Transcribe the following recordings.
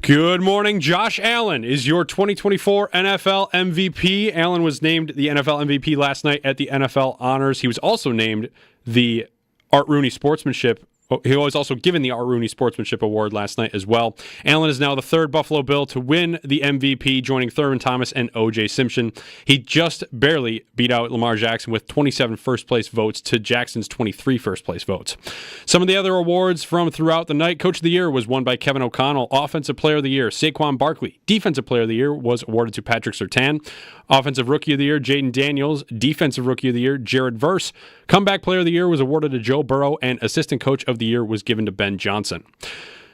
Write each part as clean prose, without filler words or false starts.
Good morning. Josh Allen is your 2024 NFL MVP. Allen was named the NFL MVP last night at the NFL Honors. He was also named the Art Rooney Sportsmanship. He was also given the Art Rooney Sportsmanship Award last night as well. Allen is now the third Buffalo Bill to win the MVP, joining Thurman Thomas and O.J. Simpson. He just barely beat out Lamar Jackson with 27 first-place votes to Jackson's 23 first-place votes. Some of the other awards from throughout the night. Coach of the Year was won by Kevin O'Connell. Offensive Player of the Year, Saquon Barkley. Defensive Player of the Year was awarded to Patrick Surtain. Offensive Rookie of the Year, Jaden Daniels. Defensive Rookie of the Year, Jared Verse. Comeback Player of the Year was awarded to Joe Burrow, and Assistant Coach of the Year was given to Ben Johnson.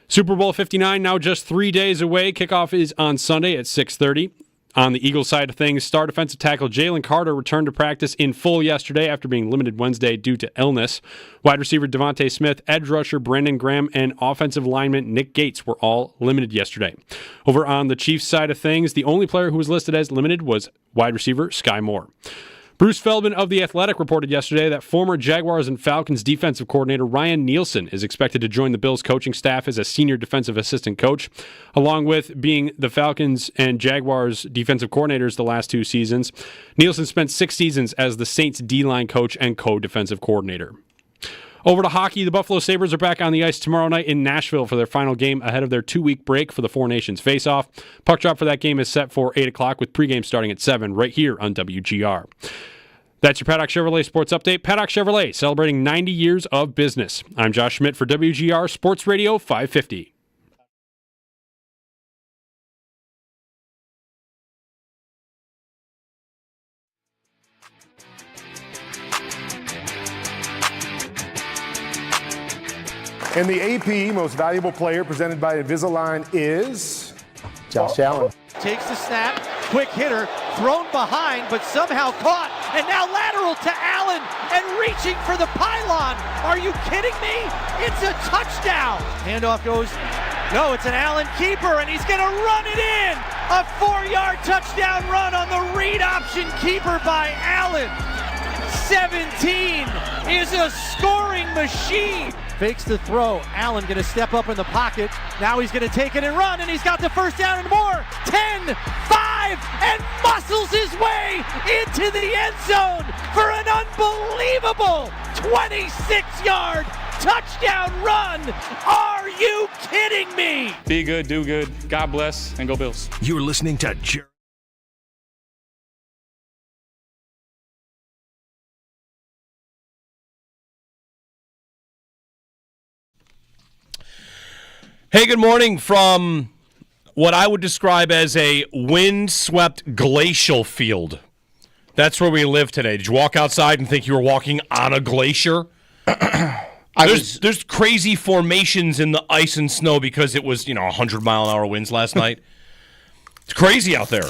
Super Bowl 59 now just 3 days away. Kickoff is on Sunday at 6:30. On the Eagles side of things, star defensive tackle Jalen Carter returned to practice in full yesterday after being limited Wednesday due to illness. Wide receiver Devontae Smith, edge rusher Brandon Graham, and offensive lineman Nick Gates were all limited yesterday. Over on the Chiefs side of things, the only player who was listed as limited was wide receiver Sky Moore. Bruce Feldman of The Athletic reported yesterday that former Jaguars and Falcons defensive coordinator Ryan Nielsen is expected to join the Bills coaching staff as a senior defensive assistant coach, along with being the Falcons and Jaguars defensive coordinators the last 2 seasons. Nielsen spent 6 seasons as the Saints D-line coach and co-defensive coordinator. Over to hockey, the Buffalo Sabres are back on the ice tomorrow night in Nashville for their final game ahead of their 2-week break for the Four Nations face-off. Puck drop for that game is set for 8 o'clock with pregame starting at 7 right here on WGR. That's your Paddock Chevrolet Sports Update. Paddock Chevrolet, celebrating 90 years of business. I'm Josh Schmidt for WGR Sports Radio 550. And the AP Most Valuable Player presented by Invisalign is Josh Allen. Takes the snap, quick hitter, thrown behind, but somehow caught, and now lateral to Allen, and reaching for the pylon. Are you kidding me? It's a touchdown. Handoff goes, no, it's an Allen keeper, and he's going to run it in. A 4-yard touchdown run on the read option keeper by Allen. 17 is a scoring machine. Fakes the throw. Allen going to step up in the pocket. Now he's going to take it and run, and he's got the first down and more. 10, 5, and muscles his way into the end zone for an unbelievable 26-yard touchdown run. Are you kidding me? Be good, do good. God bless, and go Bills. You're listening to Jerry. Hey, good morning from what I would describe as a wind-swept glacial field. That's where we live today. Did you walk outside and think you were walking on a glacier? There's crazy formations in the ice and snow because it was, 100-mile-an-hour winds last night. It's crazy out there.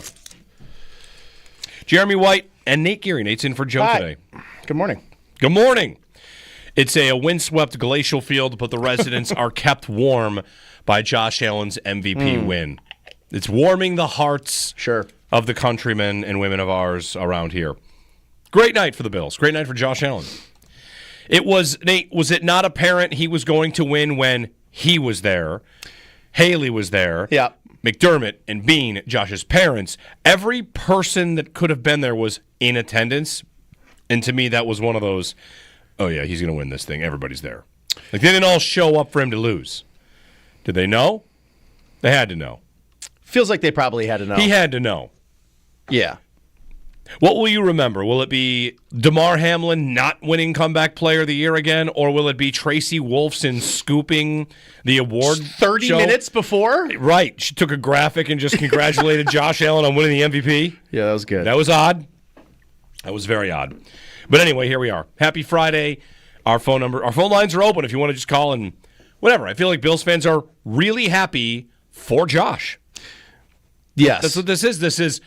Jeremy White and Nate Geary. Nate's in for Joe today. Good morning. Good morning. It's a windswept glacial field, but the residents are kept warm by Josh Allen's MVP win. It's warming the hearts of the countrymen and women of ours around here. Great night for the Bills. Great night for Josh Allen. It was, Nate, was it not apparent he was going to win when he was there? Haley was there. Yeah. McDermott and Bean, Josh's parents. Every person that could have been there was in attendance. And to me, that was one of those, oh, yeah, he's going to win this thing. Everybody's there. Like, they didn't all show up for him to lose. Did they know? They had to know. Feels like they probably had to know. He had to know. Yeah. What will you remember? Will it be DeMar Hamlin not winning Comeback Player of the Year again, or will it be Tracy Wolfson scooping the award 30 show? minutes before? Right. She took a graphic and just congratulated Josh Allen on winning the MVP. Yeah, that was good. That was odd. That was very odd. But anyway, here we are. Happy Friday. Our phone lines are open if you want to just call and whatever. I feel like Bills fans are really happy for Josh. Yes. That's what this is. This is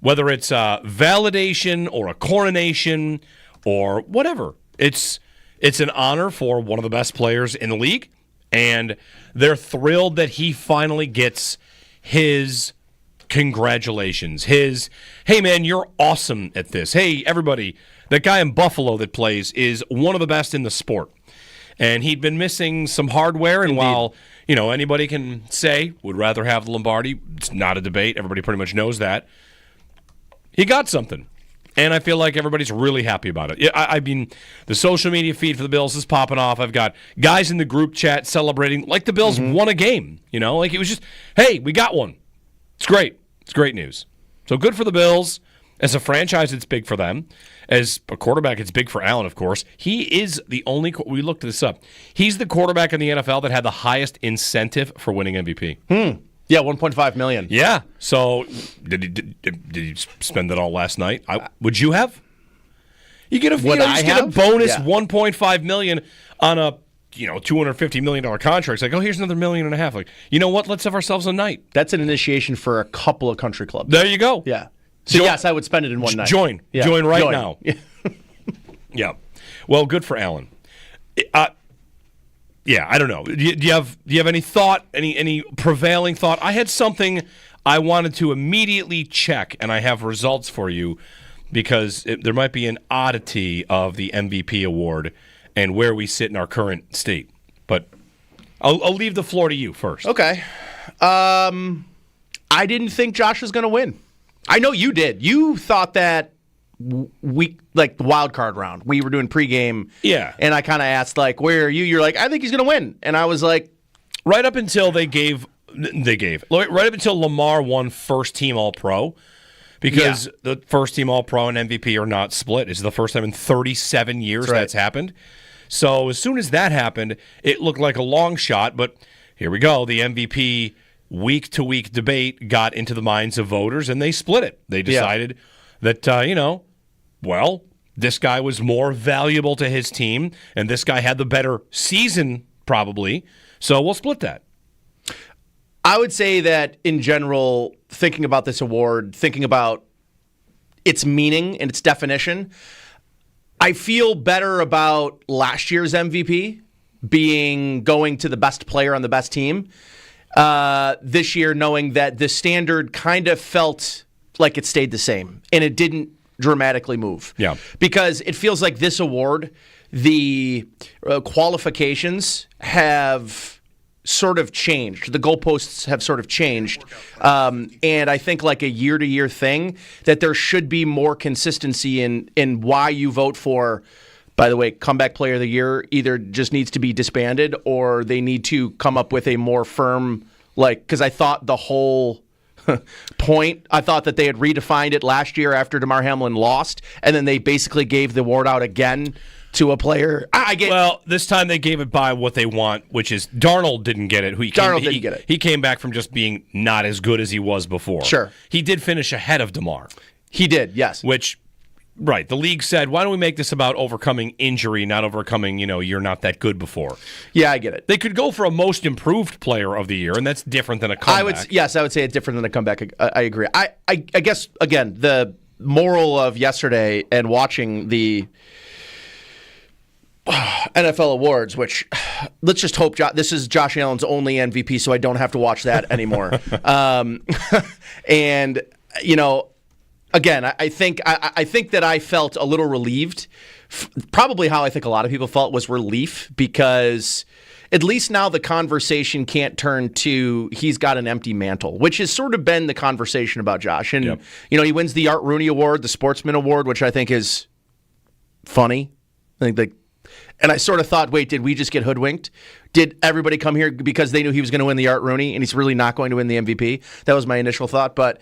whether it's a validation or a coronation or whatever. It's an honor for one of the best players in the league, and they're thrilled that he finally gets his congratulations. His, hey, man, you're awesome at this. Hey, everybody, that guy in Buffalo that plays is one of the best in the sport. And he'd been missing some hardware, and while anybody can say would rather have the Lombardi. It's not a debate. Everybody pretty much knows that. He got something. And I feel like everybody's really happy about it. I mean, the social media feed for the Bills is popping off. I've got guys in the group chat celebrating like the Bills won a game. Like it was just, hey, we got one. It's great. It's great news. So good for the Bills. As a franchise, it's big for them. As a quarterback, it's big for Allen, of course. He is the only, we looked this up, he's the quarterback in the NFL that had the highest incentive for winning MVP. Yeah, $1.5 million. Yeah. So did he spend it all last night? Would you have? You get a Would I get a have? bonus Yeah. $1.5 million on a $250 million contract. It's like, oh, here's another $1.5 million. Like, you know what? Let's have ourselves a night. That's an initiation for a couple of country clubs. There you go. Yeah. So yes, I would spend it in one night. Join right now. Yeah. Yeah. Well, good for Allen. Yeah, I don't know. Do you have any thought, any prevailing thought? I had something I wanted to immediately check, and I have results for you because there might be an oddity of the MVP award and where we sit in our current state. But I'll leave the floor to you first. Okay. I didn't think Josh was going to win. I know you did. You thought that the wild card round, we were doing pregame. Yeah. And I kind of asked, like, where are you? You're like, I think he's going to win. And I was like, right up until right up until Lamar won first team All-Pro, because the first team All-Pro and MVP are not split. It's the first time in 37 years that's happened. So as soon as that happened, it looked like a long shot, but here we go. The MVP week-to-week debate got into the minds of voters, and they split it. They decided that, this guy was more valuable to his team, and this guy had the better season, probably, so we'll split that. I would say that, in general, thinking about this award, thinking about its meaning and its definition, I feel better about last year's MVP going to the best player on the best team. This year, knowing that the standard kind of felt like it stayed the same and it didn't dramatically move. Yeah. Because it feels like this award, the qualifications have sort of changed. The goalposts have sort of changed. And I think like a year-to-year thing, that there should be more consistency in why you vote for. By the way, comeback player of the year either just needs to be disbanded or they need to come up with a more firm, because I thought the whole point, I thought that they had redefined it last year after Damar Hamlin lost, and then they basically gave the award out again to a player. Well, this time they gave it by what they want, which is Darnold didn't get it. Darnold didn't get it. He came back from just being not as good as he was before. Sure. He did finish ahead of Damar. He did, yes. Which... Right. The league said, why don't we make this about overcoming injury, not overcoming, you're not that good before. Yeah, I get it. They could go for a most improved player of the year, and that's different than a comeback. I would say it's different than a comeback. I agree. I guess, again, the moral of yesterday and watching the NFL awards, which let's just hope this is Josh Allen's only MVP, so I don't have to watch that anymore. And, again, I think that I felt a little relieved. Probably how I think a lot of people felt was relief, because at least now the conversation can't turn to he's got an empty mantle, which has sort of been the conversation about Josh. And, he wins the Art Rooney Award, the Sportsman Award, which I think is funny. And I sort of thought, wait, did we just get hoodwinked? Did everybody come here because they knew he was going to win the Art Rooney and he's really not going to win the MVP? That was my initial thought. But,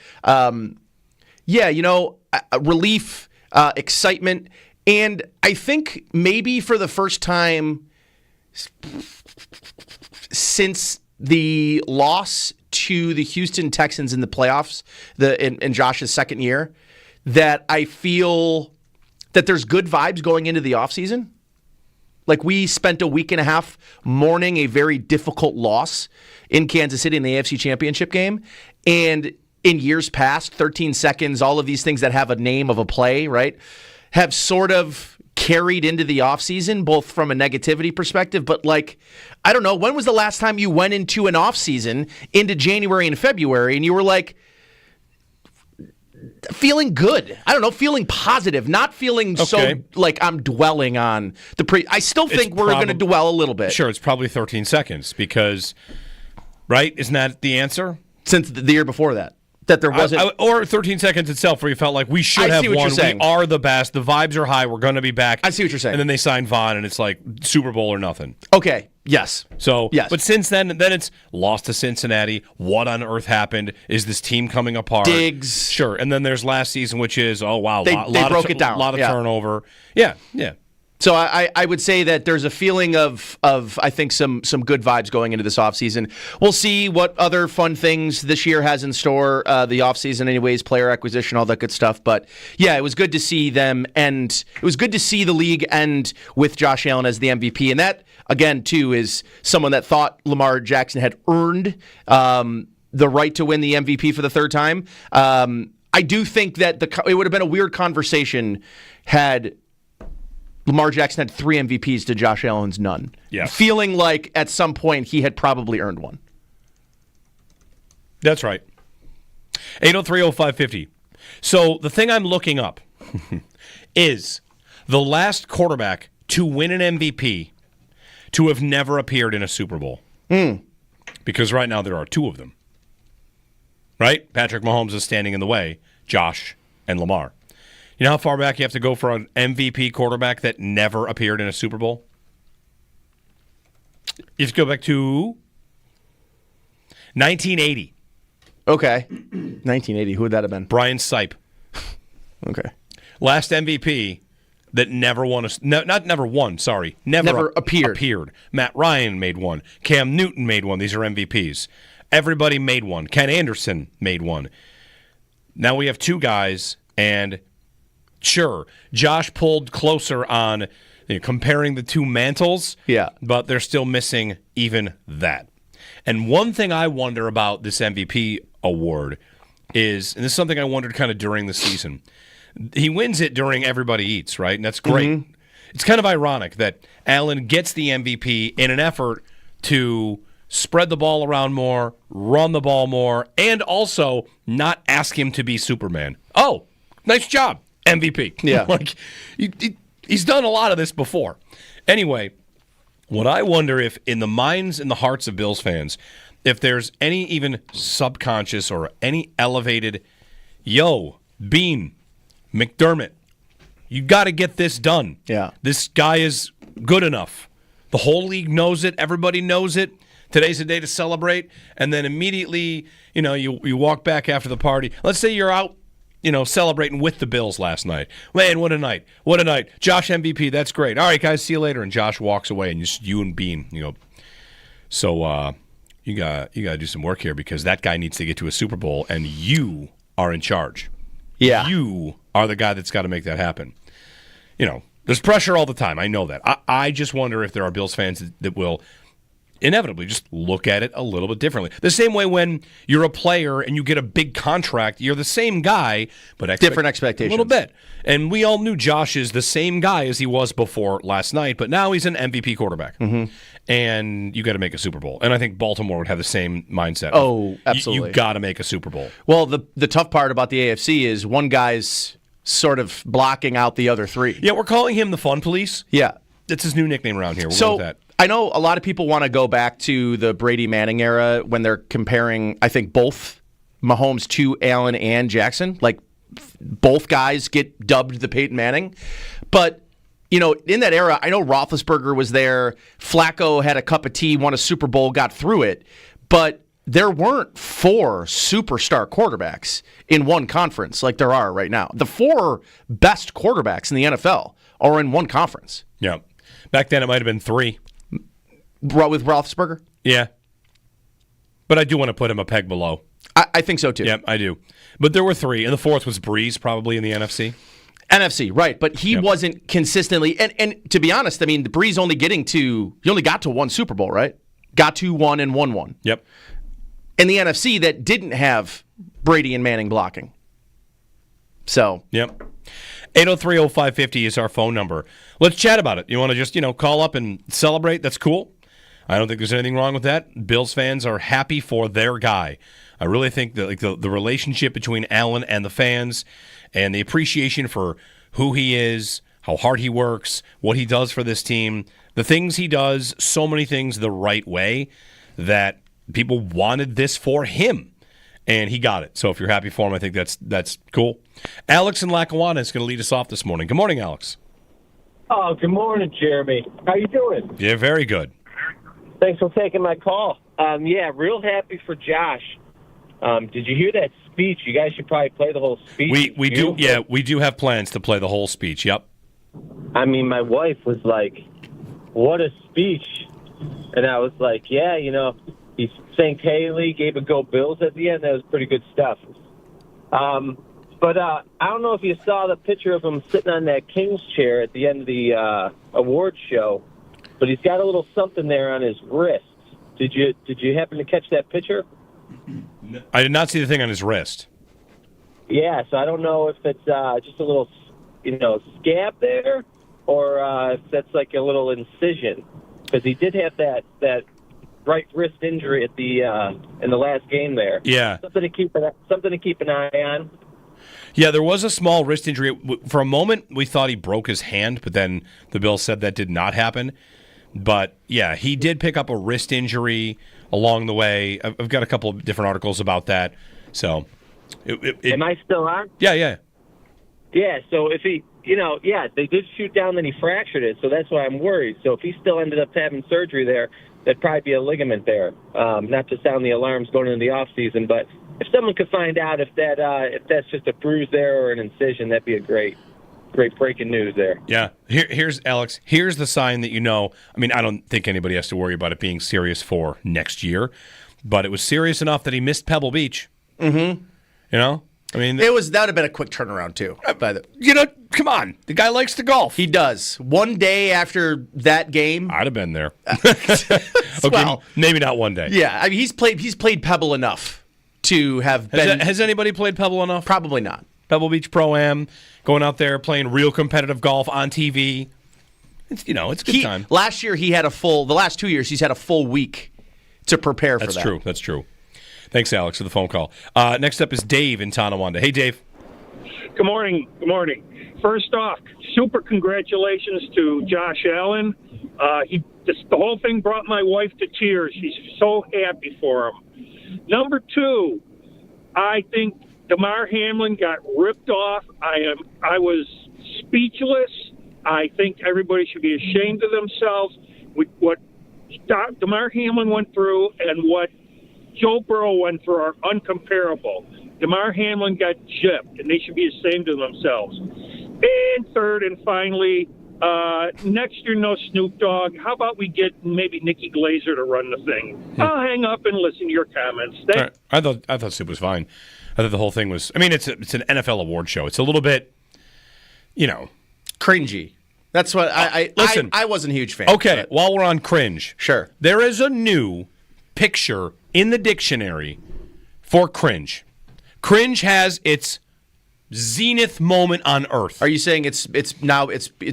relief, excitement, and I think maybe for the first time since the loss to the Houston Texans in the playoffs in Josh's second year, that I feel that there's good vibes going into the offseason. Like, we spent a week and a half mourning a very difficult loss in Kansas City in the AFC Championship game, and in years past, 13 seconds, all of these things that have a name of a play, right, have sort of carried into the offseason, both from a negativity perspective, but I don't know, when was the last time you went into an offseason, into January and February, and you were feeling good? I don't know, feeling positive, not feeling so like I'm dwelling on the I still think we're going to dwell a little bit. Sure, it's probably 13 seconds because right? Isn't that the answer? Since the year before that there wasn't... or 13 Seconds itself, where you felt like we should have won. We are the best. The vibes are high. We're going to be back. I see what you're saying. And then they sign Vaughn, and it's like Super Bowl or nothing. Okay, yes. So, yes. But since then it's lost to Cincinnati. What on earth happened? Is this team coming apart? Diggs. Sure. And then there's last season, which is, oh, wow, they broke it down. A lot of turnover. Yeah. So I would say that there's a feeling of I think some good vibes going into this offseason. We'll see what other fun things this year has in store, the offseason anyways, player acquisition, all that good stuff. But yeah, it was good to see them end. It was good to see the league end with Josh Allen as the MVP. And that, again, too, is someone that thought Lamar Jackson had earned the right to win the MVP for the third time. I do think that it would have been a weird conversation had Lamar Jackson had 3 MVPs to Josh Allen's none. Yeah. Feeling like at some point he had probably earned one. That's right. 803-0550. So the thing I'm looking up is the last quarterback to win an MVP to have never appeared in a Super Bowl. Because right now there are 2 of them. Right? Patrick Mahomes is standing in the way. Josh and Lamar. You know how far back you have to go for an MVP quarterback that never appeared in a Super Bowl? You have to go back to 1980. Okay. 1980. Who would that have been? Brian Sipe. Okay. Last MVP that never won never appeared. Matt Ryan made one. Cam Newton made one. These are MVPs. Everybody made one. Ken Anderson made one. Now we have 2 guys, and sure, Josh pulled closer on comparing the 2 mantles. Yeah. But they're still missing even that. And one thing I wonder about this MVP award is, and this is something I wondered kind of during the season, he wins it during Everybody Eats, right? And that's great. Mm-hmm. It's kind of ironic that Allen gets the MVP in an effort to spread the ball around more, run the ball more, and also not ask him to be Superman. Oh, nice job. MVP. Yeah. He's done a lot of this before. Anyway, what I wonder if in the minds and the hearts of Bills fans, if there's any even subconscious or any elevated, Bean, McDermott, you got to get this done. Yeah. This guy is good enough. The whole league knows it. Everybody knows it. Today's the day to celebrate. And then immediately, you walk back after the party. Let's say you're out, celebrating with the Bills last night. Man, what a night. What a night. Josh MVP, that's great. All right, guys, see you later. And Josh walks away, and just you and Bean, So you got to do some work here because that guy needs to get to a Super Bowl, and you are in charge. Yeah. You are the guy that's got to make that happen. There's pressure all the time. I know that. I just wonder if there are Bills fans that will inevitably just look at it a little bit differently. The same way when you're a player and you get a big contract, you're the same guy, but different expectations. A little bit. And we all knew Josh is the same guy as he was before last night, but now he's an MVP quarterback. Mm-hmm. And you got to make a Super Bowl. And I think Baltimore would have the same mindset. Oh, absolutely. You got to make a Super Bowl. Well, the tough part about the AFC is one guy's sort of blocking out the other 3. Yeah, we're calling him the Fun Police. Yeah. That's his new nickname around here. We'll so, go with that. I know a lot of people want to go back to the Brady Manning era when they're comparing, I think, both Mahomes to Allen and Jackson. Like, both guys get dubbed the Peyton Manning. But, in that era, I know Roethlisberger was there. Flacco had a cup of tea, won a Super Bowl, got through it. But there weren't 4 superstar quarterbacks in one conference like there are right now. The 4 best quarterbacks in the NFL are in one conference. Yeah. Back then, it might have been 3. With Roethlisberger? Yeah. But I do want to put him a peg below. I think so, too. Yeah, I do. But there were 3, and the 4th was Breeze, probably in the NFC. NFC, right. But he wasn't consistently, and to be honest, I mean, the Breeze only got to 1 Super Bowl, right? Got to 1 and won 1. Yep. In the NFC that didn't have Brady and Manning blocking. So. Yep. 803-0550 is our phone number. Let's chat about it. You want to just, call up and celebrate? That's cool. I don't think there's anything wrong with that. Bills fans are happy for their guy. I really think that the relationship between Allen and the fans and the appreciation for who he is, how hard he works, what he does for this team, the things he does, so many things the right way that people wanted this for him, and he got it. So if you're happy for him, I think that's cool. Alex in Lackawanna is going to lead us off this morning. Good morning, Alex. Oh, good morning, Jeremy. How you doing? Yeah, very good. Thanks for taking my call. Yeah, real happy for Josh. Did you hear that speech? You guys should probably play the whole speech. We do. Yeah, we do have plans to play the whole speech. Yep. I mean, my wife was like, "What a speech!" And I was like, "Yeah, he thanked Haley, gave a Go Bills at the end. That was pretty good stuff." But I don't know if you saw the picture of him sitting on that King's chair at the end of the award show, but he's got a little something there on his wrist. Did you happen to catch that picture? I did not see the thing on his wrist. Yeah, so I don't know if it's just a little, scab there, or if that's like a little incision, because he did have that right wrist injury at the in the last game there. Yeah, something to keep an eye on. Yeah, there was a small wrist injury. For a moment, we thought he broke his hand, but then the Bills said that did not happen. But, yeah, he did pick up a wrist injury along the way. I've got a couple of different articles about that. So, Am I still on? Yeah. Yeah, so if he, they did shoot down, then he fractured it, so that's why I'm worried. So if he still ended up having surgery there, there'd probably be a ligament there. Not to sound the alarms going into the off season, but if someone could find out if that's just a bruise there or an incision, that'd be a great breaking news there. Yeah. Here's Alex. Here's the sign that you know. I mean, I don't think anybody has to worry about it being serious for next year, but it was serious enough that he missed Pebble Beach. Mm-hmm. I mean, that would have been a quick turnaround too. Come on, the guy likes to golf. He does. One day after that game, I'd have been there. Okay, well, maybe not one day. Yeah, I mean, he's played Pebble enough to have been. Has anybody played Pebble enough? Probably not. Pebble Beach Pro-Am, going out there playing real competitive golf on TV. It's it's a good time. Last year the last 2 years he's had a full week to prepare for that. That's true. Thanks, Alex, for the phone call. Next up is Dave in Tonawanda. Hey, Dave. Good morning. First off, super congratulations to Josh Allen. The whole thing brought my wife to tears. She's so happy for him. Number two, I think DeMar Hamlin got ripped off. I was speechless. I think everybody should be ashamed of themselves with what DeMar Hamlin went through and what Joe Burrow went through are uncomparable. DeMar Hamlin got gypped, and they should be ashamed of themselves. And third and finally, next year, no Snoop Dogg. How about we get maybe Nikki Glazer to run the thing? I'll hang up and listen to your comments. Right. I thought Snoop was fine. I thought the whole thing was. I mean, it's an NFL award show. It's a little bit, cringy. That's what listen. I wasn't a huge fan. Okay, while we're on cringe, sure. There is a new picture in the dictionary for cringe. Cringe has its zenith moment on earth. Are you saying it's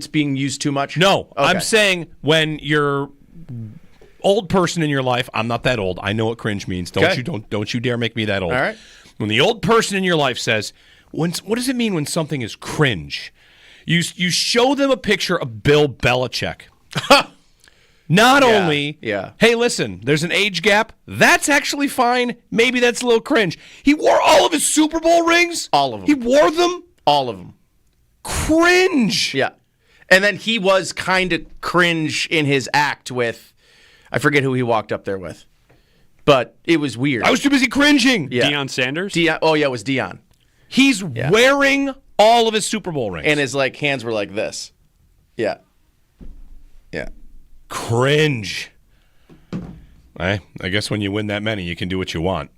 being used too much? No, okay. I'm saying when you're old person in your life. I'm not that old. I know what cringe means. Don't you dare make me that old. All right. When the old person in your life says, what does it mean when something is cringe? You show them a picture of Bill Belichick. Not only, hey, listen, there's an age gap. That's actually fine. Maybe that's a little cringe. He wore all of his Super Bowl rings. All of them. He wore them. All of them. Cringe. Yeah. And then he was kind of cringe in his act with, I forget who he walked up there with. But it was weird. I was too busy cringing. Yeah. Deion Sanders? Oh, yeah, it was Deion. He's wearing all of his Super Bowl rings. And his hands were like this. Yeah. Yeah. Cringe. I guess when you win that many, you can do what you want.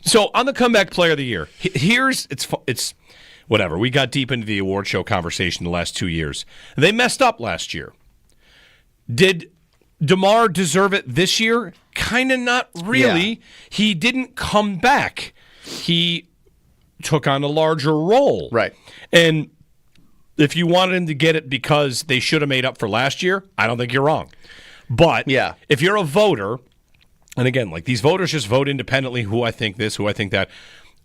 So on the comeback player of the year, it's whatever. We got deep into the award show conversation the last 2 years. They messed up last year. Did DeMar deserve it this year? Kind of not really. Yeah. He didn't come back. He took on a larger role. Right. And if you wanted him to get it because they should have made up for last year, I don't think you're wrong. But if you're a voter, and again, these voters just vote independently, who I think this, who I think that.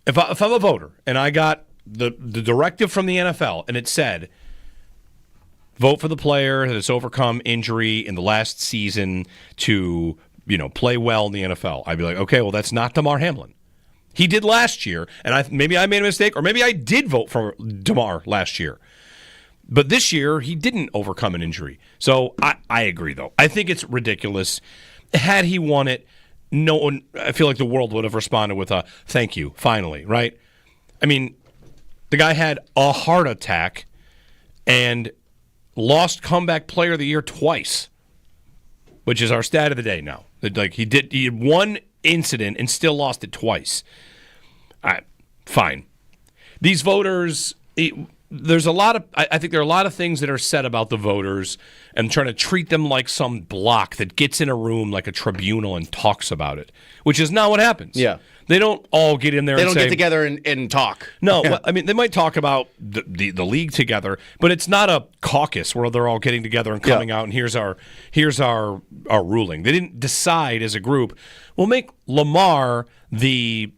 If I'm a voter and I got the directive from the NFL and it said, vote for the player that has overcome injury in the last season to play well in the NFL, I'd be like, okay, well, that's not Damar Hamlin. He did last year, and maybe I made a mistake, or maybe I did vote for Damar last year. But this year, he didn't overcome an injury. So I agree, though. I think it's ridiculous. Had he won it, no one, I feel like the world would have responded with a thank you, finally, right? I mean, the guy had a heart attack and lost comeback player of the year twice, which is our stat of the day now. Like he had one incident and still lost it twice. All right, fine. These voters, there's a lot of, I think there are a lot of things that are said about the voters and trying to treat them like some block that gets in a room like a tribunal and talks about it, which is not what happens. Yeah. They don't all get in there and say... They don't get together and talk. No, yeah. I mean, they might talk about the league together, but it's not a caucus where they're all getting together and coming out and here's our ruling. They didn't decide as a group, we'll make Lamar the...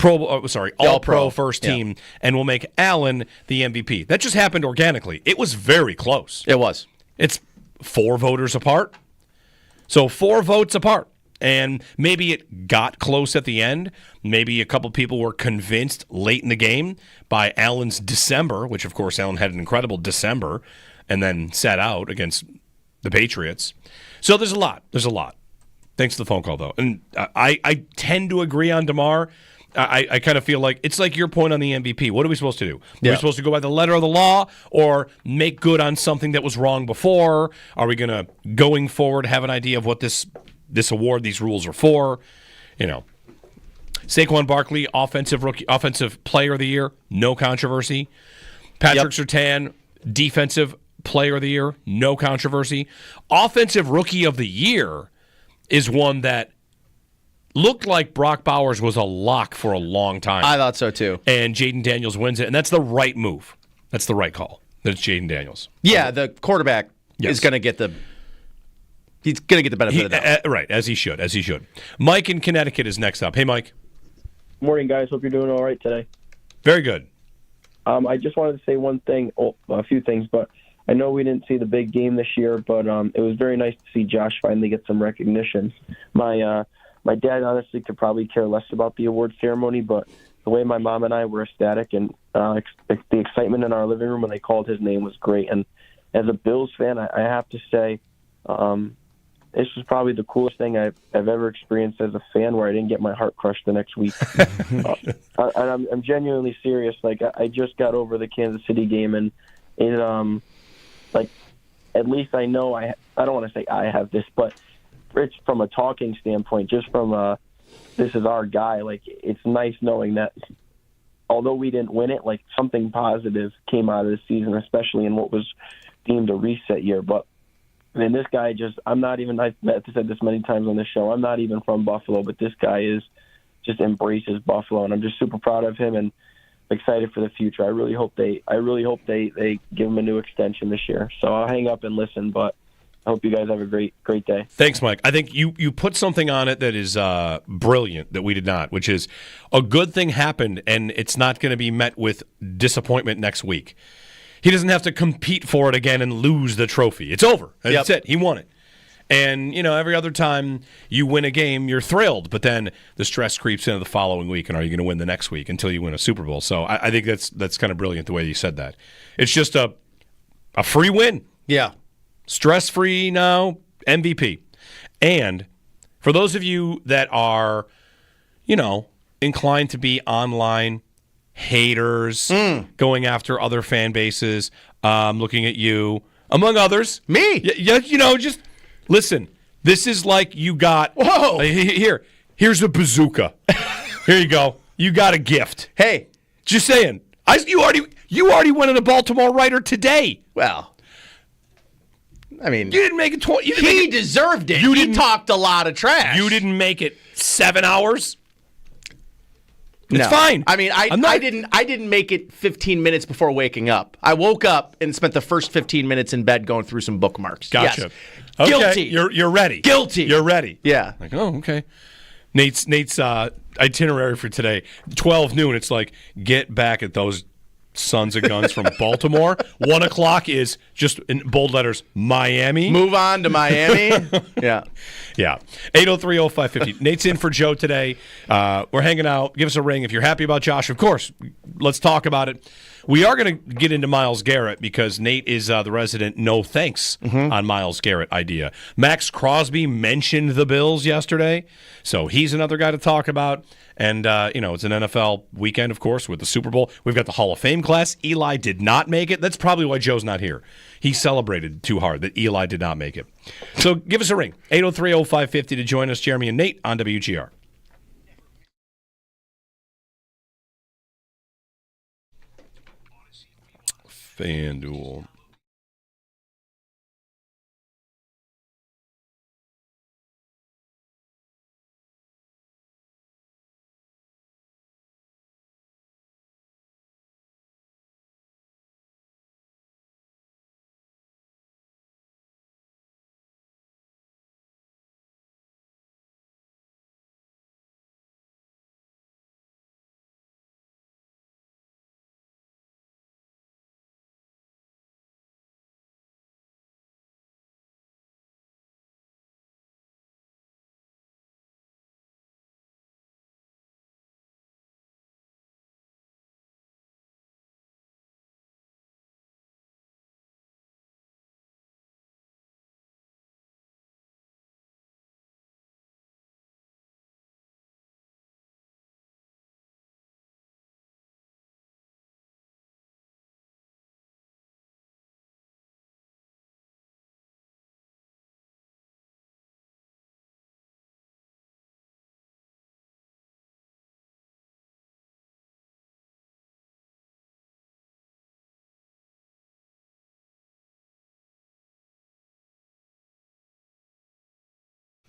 All-Pro first team, and we'll make Allen the MVP. That just happened organically. It was very close. It was. It's 4 voters apart. So 4 votes apart. And maybe it got close at the end. Maybe a couple people were convinced late in the game by Allen's December, which, of course, Allen had an incredible December, and then sat out against the Patriots. So there's a lot. There's a lot. Thanks to the phone call, though. And I tend to agree on DeMar. I kind of feel like it's like your point on the MVP. What are we supposed to do? Are we supposed to go by the letter of the law or make good on something that was wrong before? Are we going to, going forward, have an idea of what this award, these rules are for? Saquon Barkley, offensive player of the year, no controversy. Patrick Surtain, defensive player of the year, no controversy. Offensive rookie of the year is one that looked like Brock Bowers was a lock for a long time. I thought so, too. And Jaden Daniels wins it, and that's the right move. That's the right call. That's Jaden Daniels. Yeah, the quarterback is going to get the... He's going to get the benefit of that. Right, as he should. Mike in Connecticut is next up. Hey, Mike. Morning, guys. Hope you're doing all right today. Very good. I just wanted to say one thing, a few things, but I know we didn't see the big game this year, but it was very nice to see Josh finally get some recognition. My dad honestly could probably care less about the award ceremony, but the way my mom and I were ecstatic and the excitement in our living room when they called his name was great. And as a Bills fan, I have to say this was probably the coolest thing I've ever experienced as a fan, where I didn't get my heart crushed the next week. And I'm genuinely serious. Like, I just got over the Kansas City game, and it at least I know I don't want to say I have this, but Rich, from a talking standpoint, just from this is our guy, like, it's nice knowing that although we didn't win it, like, something positive came out of this season, especially in what was deemed a reset year. But man, this guy I've said this many times on this show, I'm not even from Buffalo, but this guy just embraces Buffalo, and I'm just super proud of him and excited for the future. I really hope they give him a new extension this year. So I'll hang up and listen, but I hope you guys have a great day. Thanks, Mike. I think you put something on it that is brilliant that we did not, which is a good thing happened, and it's not going to be met with disappointment next week. He doesn't have to compete for it again and lose the trophy. It's over. That's it. He won it. And, every other time you win a game, you're thrilled, but then the stress creeps into the following week, and are you going to win the next week until you win a Super Bowl? So I think that's kind of brilliant the way you said that. It's just a free win. Yeah. Stress-free now, MVP. And for those of you that are, inclined to be online haters, going after other fan bases, looking at you, among others. Me? Just listen. This is like you got... Whoa! Here's a bazooka. Here you go. You got a gift. Hey. Just saying. You already went in a Baltimore writer today. Well... I mean, you didn't make it. He deserved it. He talked a lot of trash. You didn't make it 7 hours. It's fine. I mean, I didn't make it 15 minutes before waking up. I woke up and spent the first 15 minutes in bed going through some bookmarks. Gotcha. Yes. Okay. Guilty. You're ready. Guilty. You're ready. Yeah. Like, oh, okay. Nate's itinerary for today, 12 noon. It's like, get back at those Sons of Guns from Baltimore. 1 o'clock is just in bold letters, Miami. Move on to Miami. Yeah. 803-0550. Nate's in for Joe today. We're hanging out. Give us a ring if you're happy about Josh. Of course, let's talk about it. We are going to get into Myles Garrett because Nate is the resident no thanks on Myles Garrett idea. Max Crosby mentioned the Bills yesterday, so he's another guy to talk about. And, it's an NFL weekend, of course, with the Super Bowl. We've got the Hall of Fame class. Eli did not make it. That's probably why Joe's not here. He celebrated too hard that Eli did not make it. So give us a ring, 803-0550 to join us, Jeremy and Nate on WGR. FanDuel.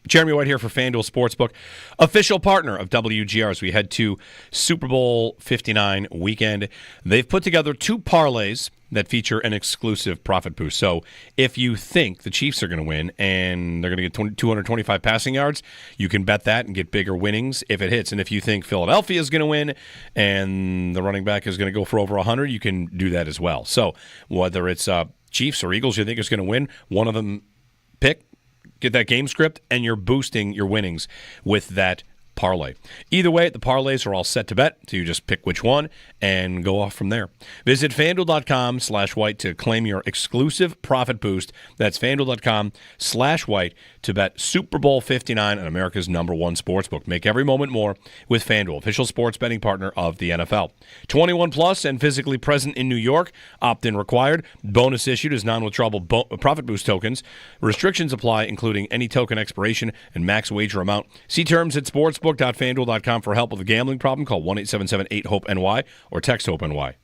Jeremy White here for FanDuel Sportsbook, official partner of WGR as we head to Super Bowl 59 weekend. They've put together 2 parlays that feature an exclusive profit boost. So if you think the Chiefs are going to win and they're going to get 225 passing yards, you can bet that and get bigger winnings if it hits. And if you think Philadelphia is going to win and the running back is going to go for over 100, you can do that as well. So whether it's Chiefs or Eagles you think is going to win, one of them pick. Get that game script, and you're boosting your winnings with that parlay. Either way, the parlays are all set to bet, so you just pick which one and go off from there. Visit FanDuel.com/white to claim your exclusive profit boost. That's FanDuel.com/white to bet Super Bowl 59 on America's #1 sportsbook. Make every moment more with FanDuel, official sports betting partner of the NFL. 21 plus and physically present in New York. Opt-in required. Bonus issued as non-withdrawable profit boost tokens. Restrictions apply, including any token expiration and max wager amount. See terms at sportsbook.fanduel.com for help with a gambling problem. Call 1-877-8-HOPE-NY or text HOPE-NY.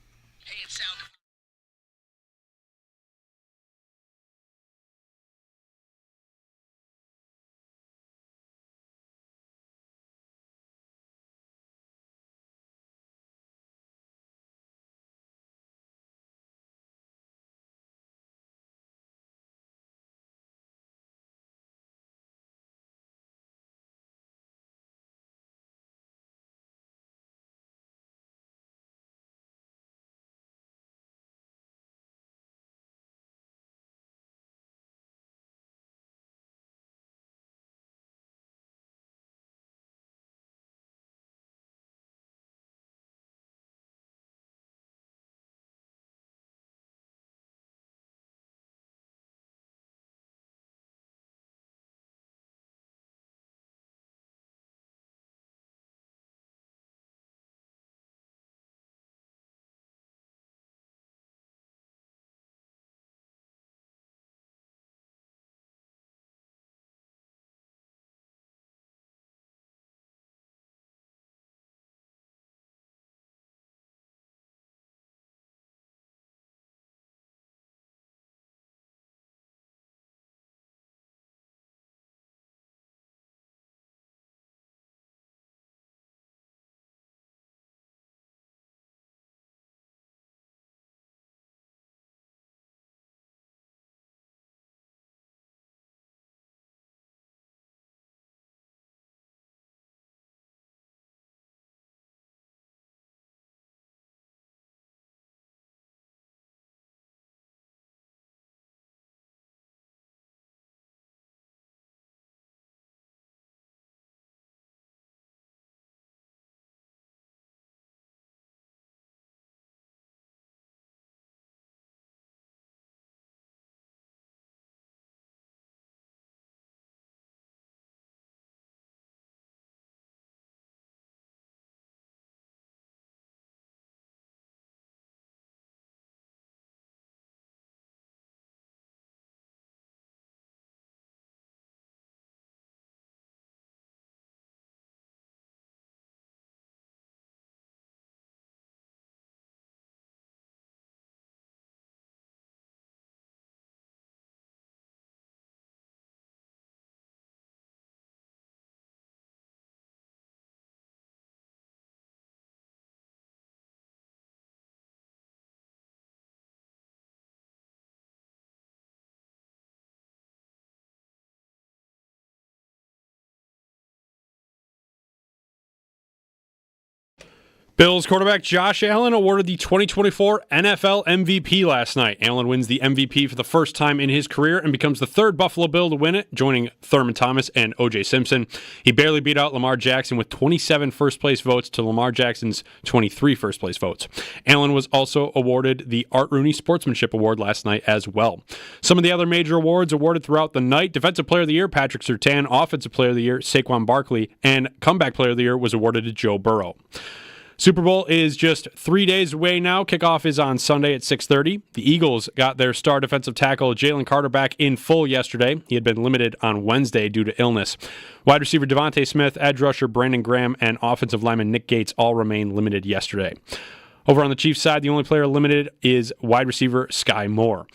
Bills quarterback Josh Allen awarded the 2024 NFL MVP last night. Allen wins the MVP for the first time in his career and becomes the third Buffalo Bill to win it, joining Thurman Thomas and O.J. Simpson. He barely beat out Lamar Jackson with 27 first-place votes to Lamar Jackson's 23 first-place votes. Allen was also awarded the Art Rooney Sportsmanship Award last night as well. Some of the other major awards awarded throughout the night: Defensive Player of the Year, Patrick Surtain; Offensive Player of the Year, Saquon Barkley; and Comeback Player of the Year was awarded to Joe Burrow. Super Bowl is just 3 days away now. Kickoff is on Sunday at 6:30. The Eagles got their star defensive tackle Jalen Carter back in full yesterday. He had been limited on Wednesday due to illness. Wide receiver Devontae Smith, edge rusher Brandon Graham, and offensive lineman Nick Gates all remain limited yesterday. Over on the Chiefs side, the only player limited is wide receiver Sky Moore.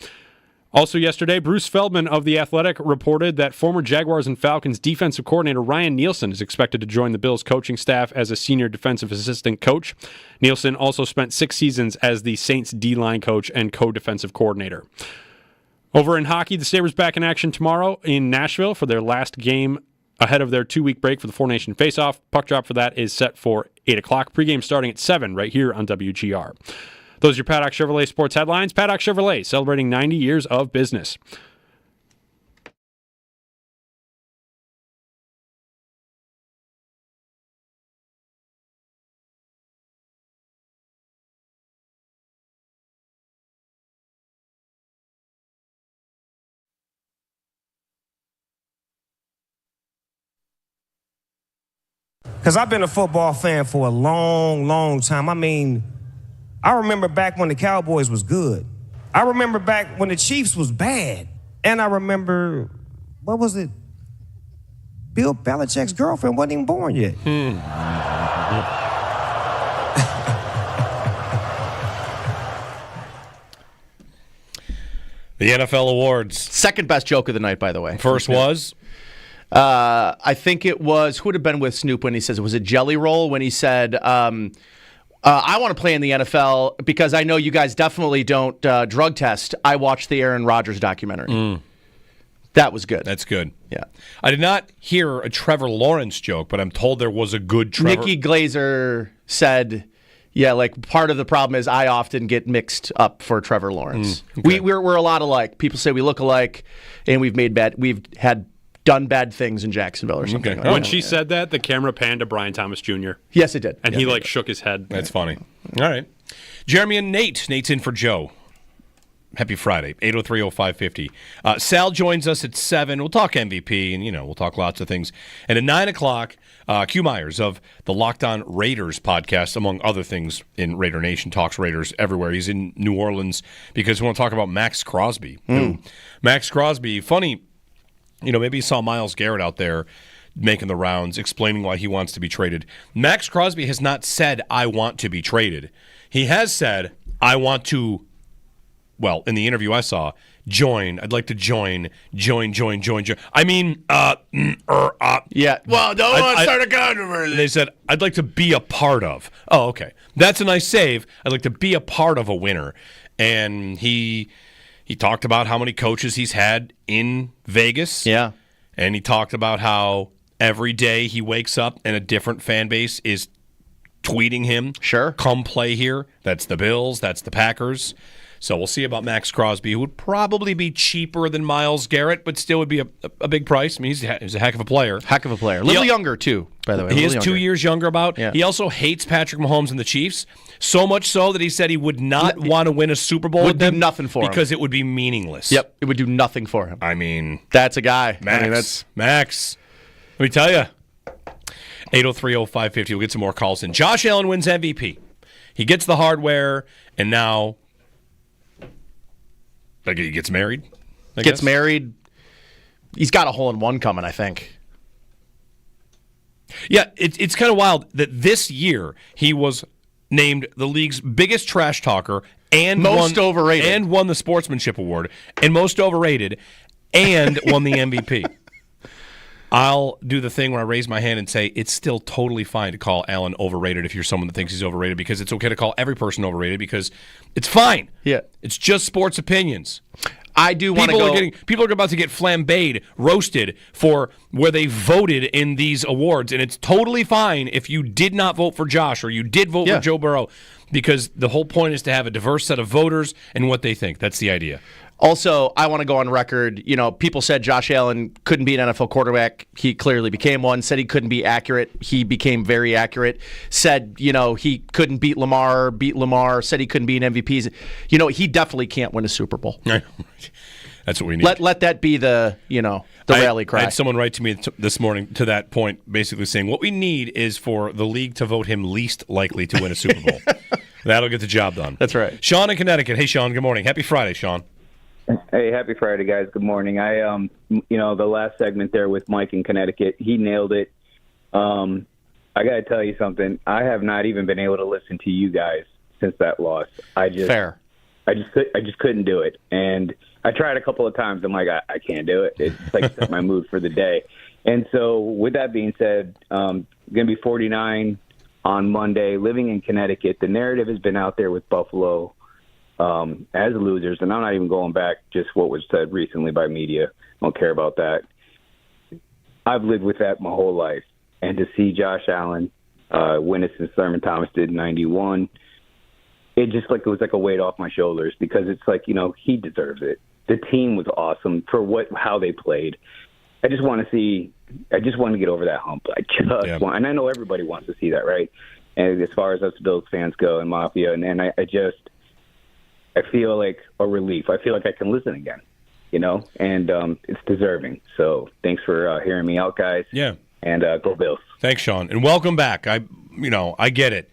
Also yesterday, Bruce Feldman of The Athletic reported that former Jaguars and Falcons defensive coordinator Ryan Nielsen is expected to join the Bills coaching staff as a senior defensive assistant coach. Nielsen also spent 6 seasons as the Saints D-line coach and co-defensive coordinator. Over in hockey, the Sabres back in action tomorrow in Nashville for their last game ahead of their 2-week break for the Four Nation Faceoff. Puck drop for that is set for 8 o'clock. Pregame starting at 7 right here on WGR. Those are your Paddock Chevrolet sports headlines. Paddock Chevrolet, celebrating 90 years of business. Because I've been a football fan for a long, long time. I mean, I remember back when the Cowboys was good. I remember back when the Chiefs was bad. And I remember, what was it? Bill Belichick's girlfriend wasn't even born yet. The NFL awards. Second best joke of the night, by the way. First was? I think it was, who would have been with Snoop when he says, was it Jelly Roll when he said, I want to play in the NFL because I know you guys definitely don't drug test. I watched the Aaron Rodgers documentary. That was good. That's good. Yeah. I did not hear a Trevor Lawrence joke, but I'm told there was a good Trevor. Nikki Glazer said, yeah, like part of the problem is I often get mixed up for Trevor Lawrence. Okay. We're a lot alike. People say we look alike, and we've had done bad things in Jacksonville or something. Okay. Like When that. she said that, the camera panned to Brian Thomas Jr. Yes, it did. And he shook his head. That's funny. All right. Jeremy and Nate. Nate's in for Joe. Happy Friday, 803-0550. Sal joins us at 7. We'll talk MVP, and, we'll talk lots of things. And at 9 o'clock, Q Myers of the Locked On Raiders podcast, among other things in Raider Nation, talks Raiders everywhere. He's in New Orleans because we want to talk about Max Crosby. Max Crosby, funny, maybe you saw Myles Garrett out there making the rounds, explaining why he wants to be traded. Max Crosby has not said, I want to be traded. He has said, I want to, well, in the interview I saw, join. I'd like to join. I mean, yeah. Well, don't want to start a controversy. They said, I'd like to be a part of. Oh, okay. That's a nice save. I'd like to be a part of a winner. And he talked about how many coaches he's had in Vegas. Yeah. And he talked about how every day he wakes up and a different fan base is tweeting him. Sure. Come play here. That's the Bills. That's the Packers. So we'll see about Max Crosby, who would probably be cheaper than Myles Garrett, but still would be a big price. I mean, he's a heck of a player. Heck of a player. A little younger, too, by the way. He is 2 years younger about. Yeah. He also hates Patrick Mahomes and the Chiefs, so much so that he said he would not want to win a Super Bowl with them. Would do nothing for him. Because it would be meaningless. Yep, it would do nothing for him. I mean, that's a guy. Max. Let me tell you. 803-0550. We'll get some more calls in. Josh Allen wins MVP. He gets the hardware, and now he gets married. Gets married. He's got a hole-in-one coming, I think. Yeah, it's kind of wild that this year he was named the league's biggest trash talker and most overrated, and won the Sportsmanship Award, and most overrated, and won the MVP. I'll do the thing where I raise my hand and say it's still totally fine to call Allen overrated if you're someone that thinks he's overrated, because it's okay to call every person overrated because it's fine. Yeah. It's just sports opinions. I do want to go. People are about to get flambéed, roasted for where they voted in these awards, and it's totally fine if you did not vote for Josh or you did vote for Joe Burrow, because the whole point is to have a diverse set of voters and what they think. That's the idea. Also, I want to go on record. People said Josh Allen couldn't be an NFL quarterback. He clearly became one. Said he couldn't be accurate. He became very accurate. Said, he couldn't beat Lamar. Said he couldn't be an MVP. He definitely can't win a Super Bowl. That's what we need. Let that be the rally cry. I had someone write to me this morning to that point, basically saying what we need is for the league to vote him least likely to win a Super Bowl. That'll get the job done. That's right. Sean in Connecticut. Hey, Sean. Good morning. Happy Friday, Sean. Hey, happy Friday, guys. Good morning. The last segment there with Mike in Connecticut, he nailed it. I got to tell you something. I have not even been able to listen to you guys since that loss. Fair. I just couldn't do it. And I tried a couple of times. I'm like, I can't do it. It's like set my mood for the day. And so with that being said, going to be 49 on Monday, living in Connecticut. The narrative has been out there with Buffalo as losers, and I'm not even going back just what was said recently by media. I don't care about that. I've lived with that my whole life, and to see Josh Allen win it since Thurman Thomas did in 91, it was like a weight off my shoulders, because it's like, he deserves it. The team was awesome for how they played. I just want to get over that hump. And I know everybody wants to see that, right? And as far as us Bills fans go and Mafia, and I feel like a relief. I feel like I can listen again, and it's deserving. So thanks for hearing me out, guys. Yeah. And go Bills. Thanks, Sean. And welcome back. I get it.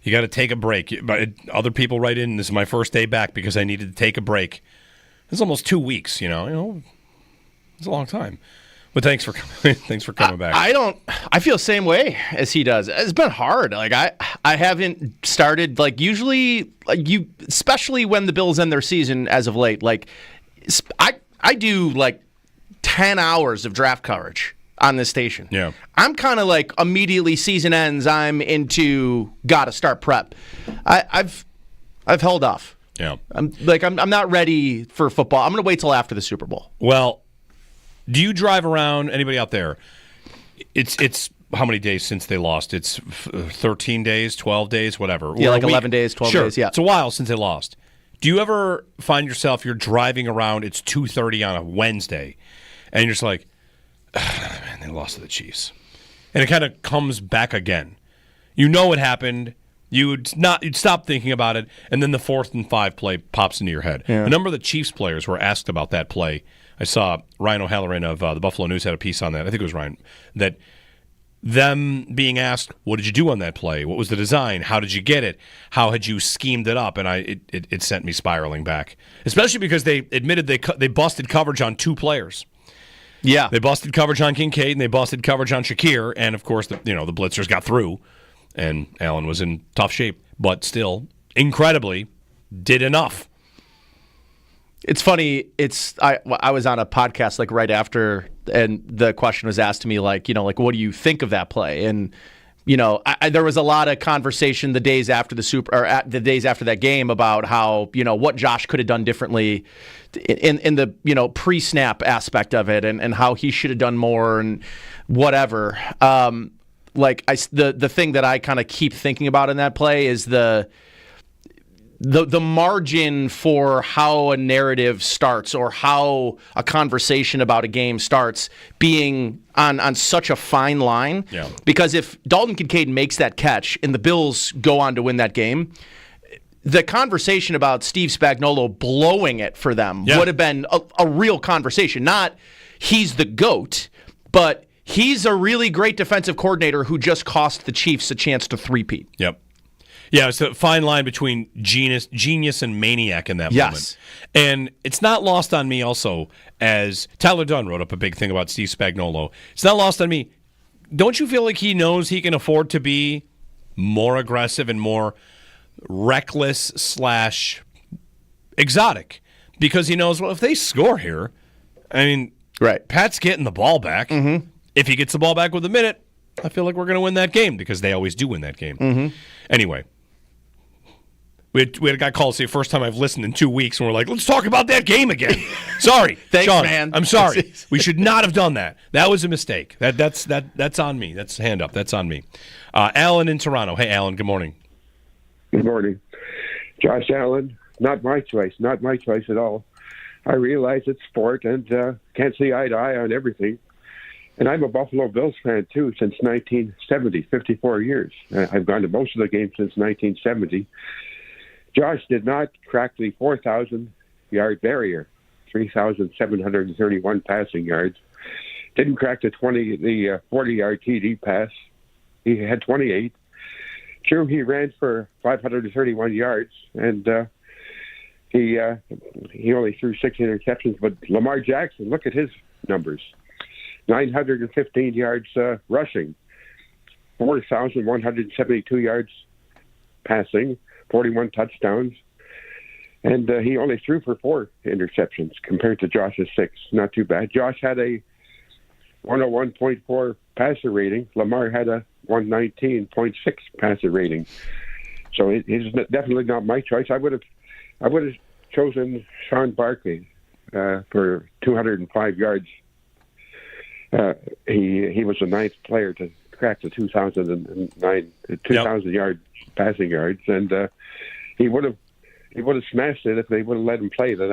You got to take a break. But other people write in, this is my first day back because I needed to take a break. It's almost 2 weeks, it's a long time. But thanks for coming back. I feel the same way as he does. It's been hard. Like I haven't started usually especially when the Bills end their season as of late. I do 10 hours of draft coverage on this station. Yeah. I'm kind of immediately season ends, I'm into gotta start prep. I've held off. Yeah. I'm not ready for football. I'm going to wait till after the Super Bowl. Well, do you drive around, anybody out there? It's how many days since they lost? It's 13 days, 12 days, whatever. Yeah, 11 days, 12 days, yeah. It's a while since they lost. Do you ever find yourself, you're driving around, it's 2:30 on a Wednesday, and you're just like, man, they lost to the Chiefs. And it kind of comes back again. You know it happened. You'd stop thinking about it, and then the 4th and 5 play pops into your head. Yeah. A number of the Chiefs players were asked about that play. I saw Ryan O'Halloran of the Buffalo News had a piece on that. I think it was Ryan. That them being asked, what did you do on that play? What was the design? How did you get it? How had you schemed it up? And it sent me spiraling back, especially because they admitted they busted coverage on 2 players. Yeah, they busted coverage on Kincaid and they busted coverage on Shakir, and of course the blitzers got through, and Allen was in tough shape, but still incredibly did enough. It's funny. I was on a podcast right after, and the question was asked to me what do you think of that play? And there was a lot of conversation the days after the days after that game about how what Josh could have done differently in the pre-snap aspect of it, and how he should have done more and whatever. The thing that I kind of keep thinking about in that play is the margin for how a narrative starts or how a conversation about a game starts being on such a fine line. Yeah. Because if Dalton Kincaid makes that catch and the Bills go on to win that game, the conversation about Steve Spagnuolo blowing it for them would have been a real conversation. Not he's the GOAT, but he's a really great defensive coordinator who just cost the Chiefs a chance to three-peat. Yep. Yeah, it's a fine line between genius and maniac in that moment. And it's not lost on me also, as Tyler Dunn wrote up a big thing about Steve Spagnuolo. It's not lost on me. Don't you feel like he knows he can afford to be more aggressive and more reckless / exotic? Because he knows, well, if they score here, right. Pat's getting the ball back. Mm-hmm. If he gets the ball back with a minute, I feel like we're going to win that game, because they always do win that game. Mm-hmm. Anyway, We had a guy call us the first time I've listened in 2 weeks, and we're like, let's talk about that game again. Sorry. Thanks, Sean, man. I'm sorry. We should not have done that. That was a mistake. That's on me. That's hand up. That's on me. Alan in Toronto. Hey, Alan, good morning. Good morning. Josh Allen, not my choice. Not my choice at all. I realize it's sport and can't see eye to eye on everything. And I'm a Buffalo Bills fan, too, since 1970, 54 years. I've gone to most of the games since 1970. Josh did not crack the 4,000-yard barrier, 3,731 passing yards. Didn't crack the 40-yard TD pass. He had 28. True, he ran for 531 yards, and he only threw 6 interceptions. But Lamar Jackson, look at his numbers. 915 yards rushing, 4,172 yards passing, 41 touchdowns, and he only threw for 4 interceptions compared to Josh's 6. Not too bad. Josh had a 101.4 passer rating. Lamar had a 119.6 passer rating. So he's definitely not my choice. I would have chosen Sean Barkley for 205 yards. He was the 9th player to crack the 2,000 yard passing yards, and he would have smashed it if they would have let him play the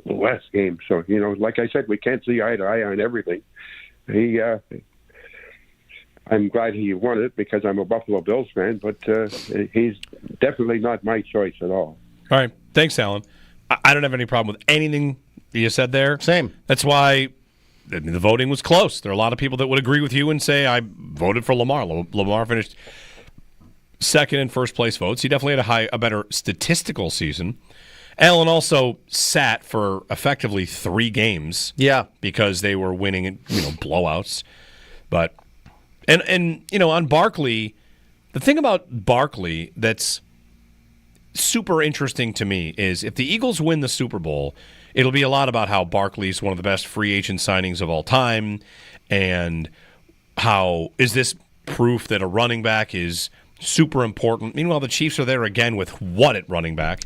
last game. So like I said, we can't see eye to eye on everything. I'm glad he won it because I'm a Buffalo Bills fan, but he's definitely not my choice at all. All right. Thanks, Alan. I don't have any problem with anything you said there. Same. That's why the voting was close. There are a lot of people that would agree with you and say, I voted for Lamar. Lamar finished second in first place votes. He definitely had a better statistical season. Allen also sat for effectively 3 games. Yeah. Because they were winning, blowouts. But and on Barkley, the thing about Barkley that's super interesting to me is if the Eagles win the Super Bowl, it'll be a lot about how Barkley's one of the best free agent signings of all time, and how is this proof that a running back is super important. Meanwhile, the Chiefs are there again with what at running back?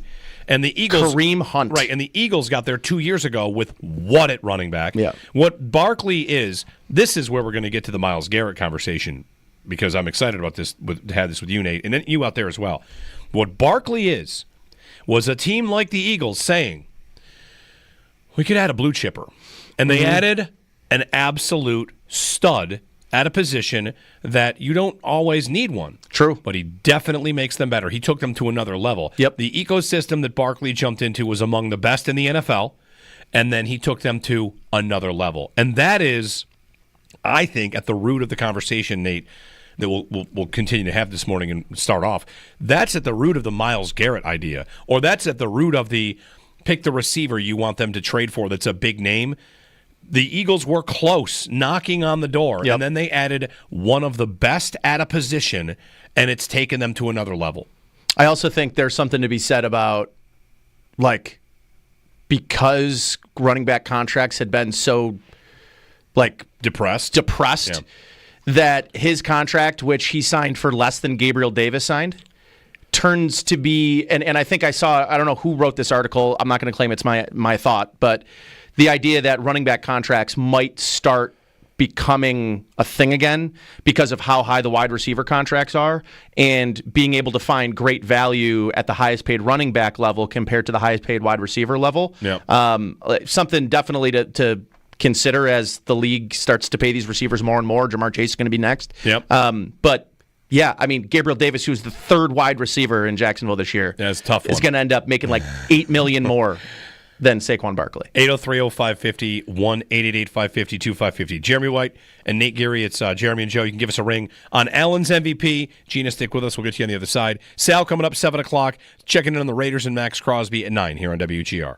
And the Eagles, Kareem Hunt. Right, and the Eagles got there 2 years ago with what at running back? Yeah. What Barkley is, this is where we're going to get to the Myles Garrett conversation, because I'm excited about this, to have this with you, Nate, and then you out there as well. What Barkley was a team like the Eagles saying, we could add a blue chipper. And they added an absolute stud at a position that you don't always need one. True. But he definitely makes them better. He took them to another level. Yep. The ecosystem that Barkley jumped into was among the best in the NFL, and then he took them to another level. And that is, I think, at the root of the conversation, Nate, that we'll continue to have this morning and start off. That's at the root of the Myles Garrett idea, or that's at the root of the pick the receiver you want them to trade for that's a big name. The Eagles were close, knocking on the door, and then they added one of the best at a position, and it's taken them to another level. I also think there's something to be said about, because running back contracts had been so, depressed, that his contract, which he signed for less than Gabriel Davis signed, turns to be, and I think I don't know who wrote this article, I'm not going to claim it's my thought, but the idea that running back contracts might start becoming a thing again because of how high the wide receiver contracts are, and being able to find great value at the highest paid running back level compared to the highest paid wide receiver level. Something definitely to consider as the league starts to pay these receivers more and more. Jamar Chase is going to be next. But yeah, I mean, Gabriel Davis, who's the 3rd wide receiver in Jacksonville this year, it's a tough one. Is going to end up making $8 million more than Saquon Barkley. 803-0550, 1-888-550-2550. Jeremy White and Nate Geary. It's Jeremy and Joe. You can give us a ring on Allen's MVP. Gina, stick with us. We'll get you on the other side. Sal coming up 7 o'clock. Checking in on the Raiders and Max Crosby at 9 here on WGR.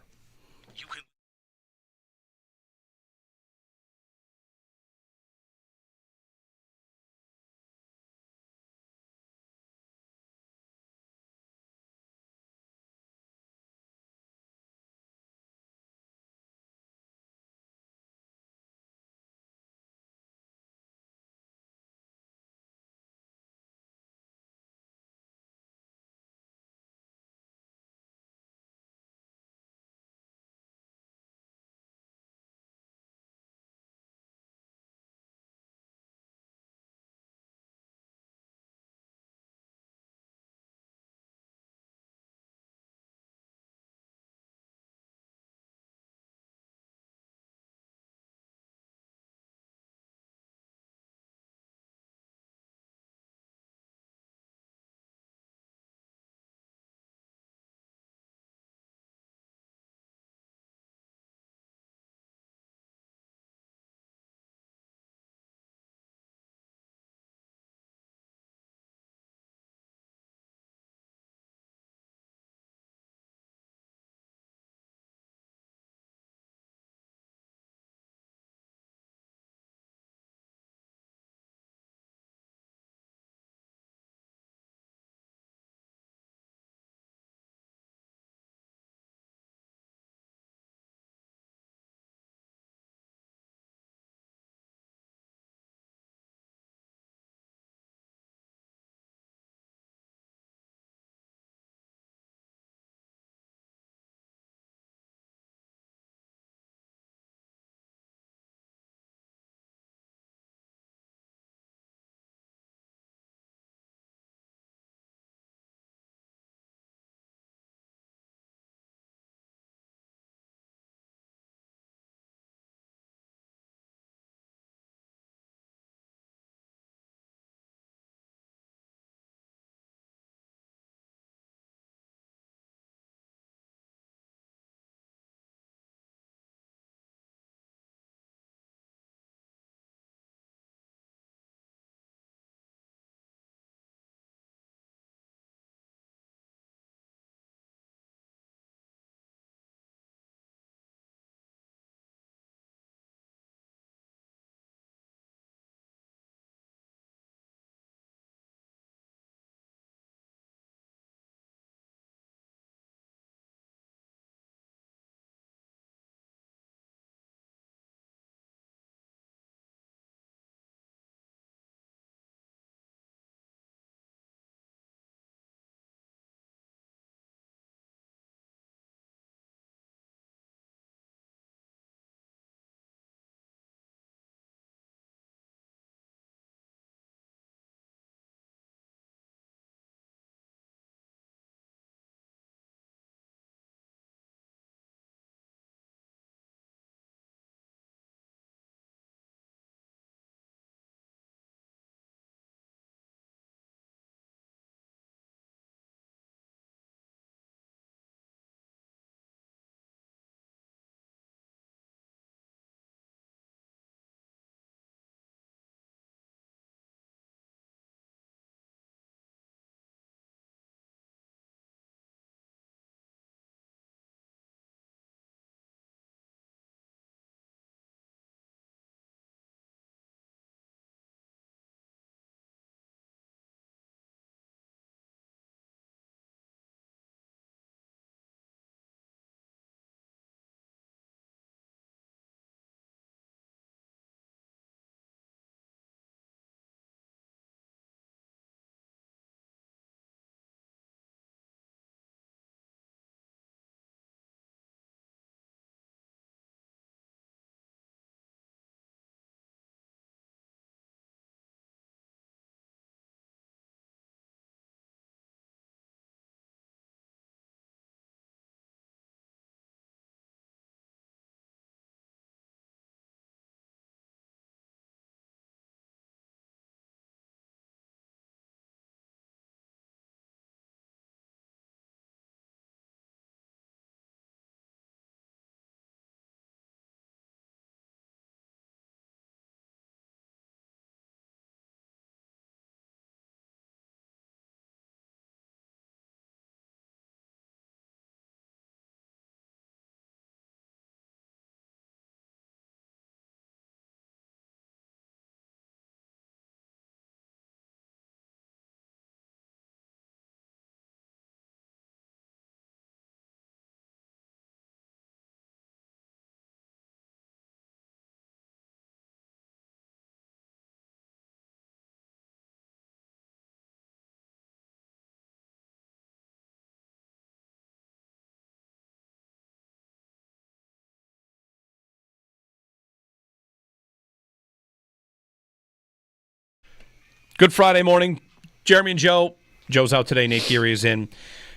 Good Friday morning. Jeremy and Joe. Joe's out today. Nate Geary is in.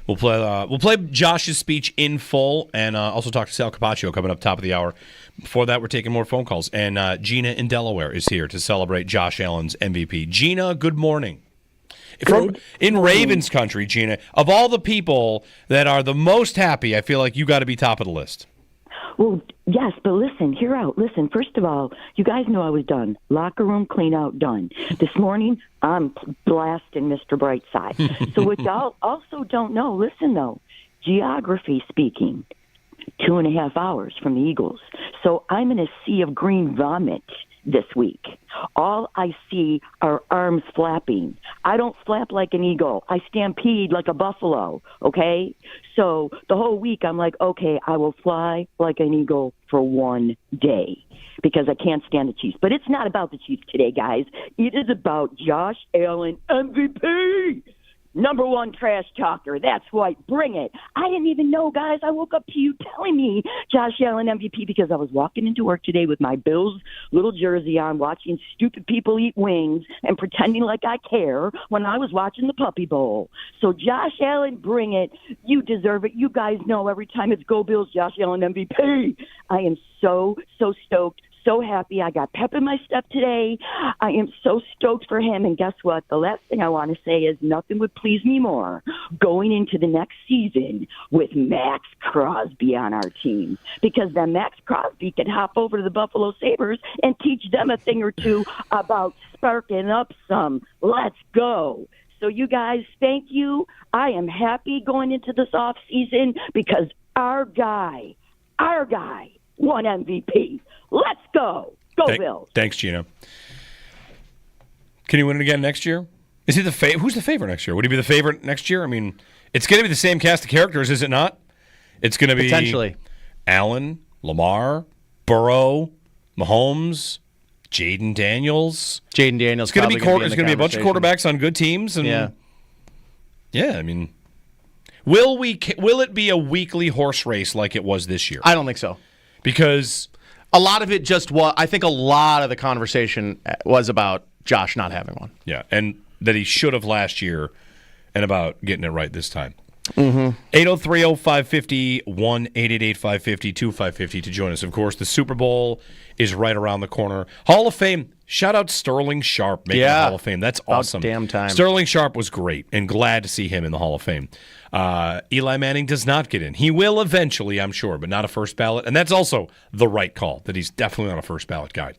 We'll play Josh's speech in full and also talk to Sal Capaccio coming up top of the hour. Before that, we're taking more phone calls. And Gina in Delaware is here to celebrate Josh Allen's MVP. Gina, good morning. In Ravens country, Gina, of all the people that are the most happy, I feel like you got to be top of the list. Well, yes, but listen, hear out. Listen, first of all, you guys know I was done. Locker room clean out, done. This morning, I'm blasting Mr. Brightside. So what y'all also don't know, listen, though, geography speaking, 2.5 hours from the Eagles. So I'm in a sea of green vomit this week. All I see are arms flapping. I don't flap like an eagle. I stampede like a buffalo, okay? So the whole week I'm like, okay, I will fly like an eagle for one day because I can't stand the Chiefs. But it's not about the Chiefs today, guys. It is about Josh Allen MVP. Number one trash talker. That's right. Bring it. I didn't even know, guys. I woke up to you telling me Josh Allen MVP because I was walking into work today with my Bills little jersey on, watching stupid people eat wings and pretending like I care when I was watching the Puppy Bowl. So Josh Allen, bring it. You deserve it. You guys know every time it's Go Bills, Josh Allen MVP. I am so stoked. So happy. I got pep in my step today. I am so stoked for him. And guess what? The last thing I want to say is nothing would please me more going into the next season with Max Crosby on our team. Because then Max Crosby could hop over to the Buffalo Sabres and teach them a thing or two about sparking up some. Let's go. So you guys, thank you. I am happy going into this off season because our guy won MVP. Let's go. Go Bills. Thanks, Gina. Can he win it again next year? Is he the favorite? Who's the favorite next year? Would he be the favorite next year? I mean, it's going to be the same cast of characters, is it not? It's going to be potentially Allen, Lamar, Burrow, Mahomes, Jaden Daniels. It's going to be there's going to be a bunch of quarterbacks on good teams, and yeah. I mean, will it be a weekly horse race like it was this year? I don't think so. Because a lot of it just was, I think a lot of the conversation was about Josh not having one. Yeah, and that he should have last year and about getting it right this time. Mm-hmm. 803-0550, 1-888-550-2550 to join us. Of course, the Super Bowl is right around the corner. Hall of Fame, shout out Sterling Sharp making the Hall of Fame. That's awesome. About damn time. Sterling Sharp was great and glad to see him in the Hall of Fame. Eli Manning does not get in. He will eventually, I'm sure, but not a first ballot. And that's also the right call, that he's definitely not a first ballot guy.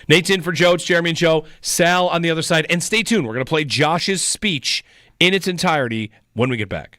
Nate's in for Joe. It's Jeremy and Joe. Sal on the other side. And stay tuned. We're going to play Josh's speech in its entirety when we get back.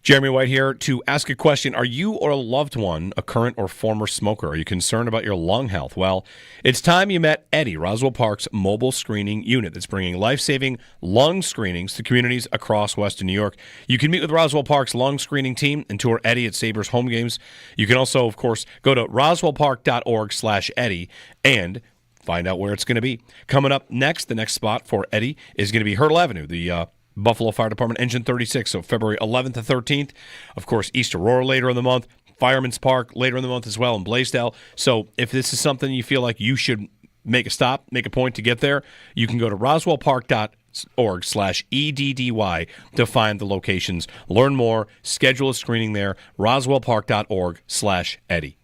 Jeremy White here to ask a question. Are you or a loved one a current or former smoker? Are you concerned about your lung health? Well, it's time you met Eddie, Roswell Park's mobile screening unit that's bringing life-saving lung screenings to communities across Western New York. You can meet with Roswell Park's lung screening team and tour Eddie at Sabres home games. You can also, of course, go to roswellpark.org/Eddie and find out where it's going to be. Coming up next, the next spot for Eddie is going to be Hurdle Avenue, the Buffalo Fire Department Engine 36, so February 11th to 13th. Of course, East Aurora later in the month, Fireman's Park later in the month as well, and Blaisdell. So if this is something you feel like you should make a stop, make a point to get there, you can go to roswellpark.org/EDDY to find the locations. Learn more, schedule a screening there, roswellpark.org/Eddie.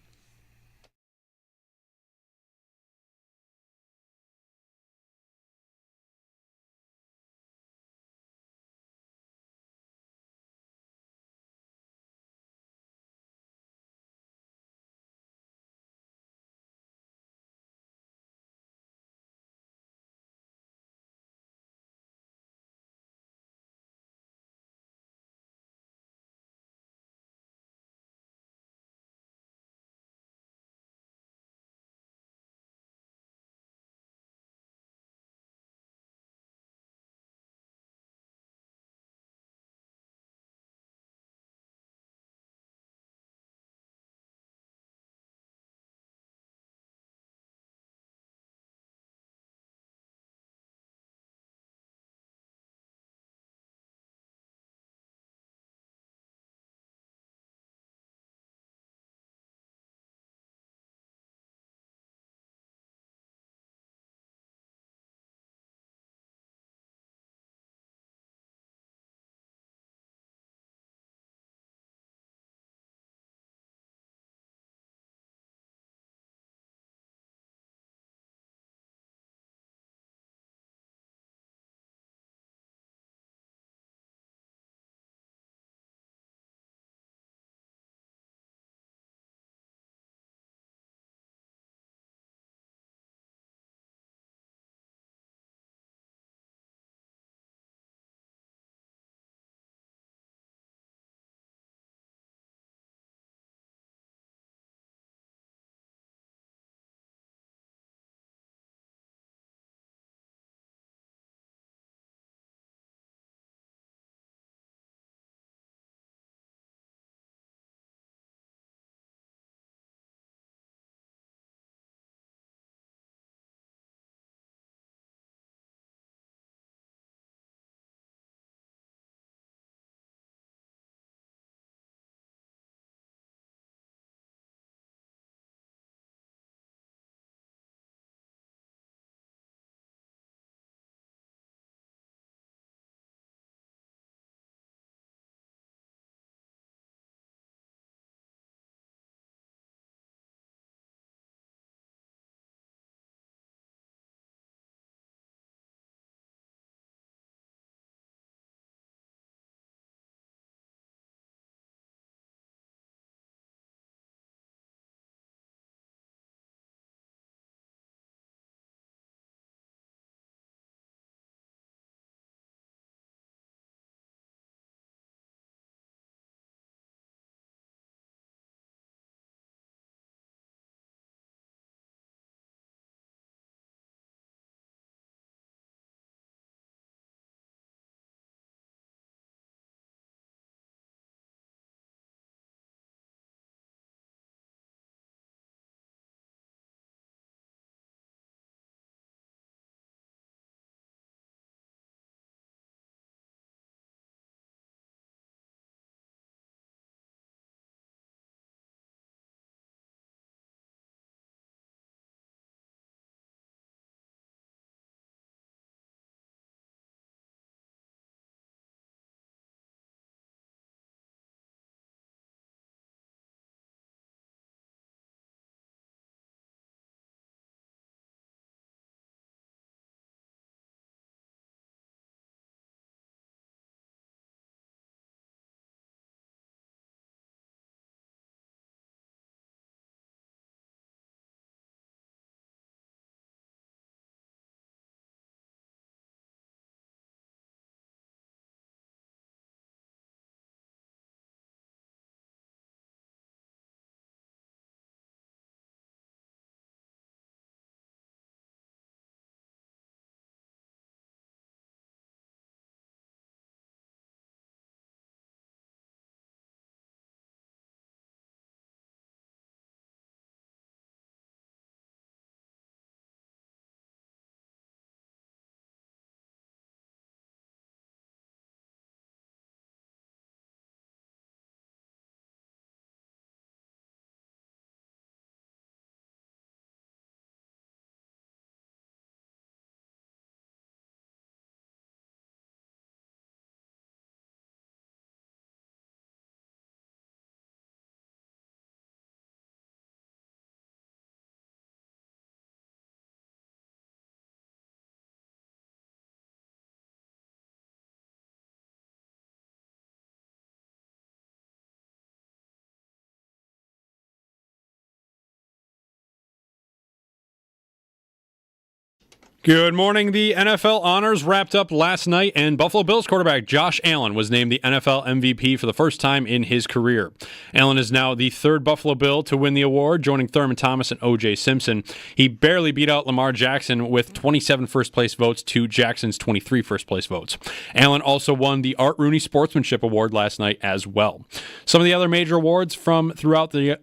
Good morning. The NFL honors wrapped up last night, and Buffalo Bills quarterback Josh Allen was named the NFL MVP for the first time in his career. Allen is now the third Buffalo Bill to win the award, joining Thurman Thomas and O.J. Simpson. He barely beat out Lamar Jackson with 27 first-place votes to Jackson's 23 first-place votes. Allen also won the Art Rooney Sportsmanship Award last night as well. Some of the other major awards from throughout the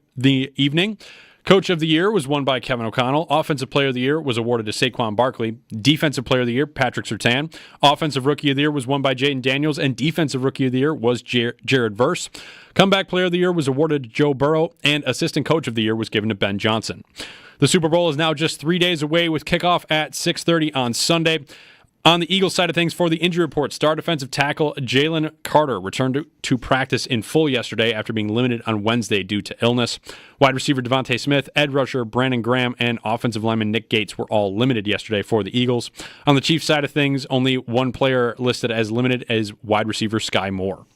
evening: Coach of the Year was won by Kevin O'Connell. Offensive Player of the Year was awarded to Saquon Barkley. Defensive Player of the Year, Patrick Surtain. Offensive Rookie of the Year was won by Jaden Daniels, and Defensive Rookie of the Year was Jared Verse. Comeback Player of the Year was awarded to Joe Burrow, and Assistant Coach of the Year was given to Ben Johnson. The Super Bowl is now just 3 days away, with kickoff at 6:30 on Sunday. On the Eagles side of things, for the injury report, star defensive tackle Jalen Carter returned to practice in full yesterday after being limited on Wednesday due to illness. Wide receiver Devontae Smith, edge rusher Brandon Graham, and offensive lineman Nick Gates were all limited yesterday for the Eagles. On the Chiefs side of things, only one player listed as limited as wide receiver Sky Moore.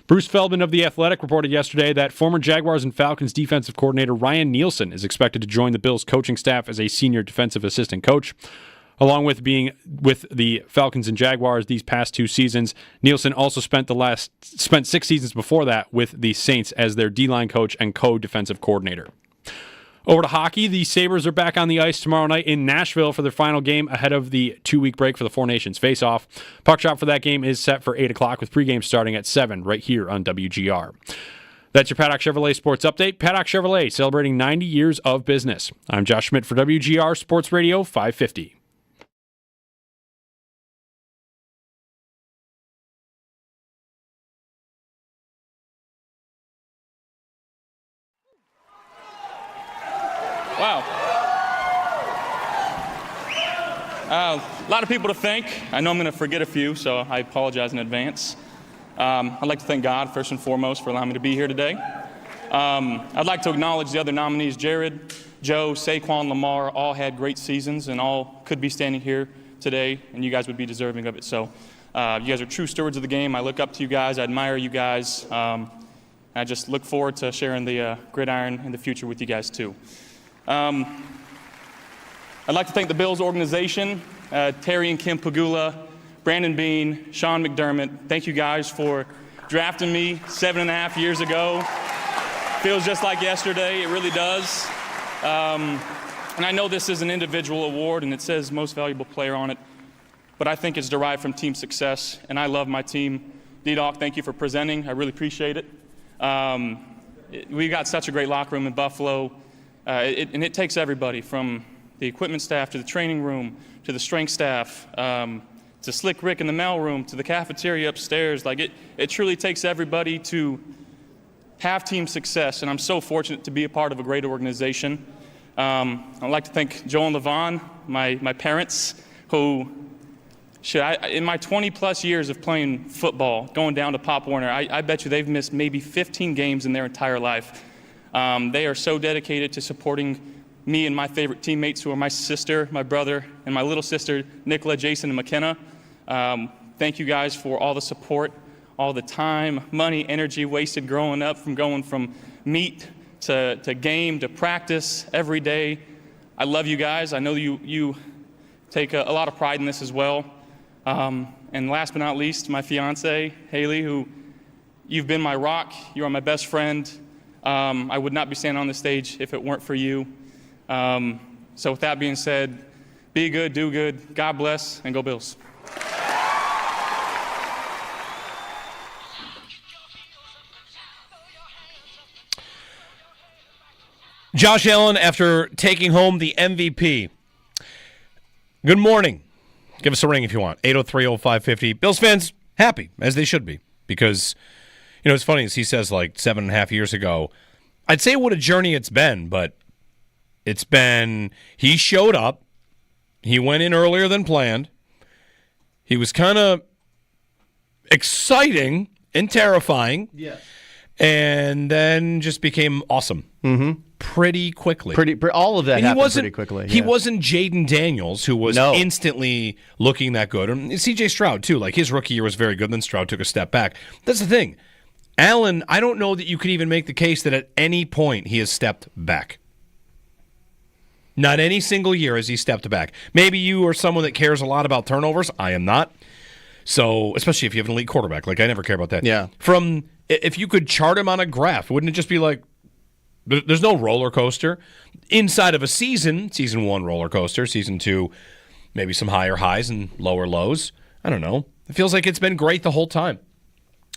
Bruce Feldman of The Athletic reported yesterday that former Jaguars and Falcons defensive coordinator Ryan Nielsen is expected to join the Bills coaching staff as a senior defensive assistant coach. Along with being with the Falcons and Jaguars these past 2 seasons, Nielsen also spent 6 seasons before that with the Saints as their D-line coach and co-defensive coordinator. Over to hockey, the Sabres are back on the ice tomorrow night in Nashville for their final game ahead of the 2-week break for the Four Nations face-off. Puck drop for that game is set for 8 o'clock with pregame starting at 7 right here on WGR. That's your Paddock Chevrolet Sports Update. Paddock Chevrolet, celebrating 90 years of business. I'm Josh Schmidt for WGR Sports Radio 550. Wow. A lot of people to thank. I know I'm going to forget a few, so I apologize in advance. I'd like to thank God, first and foremost, for allowing me to be here today. I'd like to acknowledge the other nominees, Jared, Joe, Saquon, Lamar, all had great seasons and all could be standing here today, and you guys would be deserving of it. So you guys are true stewards of the game. I look up to you guys. I admire you guys. I just look forward to sharing the gridiron in the future with you guys, too. I'd like to thank the Bills organization, Terry and Kim Pagula, Brandon Bean, Sean McDermott. Thank you guys for drafting me 7.5 years ago. Feels just like yesterday. It really does. And I know this is an individual award and it says most valuable player on it, but I think it's derived from team success, and I love my team. D-Doc, thank you for presenting. I really appreciate it. We got such a great locker room in Buffalo. And it takes everybody from the equipment staff to the training room to the strength staff to Slick Rick in the mail room to the cafeteria upstairs. Like it truly takes everybody to have team success, and I'm so fortunate to be a part of a great organization. I'd like to thank Joel and LaVon, my parents, who in my 20-plus years of playing football, going down to Pop Warner, I bet you they've missed maybe 15 games in their entire life. They are so dedicated to supporting me and my favorite teammates, who are my sister, my brother, and my little sister, Nicola, Jason, and McKenna. Thank you guys for all the support, all the time, money, energy wasted growing up, from going from meet to game to practice every day. I love you guys. I know you take a lot of pride in this as well. And last but not least, my fiance, Haley, who you've been my rock. You are my best friend. I would not be standing on the stage if it weren't for you. So with that being said, be good, do good, God bless, and go Bills. Josh Allen, after taking home the MVP. Good morning. Give us a ring if you want. 803-0550. Bills fans, happy, as they should be, because it's funny, as he says, like 7.5 years ago, I'd say what a journey it's been, but he showed up, he went in earlier than planned, he was kind of exciting and terrifying, and then just became awesome pretty quickly. All of that and happened pretty quickly. He wasn't Jaden Daniels, who was instantly looking that good. And C.J. Stroud, too. Like, his rookie year was very good, then Stroud took a step back. That's the thing. Allen, I don't know that you could even make the case that at any point he has stepped back. Not any single year has he stepped back. Maybe you are someone that cares a lot about turnovers. I am not. So, especially if you have an elite quarterback. Like, I never care about that. Yeah. If you could chart him on a graph, wouldn't it just be like, there's no roller coaster? Inside of a season 1 roller coaster, season 2, maybe some higher highs and lower lows. I don't know. It feels like it's been great the whole time.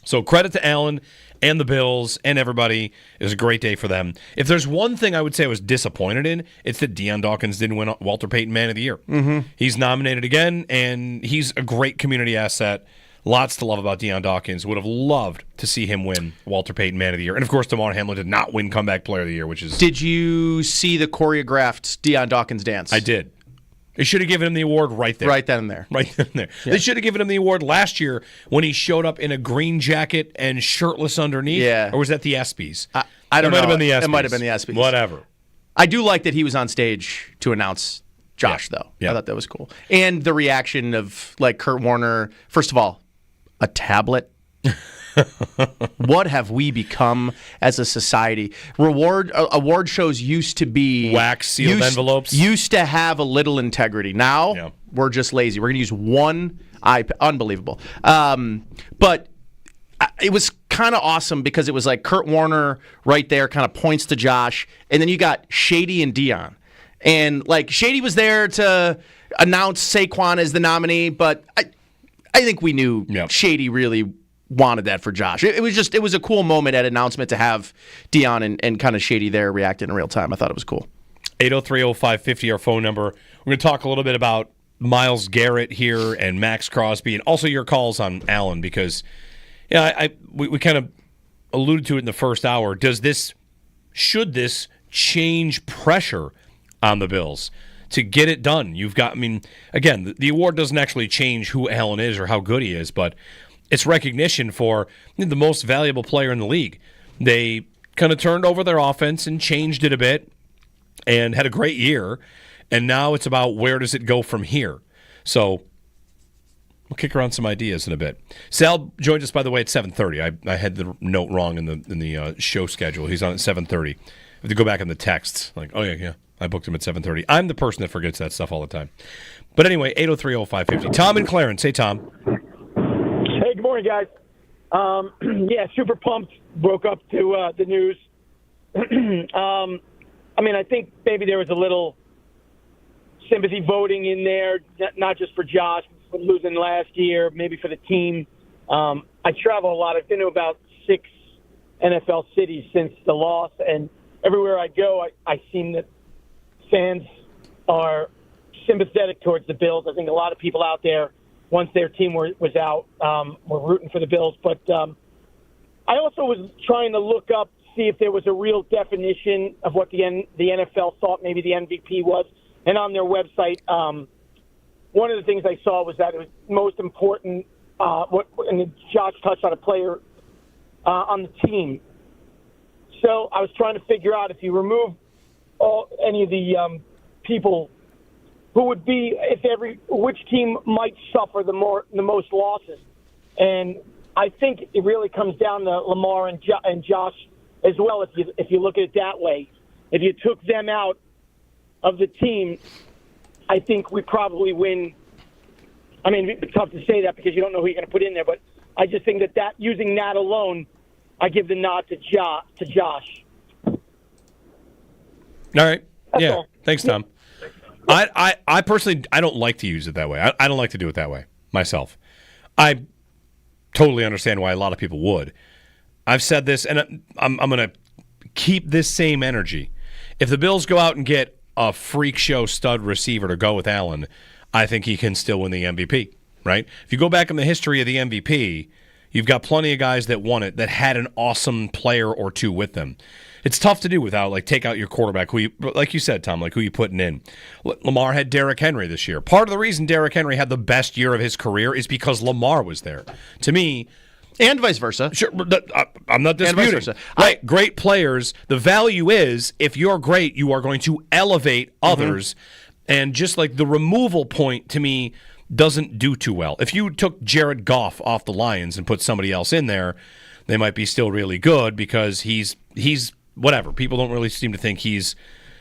So credit to Allen and the Bills and everybody. It was a great day for them. If there's one thing I would say I was disappointed in, it's that Deion Dawkins didn't win Walter Payton Man of the Year. Mm-hmm. He's nominated again, and he's a great community asset. Lots to love about Deion Dawkins. Would have loved to see him win Walter Payton Man of the Year. And, of course, Damar Hamlin did not win Comeback Player of the Year, which is... Did you see the choreographed Deion Dawkins dance? I did. They should have given him the award right there. Right then and there. Right then and there. Yeah. They should have given him the award last year when he showed up in a green jacket and shirtless underneath. Yeah. Or was that the ESPYs? I don't know. It might have been the ESPYs. It might have been the ESPYs. Whatever. I do like that he was on stage to announce Josh, though. Yeah. I thought that was cool. And the reaction of, like, Kurt Warner, first of all, a tablet? What have we become as a society? Award shows used to be wax sealed envelopes. Used to have a little integrity. Now we're just lazy. We're going to use one iPad. Unbelievable. But it was kind of awesome because it was like Kurt Warner right there, kind of points to Josh, and then you got Shady and Deion, and like Shady was there to announce Saquon as the nominee, but I think we knew Shady really wanted that for Josh. It was a cool moment at announcement to have Deion and kind of Shady there reacting in real time. I thought it was cool. 803-0550, our phone number. We're going to talk a little bit about Myles Garrett here and Max Crosby, and also your calls on Allen, because we kind of alluded to it in the first hour. Should this change pressure on the Bills to get it done? You've got, again, the award doesn't actually change who Allen is or how good he is, but it's recognition for the most valuable player in the league. They kind of turned over their offense and changed it a bit and had a great year, and now it's about where does it go from here. So we'll kick around some ideas in a bit. Sal joined us, by the way, at 7:30. I had the note wrong in the show schedule. He's on at 7:30. I have to go back in the texts. Like, oh, yeah, I booked him at 7:30. I'm the person that forgets that stuff all the time. But anyway, 803-0550. Tom and Clarence. Hey, Tom. Hey, good morning, guys. Super pumped. Woke up to the news. I think maybe there was a little sympathy voting in there, not just for Josh, for losing last year, maybe for the team. I travel a lot. I've been to about 6 NFL cities since the loss, and everywhere I go, I seem that fans are sympathetic towards the Bills. I think a lot of people out there, once their team was out, were rooting for the Bills. But I also was trying to look up, see if there was a real definition of what the NFL thought maybe the MVP was. And on their website, one of the things I saw was that it was most important, and Josh touched on a player on the team. So I was trying to figure out if you remove any of the people who would be, which team might suffer the most losses. And I think it really comes down to Lamar and Josh as well. If you look at it that way, if you took them out of the team, I think we probably win. I mean, it's tough to say that because you don't know who you're going to put in there, but I just think that using that alone, I give the nod to Josh. All right. That's all. Thanks, Tom. I personally, I don't like to use it that way. I don't like to do it that way myself. I totally understand why a lot of people would. I've said this, and I'm going to keep this same energy. If the Bills go out and get a freak show stud receiver to go with Allen, I think he can still win the MVP, right? If you go back in the history of the MVP, you've got plenty of guys that won it that had an awesome player or two with them. It's tough to do without, take out your quarterback, like you said, Tom, who you putting in. Lamar had Derrick Henry this year. Part of the reason Derrick Henry had the best year of his career is because Lamar was there. To me, and vice versa. Sure, I'm not disputing. And vice versa. Great players, the value is, if you're great, you are going to elevate others. And just like the removal point, to me, doesn't do too well. If you took Jared Goff off the Lions and put somebody else in there, they might be still really good because he's whatever. People don't really seem to think he's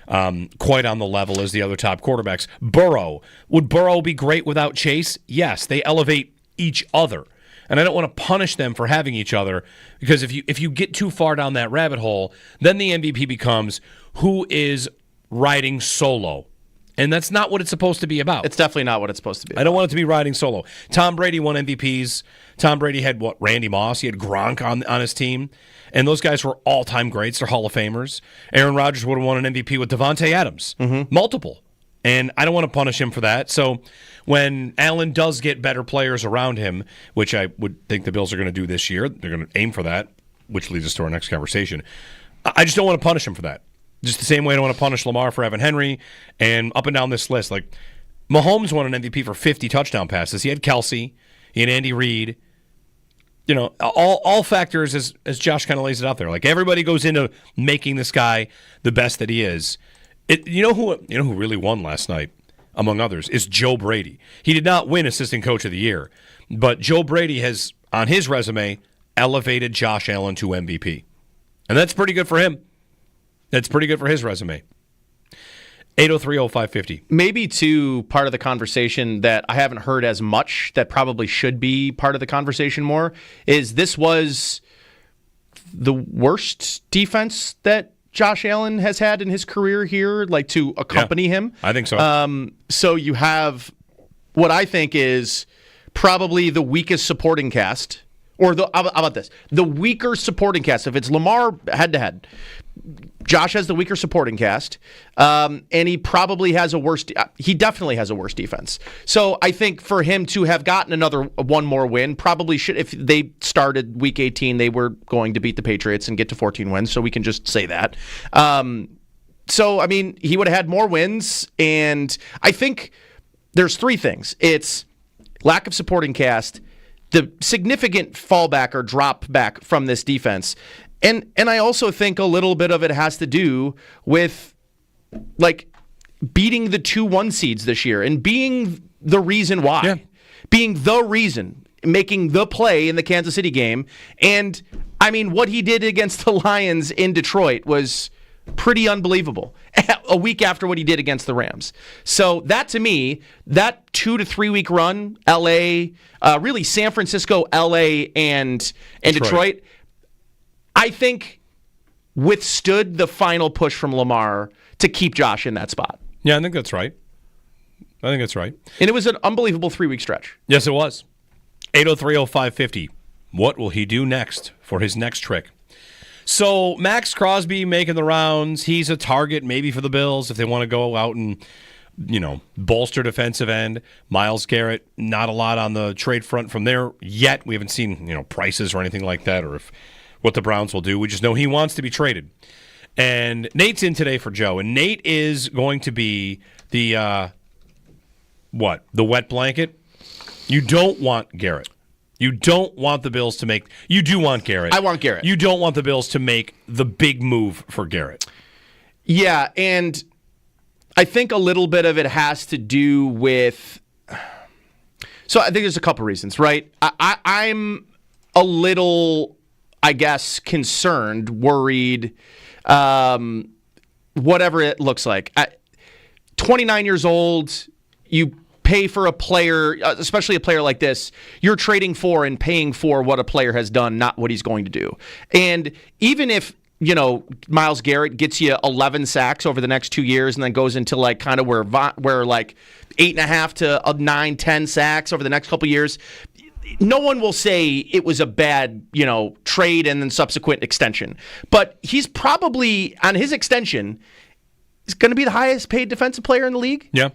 quite on the level as the other top quarterbacks. Burrow. Would Burrow be great without Chase? Yes. They elevate each other. And I don't want to punish them for having each other, because if you get too far down that rabbit hole, then the MVP becomes who is riding solo. And that's not what it's supposed to be about. It's definitely not what it's supposed to be about. I don't want it to be riding solo. Tom Brady won MVPs. Tom Brady had, Randy Moss. He had Gronk on his team. And those guys were all-time greats. They're Hall of Famers. Aaron Rodgers would have won an MVP with Devontae Adams. Multiple. And I don't want to punish him for that. So when Allen does get better players around him, which I would think the Bills are going to do this year, they're going to aim for that, which leads us to our next conversation. I just don't want to punish him for that. Just the same way I don't want to punish Lamar for Evan Henry, and up and down this list. Like, Mahomes won an MVP for 50 touchdown passes. He had Kelsey. He had Andy Reid. You know, all factors as Josh kind of lays it out there. Like, everybody goes into making this guy the best that he is. You know who really won last night, among others, is Joe Brady. He did not win Assistant Coach of the Year, but Joe Brady has, on his resume, elevated Josh Allen to MVP. And that's pretty good for him. That's pretty good for his resume. 803-0550. Maybe, too, part of the conversation that I haven't heard as much, that probably should be part of the conversation more, is this was the worst defense that Josh Allen has had in his career here, like, to accompany him. I think so. So you have what I think is probably the weakest supporting cast, or how about this? The weaker supporting cast. If it's Lamar head-to-head, Josh has the weaker supporting cast, and he probably has he definitely has a worse defense. So I think for him to have gotten one more win, probably should, if they started week 18, they were going to beat the Patriots and get to 14 wins, so we can just say that. So, I mean, he would have had more wins, and I think there's three things. It's lack of supporting cast, the significant fallback or drop back from this defense, and I also think a little bit of it has to do with, like, beating the 2-1 seeds this year and being the reason why. Yeah. Being the reason, making the play in the Kansas City game. And, I mean, what he did against the Lions in Detroit was pretty unbelievable a week after what he did against the Rams. So that, to me, that 2 to 3 week run, LA, really San Francisco, LA, and Detroit, I think withstood the final push from Lamar to keep Josh in that spot. Yeah, I think that's right. And it was an unbelievable 3 week stretch. Yes, it was. 803-0550. What will he do next for his next trick? So Max Crosby making the rounds. He's a target maybe for the Bills if they want to go out and, bolster defensive end. Myles Garrett, not a lot on the trade front from there yet. We haven't seen, prices or anything like that, or what the Browns will do. We just know he wants to be traded. And Nate's in today for Joe. And Nate is going to be the, the wet blanket? You don't want Garrett. You don't want the Bills to make... You do want Garrett. I want Garrett. You don't want the Bills to make the big move for Garrett. Yeah, and I think a little bit of it has to do with... So I think there's a couple reasons, right? I'm a little, I guess, concerned, worried, whatever it looks like. At 29 years old, you pay for a player, especially a player like this, you're trading for and paying for what a player has done, not what he's going to do. And even if, Myles Garrett gets you 11 sacks over the next 2 years and then goes into like kind of where like 8.5 to 9, 10 sacks over the next couple years, no one will say it was a bad, trade and then subsequent extension. But he's probably, on his extension, he's going to be the highest paid defensive player in the league. Yeah.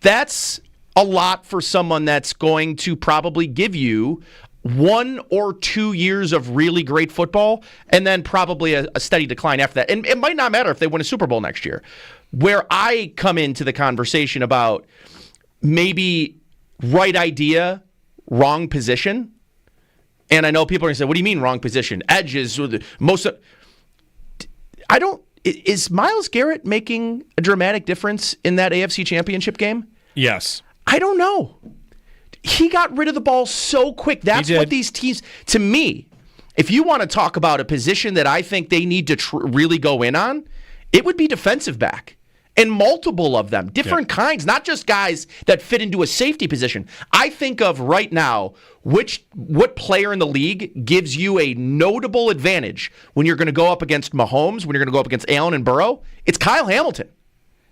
That's a lot for someone that's going to probably give you 1 or 2 years of really great football and then probably a steady decline after that. And it might not matter if they win a Super Bowl next year. Where I come into the conversation about maybe right idea, wrong position. And I know people are going to say, what do you mean wrong position? Edges, is Myles Garrett making a dramatic difference in that AFC Championship game? Yes. I don't know. He got rid of the ball so quick. That's what these teams, to me, if you want to talk about a position that I think they need to really go in on, it would be defensive back. And multiple of them, different kinds, not just guys that fit into a safety position. I think of right now what player in the league gives you a notable advantage when you're going to go up against Mahomes, when you're going to go up against Allen and Burrow. It's Kyle Hamilton.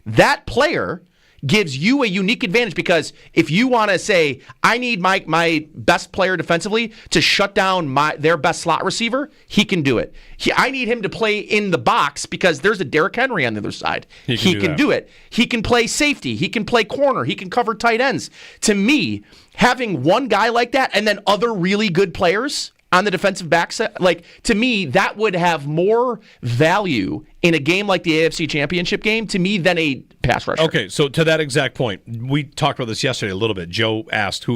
That player gives you a unique advantage because if you want to say, I need my best player defensively to shut down their best slot receiver, he can do it. I need him to play in the box because there's a Derrick Henry on the other side. He can do it. He can play safety. He can play corner. He can cover tight ends. To me, having one guy like that and then other really good players on the defensive back set, to me, that would have more value in a game like the AFC Championship game to me than a pass rusher. Okay, so to that exact point, we talked about this yesterday a little bit. Joe asked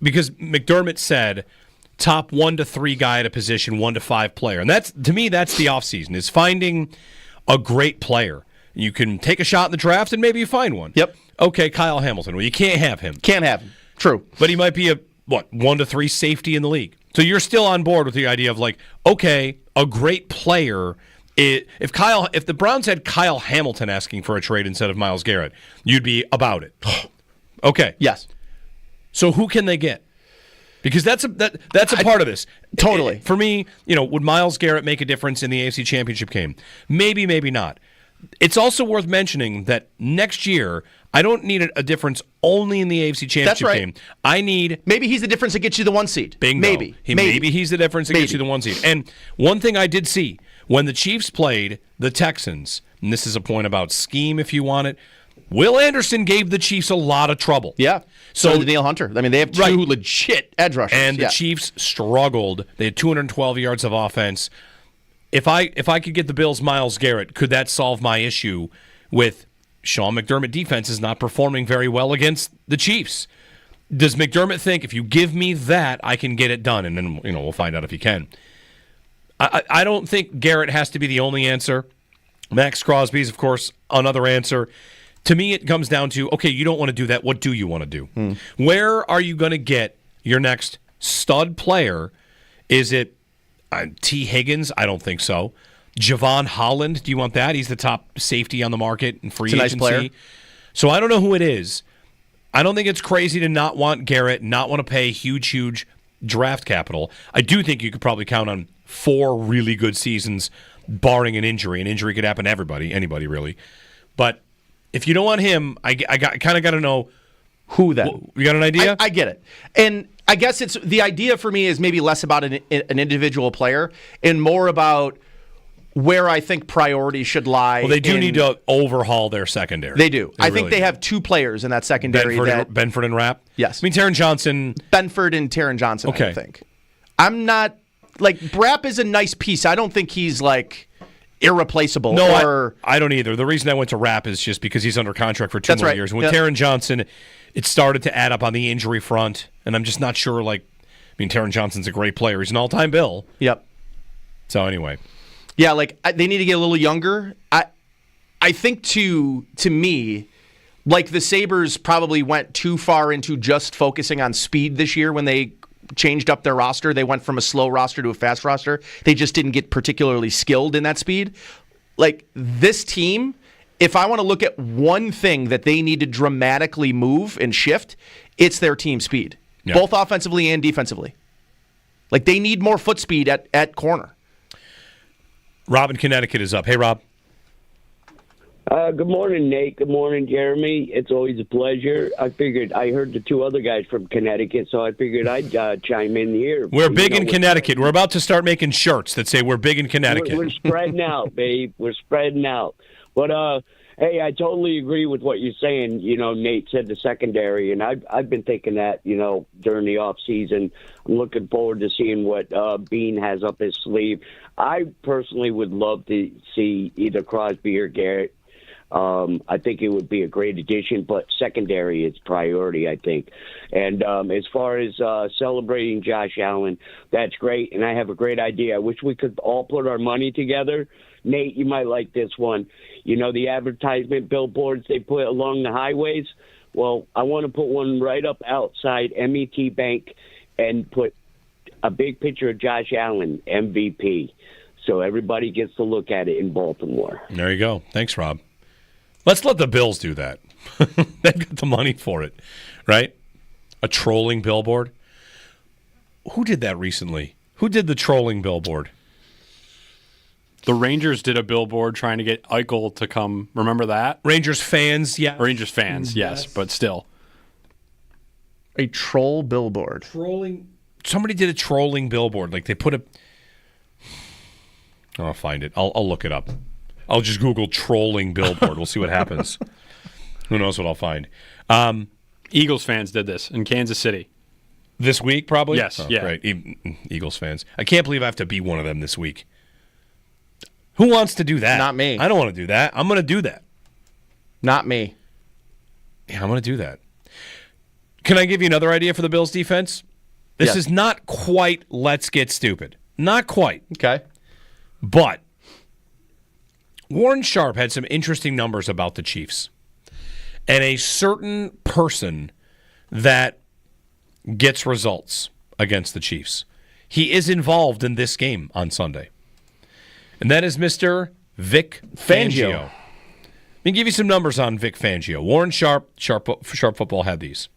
because McDermott said top 1 to 3 guy at a position, 1 to 5 player. And that's, to me, that's the offseason, is finding a great player. You can take a shot in the draft and maybe you find one. Yep. Okay, Kyle Hamilton. Well, you can't have him. Can't have him. True. But he might be a 1 to 3 safety in the league. So you're still on board with the idea of okay, a great player. If the Browns had Kyle Hamilton asking for a trade instead of Myles Garrett, you'd be about it. Okay. Yes. So who can they get? Because that's a part of this. Totally. For me, would Myles Garrett make a difference in the AFC Championship game? Maybe, maybe not. It's also worth mentioning that next year, I don't need a difference only in the AFC Championship game. I need... Maybe he's the difference that gets you the 1 seed. Bingo. Maybe he's the difference that gets you the 1 seed. And one thing I did see, when the Chiefs played the Texans, and this is a point about scheme if you want it, Will Anderson gave the Chiefs a lot of trouble. Yeah. So did Neil Hunter. I mean, they have two legit edge rushers. And the Chiefs struggled. They had 212 yards of offense. If I could get the Bills' Myles Garrett, could that solve my issue with Sean McDermott defense is not performing very well against the Chiefs? Does McDermott think if you give me that, I can get it done? And then we'll find out if he can. I don't think Garrett has to be the only answer. Max Crosby is, of course, another answer. To me, it comes down to, okay, you don't want to do that. What do you want to do? Where are you going to get your next stud player? Is it T. Higgins? I don't think so. Javon Holland, do you want that? He's the top safety on the market in free agency. Nice player. So I don't know who it is. I don't think it's crazy to not want Garrett, not want to pay huge draft capital. I do think you could probably count on 4 really good seasons, barring an injury. An injury could happen to anybody really. But if you don't want him, I kind of got to know who that. You got an idea? I get it. And I guess it's the idea for me is maybe less about an individual player and more about where I think priorities should lie. Well, they do need to overhaul their secondary. They do. I think they have 2 players in that secondary. Benford and Rapp? Yes. I mean, Taron Johnson. Benford and Taron Johnson, okay. I think. I'm not, Rapp is a nice piece. I don't think he's, irreplaceable. No, I don't either. The reason I went to Rapp is just because he's under contract for 2 more years. And with Taron Johnson, it started to add up on the injury front, and I'm just not sure, Taron Johnson's a great player. He's an all-time Bill. Yep. So anyway. Yeah, they need to get a little younger. I think to me, the Sabres probably went too far into just focusing on speed this year when they changed up their roster. They went from a slow roster to a fast roster. They just didn't get particularly skilled in that speed. This team, if I want to look at one thing that they need to dramatically move and shift, it's their team speed, both offensively and defensively. They need more foot speed at corner. Rob in Connecticut is up. Hey, Rob. Good morning, Nate. Good morning, Jeremy. It's always a pleasure. I heard the 2 other guys from Connecticut, so I figured I'd chime in here. We're big in Connecticut. We're about to start making shirts that say we're big in Connecticut. We're spreading out, babe. We're spreading out. But, hey, I totally agree with what you're saying. Nate said the secondary, and I've been thinking that, during the off season. I'm looking forward to seeing what Bean has up his sleeve. I personally would love to see either Crosby or Garrett. I think it would be a great addition, but secondary is priority, I think. And as far as celebrating Josh Allen, that's great, and I have a great idea. I wish we could all put our money together. Nate, you might like this one. The advertisement billboards they put along the highways? Well, I want to put one right up outside MET Bank and put a big picture of Josh Allen, MVP. so everybody gets to look at it in Baltimore. There you go. Thanks, Rob. Let's let the Bills do that. They've got the money for it, right? A trolling billboard. Who did that recently? Who did the trolling billboard? The Rangers did a billboard trying to get Eichel to come. Remember that? Rangers fans, yeah. Rangers fans, yes, but still. A troll billboard. Trolling. Somebody did a trolling billboard. Like they put a. I'll find it. I'll look it up. I'll just Google trolling billboard. We'll see what happens. Who knows what I'll find. Eagles fans did this in Kansas City. This week, probably? Yes, Oh, yeah. Great. Eagles fans. I can't believe I have to be one of them this week. Who wants to do that? Not me. I don't want to do that. I'm going to do that. Not me. Yeah, I'm going to do that. Can I give you another idea for the Bills defense? This Yes. is not quite let's get stupid. Not quite. Okay. But Warren Sharp had some interesting numbers about the Chiefs. And a certain person that gets results against the Chiefs. He is involved in this game on Sunday. And that is Mr. Vic Fangio. Let me give you some numbers on Vic Fangio. Warren Sharp Football had these.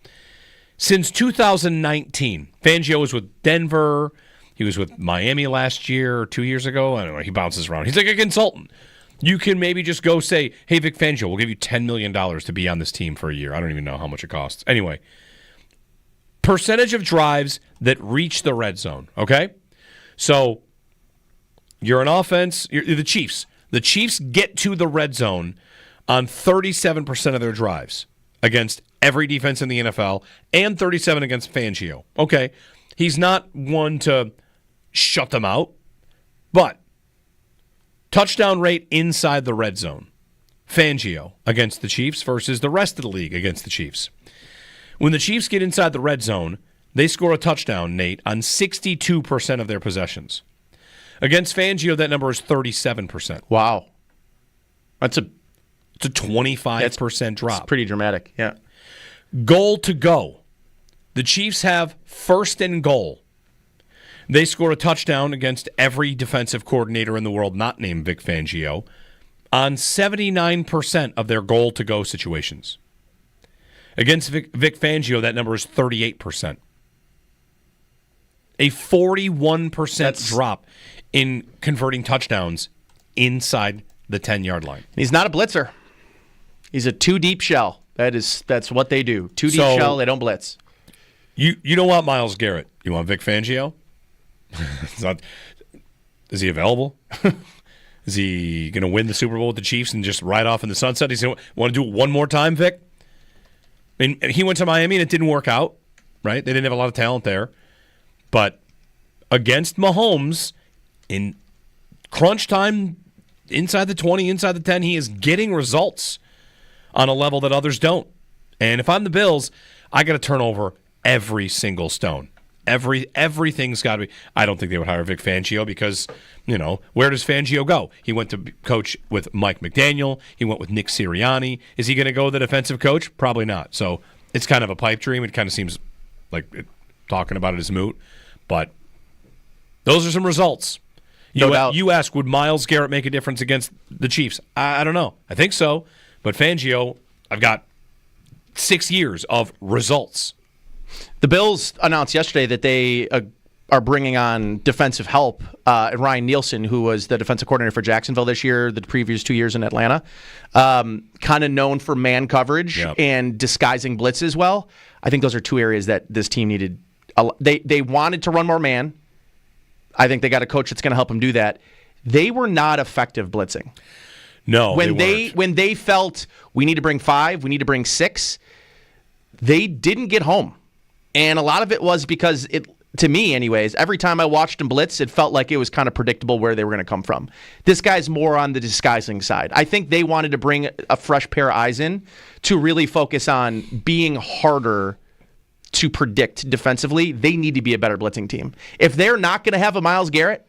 Since 2019, Fangio was with Denver. He was with Miami last year or 2 years ago. I don't know. He bounces around. He's like a consultant. You can maybe just go say, hey, Vic Fangio, we'll give you $10 million to be on this team for a year. I don't even know how much it costs. Anyway, percentage of drives that reach the red zone, okay? So you're an offense. You're the Chiefs. The Chiefs get to the red zone on 37% of their drives against every defense in the NFL and 37 against Fangio. Okay, he's not one to shut them out, but touchdown rate inside the red zone. Fangio against the Chiefs versus the rest of the league against the Chiefs. When the Chiefs get inside the red zone, they score a touchdown, Nate, on 62% of their possessions. Against Fangio, that number is 37%. Wow. It's a 25% drop. It's pretty dramatic, yeah. Goal to go. The Chiefs have first and goal. They score a touchdown against every defensive coordinator in the world not named Vic Fangio on 79% of their goal to go situations. Against Vic Fangio, that number is 38%. A 41% drop in converting touchdowns inside the 10-yard line. He's not a blitzer. He's a two-deep shell. That's what they do. Two-deep shell, they don't blitz. You don't want Myles Garrett. You want Vic Fangio? Is he available? Is he going to win the Super Bowl with the Chiefs and just ride off in the sunset? He's going to want to do it one more time, Vic? I mean, he went to Miami and it didn't work out, right? They didn't have a lot of talent there. But against Mahomes, in crunch time, inside the 20, inside the 10, he is getting results on a level that others don't. And if I'm the Bills, I got to turn over every single stone. Everything's got to be. I don't think they would hire Vic Fangio because, where does Fangio go? He went to coach with Mike McDaniel. He went with Nick Sirianni. Is he going to go the defensive coach? Probably not. So it's kind of a pipe dream. It kind of seems like talking about it is moot. But those are some results. No doubt. You ask, would Myles Garrett make a difference against the Chiefs? I don't know. I think so. But Fangio, I've got 6 years of results. The Bills announced yesterday that they are bringing on defensive help. Ryan Nielsen, who was the defensive coordinator for Jacksonville this year, the previous 2 years in Atlanta, kind of known for man coverage and disguising blitzes well. I think those are two areas that this team needed. They wanted to run more man. I think they got a coach that's going to help them do that. They were not effective blitzing. No, when they felt we need to bring 5, we need to bring 6, they didn't get home. And a lot of it was because, to me anyways, every time I watched them blitz, it felt like it was kind of predictable where they were going to come from. This guy's more on the disguising side. I think they wanted to bring a fresh pair of eyes in to really focus on being harder to predict defensively. They need to be a better blitzing team. If they're not going to have a Myles Garrett,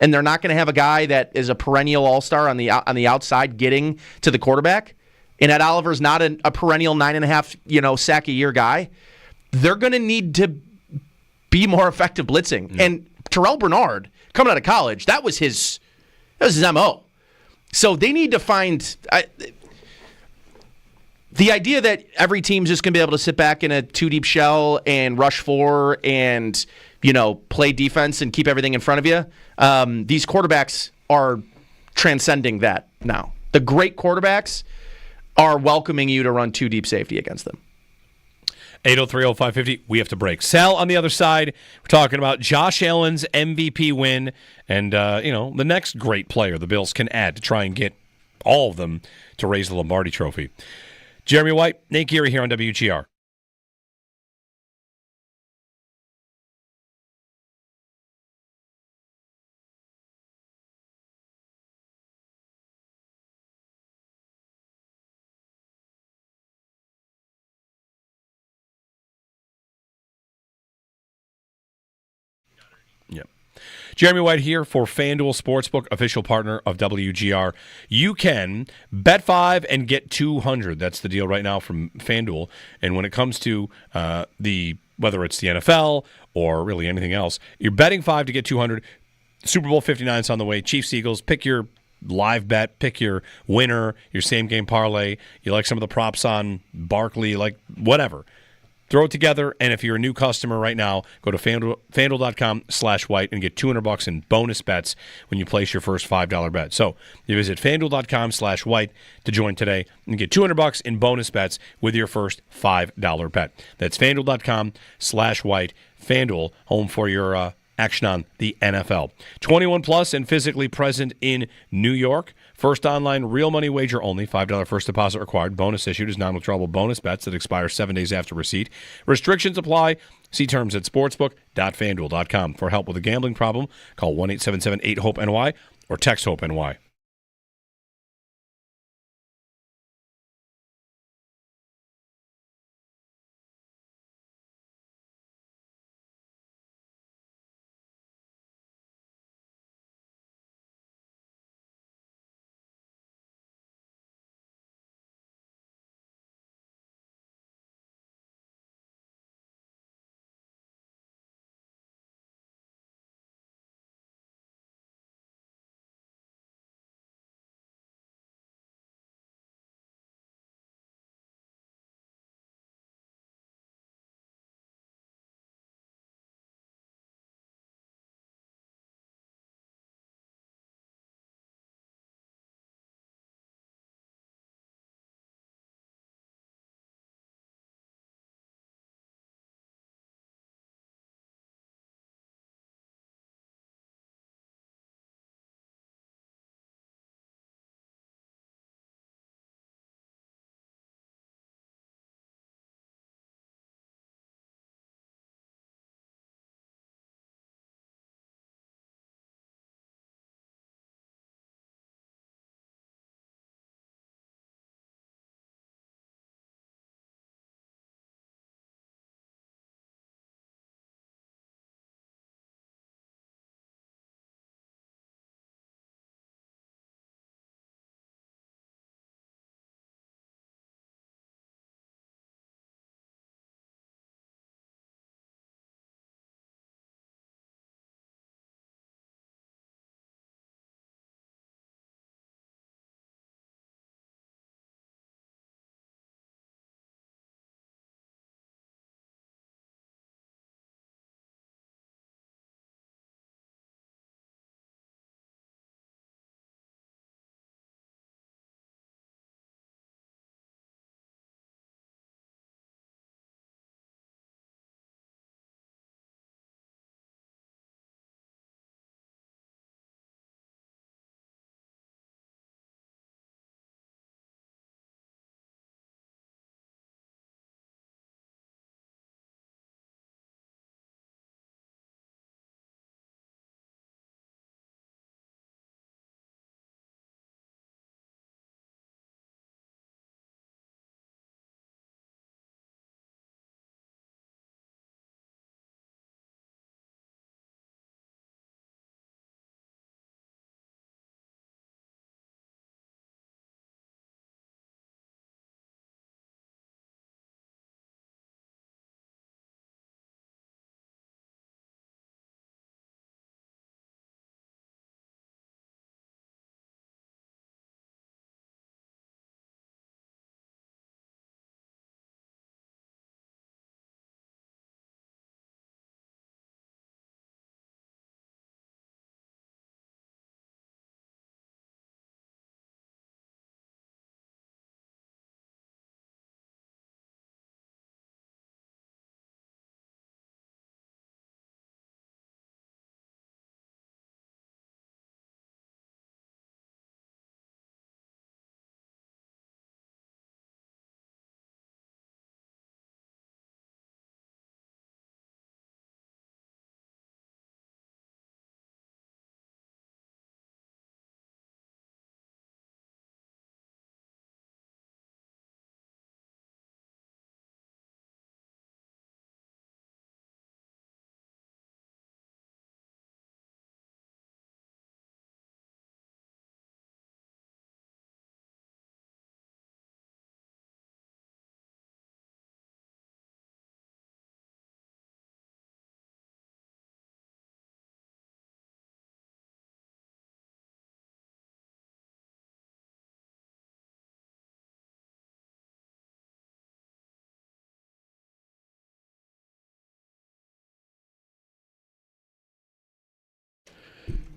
and they're not going to have a guy that is a perennial all-star on the outside getting to the quarterback, and Ed Oliver's not a perennial 9.5 sack a year guy, they're going to need to be more effective blitzing. And Terrell Bernard, coming out of college, that was his That was his MO. So they need to find the idea that every team's just going to be able to sit back in a two-deep shell and rush four and, play defense and keep everything in front of you. These quarterbacks are transcending that now. The great quarterbacks are welcoming you to run two deep safety against them. 803-0550, we have to break. Sal, on the other side, we're talking about Josh Allen's MVP win and, the next great player the Bills can add to try and get all of them to raise the Lombardi Trophy. Jeremy White, Nate Geary here on WGR. Yep. Jeremy White here for FanDuel Sportsbook, official partner of WGR. You can bet 5 and get 200. That's the deal right now from FanDuel. And when it comes to whether it's the NFL or really anything else, you're betting 5 to get 200. Super Bowl 59 is on the way. Chiefs, Eagles, pick your live bet, pick your winner, your same game parlay. You like some of the props on Barkley, like whatever. Throw it together, and if you're a new customer right now, go to FanDuel.com/white and get $200 in bonus bets when you place your first $5 bet. So you visit FanDuel.com/white to join today and get $200 in bonus bets with your first $5 bet. That's FanDuel.com/white. FanDuel, home for your action on the NFL. 21 plus and physically present in New York. First online real money wager only. $5 first deposit required. Bonus issued is non-withdrawable bonus bets that expire 7 days after receipt. Restrictions apply. See terms at sportsbook.fanduel.com. For help with a gambling problem, call 1-877-8-HOPE-NY or text HOPE-NY.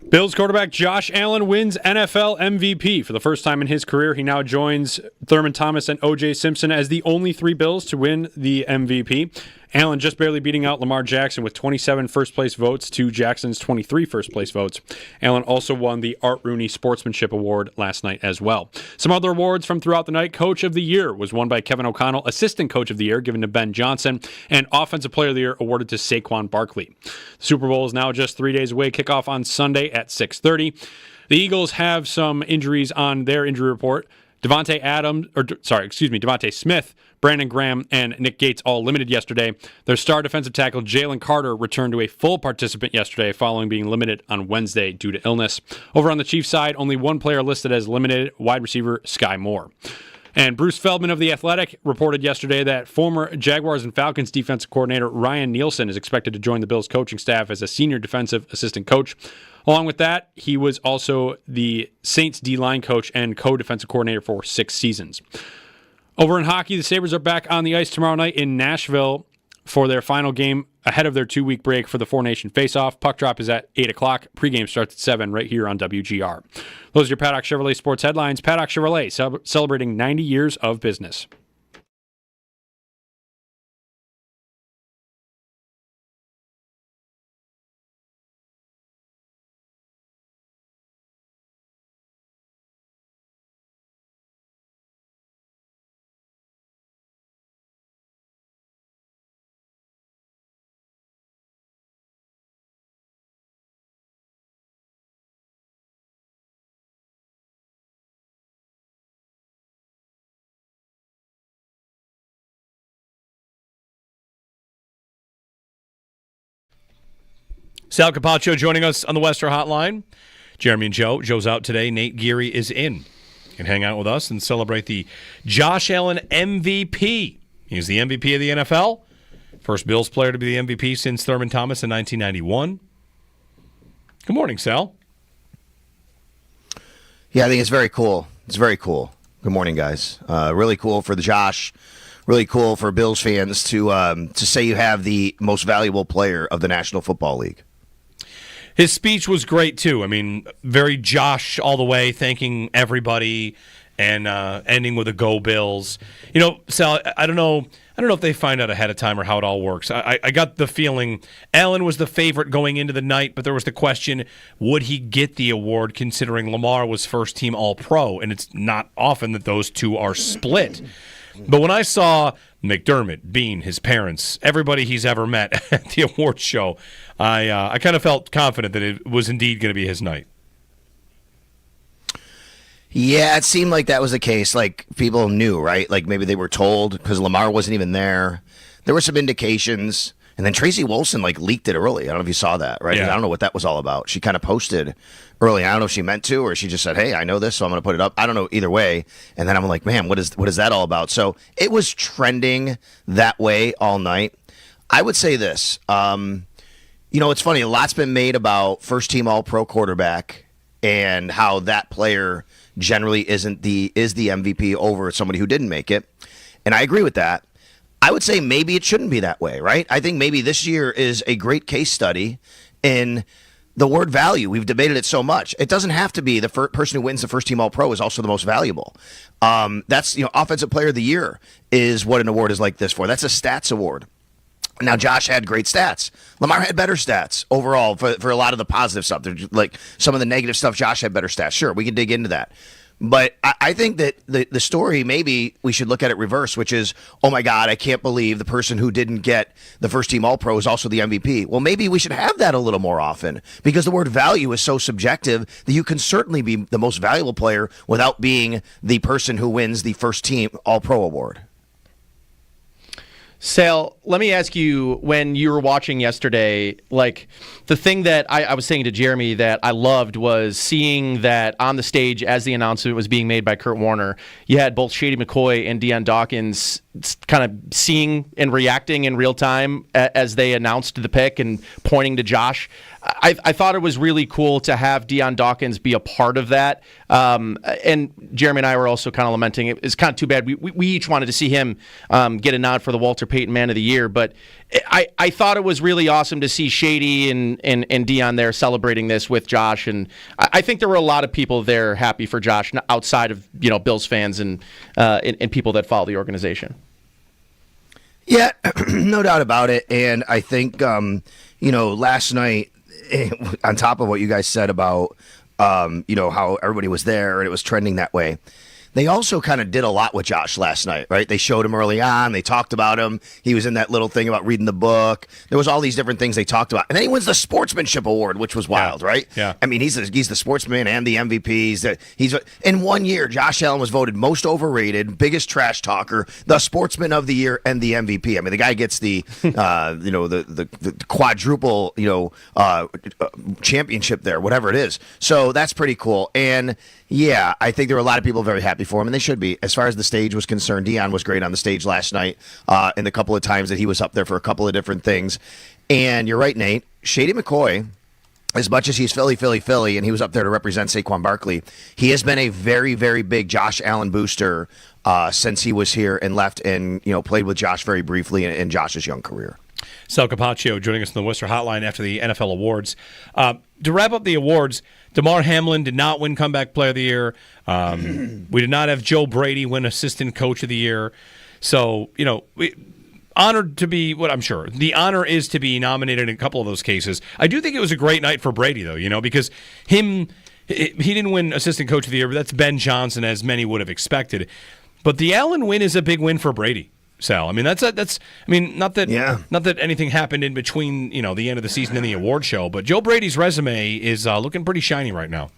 Bills quarterback Josh Allen wins NFL MVP. For the first time in his career, he now joins Thurman Thomas and O.J. Simpson as the only three Bills to win the MVP. Allen just barely beating out Lamar Jackson with 27 first-place votes to Jackson's 23 first-place votes. Allen also won the Art Rooney Sportsmanship Award last night as well. Some other awards from throughout the night. Coach of the Year was won by Kevin O'Connell. Assistant Coach of the Year given to Ben Johnson. And Offensive Player of the Year awarded to Saquon Barkley. The Super Bowl is now just 3 days away. Kickoff on Sunday at 6:30. The Eagles have some injuries on their injury report. Devontae Smith, Brandon Graham, and Nick Gates all limited yesterday. Their star defensive tackle Jalen Carter returned to a full participant yesterday following being limited on Wednesday due to illness. Over on the Chiefs side, only one player listed as limited, wide receiver Sky Moore. And Bruce Feldman of The Athletic reported yesterday that former Jaguars and Falcons defensive coordinator Ryan Nielsen is expected to join the Bills coaching staff as a senior defensive assistant coach. Along with that, he was also the Saints D-line coach and co-defensive coordinator for 6 seasons. Over in hockey, the Sabres are back on the ice tomorrow night in Nashville for their final game ahead of their 2-week break for the Four Nation Face-Off. Puck drop is at 8 o'clock. Pre-game starts at 7 right here on WGR. Those are your Paddock Chevrolet sports headlines. Paddock Chevrolet celebrating 90 years of business. Sal Capaccio joining us on the Western Hotline. Jeremy and Joe. Joe's out today. Nate Geary is in. You can hang out with us and celebrate the Josh Allen MVP. He's the MVP of the NFL. First Bills player to be the MVP since Thurman Thomas in 1991. Good morning, Sal. Yeah, I think it's very cool. It's very cool. Good morning, guys. Really cool for the Josh. Really cool for Bills fans to say you have the most valuable player of the National Football League. His speech was great, too. I mean, very Josh all the way, thanking everybody and ending with a Go Bills. You know, Sal, I don't know if they find out ahead of time or how it all works. I got the feeling Allen was the favorite going into the night, but there was the question, would he get the award considering Lamar was first-team All-Pro? And it's not often that those two are split. But when I saw McDermott, Bean, his parents, everybody he's ever met at the awards show, I kind of felt confident that it was indeed going to be his night. Yeah, it seemed like that was the case. Like, people knew, right? Like, maybe they were told because Lamar wasn't even there. There were some indications. And then Tracy Wolfson, leaked it early. I don't know if you saw that, right? Yeah. I don't know what that was all about. She kind of posted early. I don't know if she meant to or she just said, hey, I know this, so I'm going to put it up. I don't know either way. And then I'm like, man, what is that all about? So it was trending that way all night. I would say this. It's funny. A lot's been made about first-team All-Pro quarterback and how that player generally is the MVP over somebody who didn't make it. And I agree with that. I would say maybe it shouldn't be that way, right? I think maybe this year is a great case study in the word value. We've debated it so much. It doesn't have to be the person who wins the first team All-Pro is also the most valuable. That's Offensive Player of the Year is what an award is like this for. That's a stats award. Now, Josh had great stats. Lamar had better stats overall for a lot of the positive stuff. Like some of the negative stuff, Josh had better stats. Sure, we can dig into that. But I think that the story, maybe we should look at it reverse, which is, oh, my God, I can't believe the person who didn't get the first-team All-Pro is also the MVP. Well, maybe we should have that a little more often because the word value is so subjective that you can certainly be the most valuable player without being the person who wins the first-team All-Pro award. Sal, let me ask you, when you were watching yesterday, the thing that I was saying to Jeremy that I loved was seeing that on the stage as the announcement was being made by Kurt Warner, you had both Shady McCoy and Deion Dawkins kind of seeing and reacting in real time as they announced the pick and pointing to Josh. I thought it was really cool to have Deion Dawkins be a part of that. And Jeremy and I were also kind of lamenting it's kind of too bad. We each wanted to see him get a nod for the Walter Payton Man of the Year. But I thought it was really awesome to see Shady and Dion there celebrating this with Josh, and I think there were a lot of people there happy for Josh outside of Bills fans and people that follow the organization. Yeah, no doubt about it. And I think last night, on top of what you guys said about how everybody was there and it was trending that way, they also kind of did a lot with Josh last night, right? They showed him early on. They talked about him. He was in that little thing about reading the book. There was all these different things they talked about. And then he wins the Sportsmanship Award, which was wild, right? Yeah. I mean, he's the sportsman and the MVP. He's in 1 year, Josh Allen was voted most overrated, biggest trash talker, the Sportsman of the Year, and the MVP. I mean, the guy gets the the quadruple championship there, whatever it is. So that's pretty cool. And yeah, I think there were a lot of people very happy for him, and they should be. As far as the stage was concerned, Dion was great on the stage last night, and the couple of times that he was up there for a couple of different things. And you're right, Nate. Shady McCoy, as much as he's Philly, and he was up there to represent Saquon Barkley, he has been a very, very big Josh Allen booster since he was here and left and played with Josh very briefly in Josh's young career. Sal Capaccio joining us on the Worcester Hotline after the NFL awards. To wrap up the awards, DeMar Hamlin did not win Comeback Player of the Year. We did not have Joe Brady win Assistant Coach of the Year. So, honored to be what I'm sure. The honor is to be nominated in a couple of those cases. I do think it was a great night for Brady, though, because he didn't win Assistant Coach of the Year, but that's Ben Johnson, as many would have expected. But the Allen win is a big win for Brady. Sal, I mean not that anything happened in between the end of the season and the award show, but Joe Brady's resume is looking pretty shiny right now.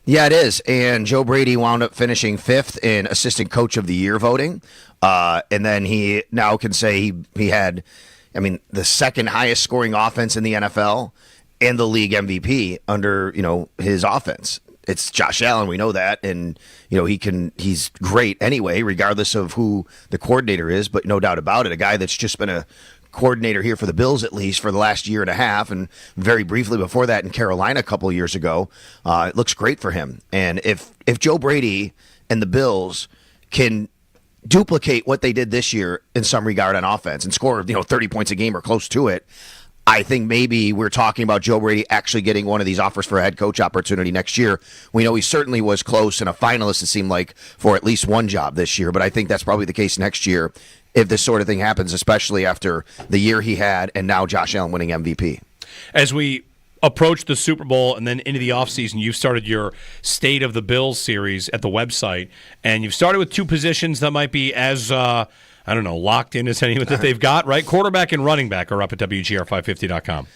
Yeah, it is. And Joe Brady wound up finishing 5th in Assistant Coach of the Year voting, and then he now can say he had, the second highest scoring offense in the NFL and the league MVP under his offense. It's Josh Allen, we know that, and he's great anyway, regardless of who the coordinator is, but no doubt about it, a guy that's just been a coordinator here for the Bills at least for the last year and a half, and very briefly before that in Carolina a couple of years ago. It looks great for him. And if Joe Brady and the Bills can duplicate what they did this year in some regard on offense and score 30 points a game or close to it, I think maybe we're talking about Joe Brady actually getting one of these offers for a head coach opportunity next year. We know he certainly was close and a finalist, it seemed like, for at least one job this year, but I think that's probably the case next year if this sort of thing happens, especially after the year he had and now Josh Allen winning MVP. As we approach the Super Bowl and then into the offseason, you've started your State of the Bills series at the website, and you've started with two positions that might be as locked in as any that they've got, right? Quarterback and running back are up at WGR550.com.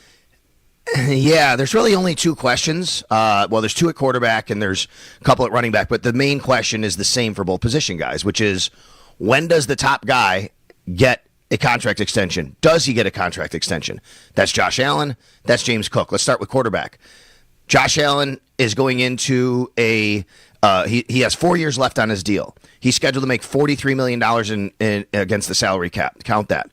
Yeah, there's really only two questions. There's two at quarterback and there's a couple at running back, but the main question is the same for both position guys, which is when does the top guy get a contract extension? Does he get a contract extension? That's Josh Allen. That's James Cook. Let's start with quarterback. Josh Allen is going into he has 4 years left on his deal. He's scheduled to make $43 million in against the salary cap. Count that.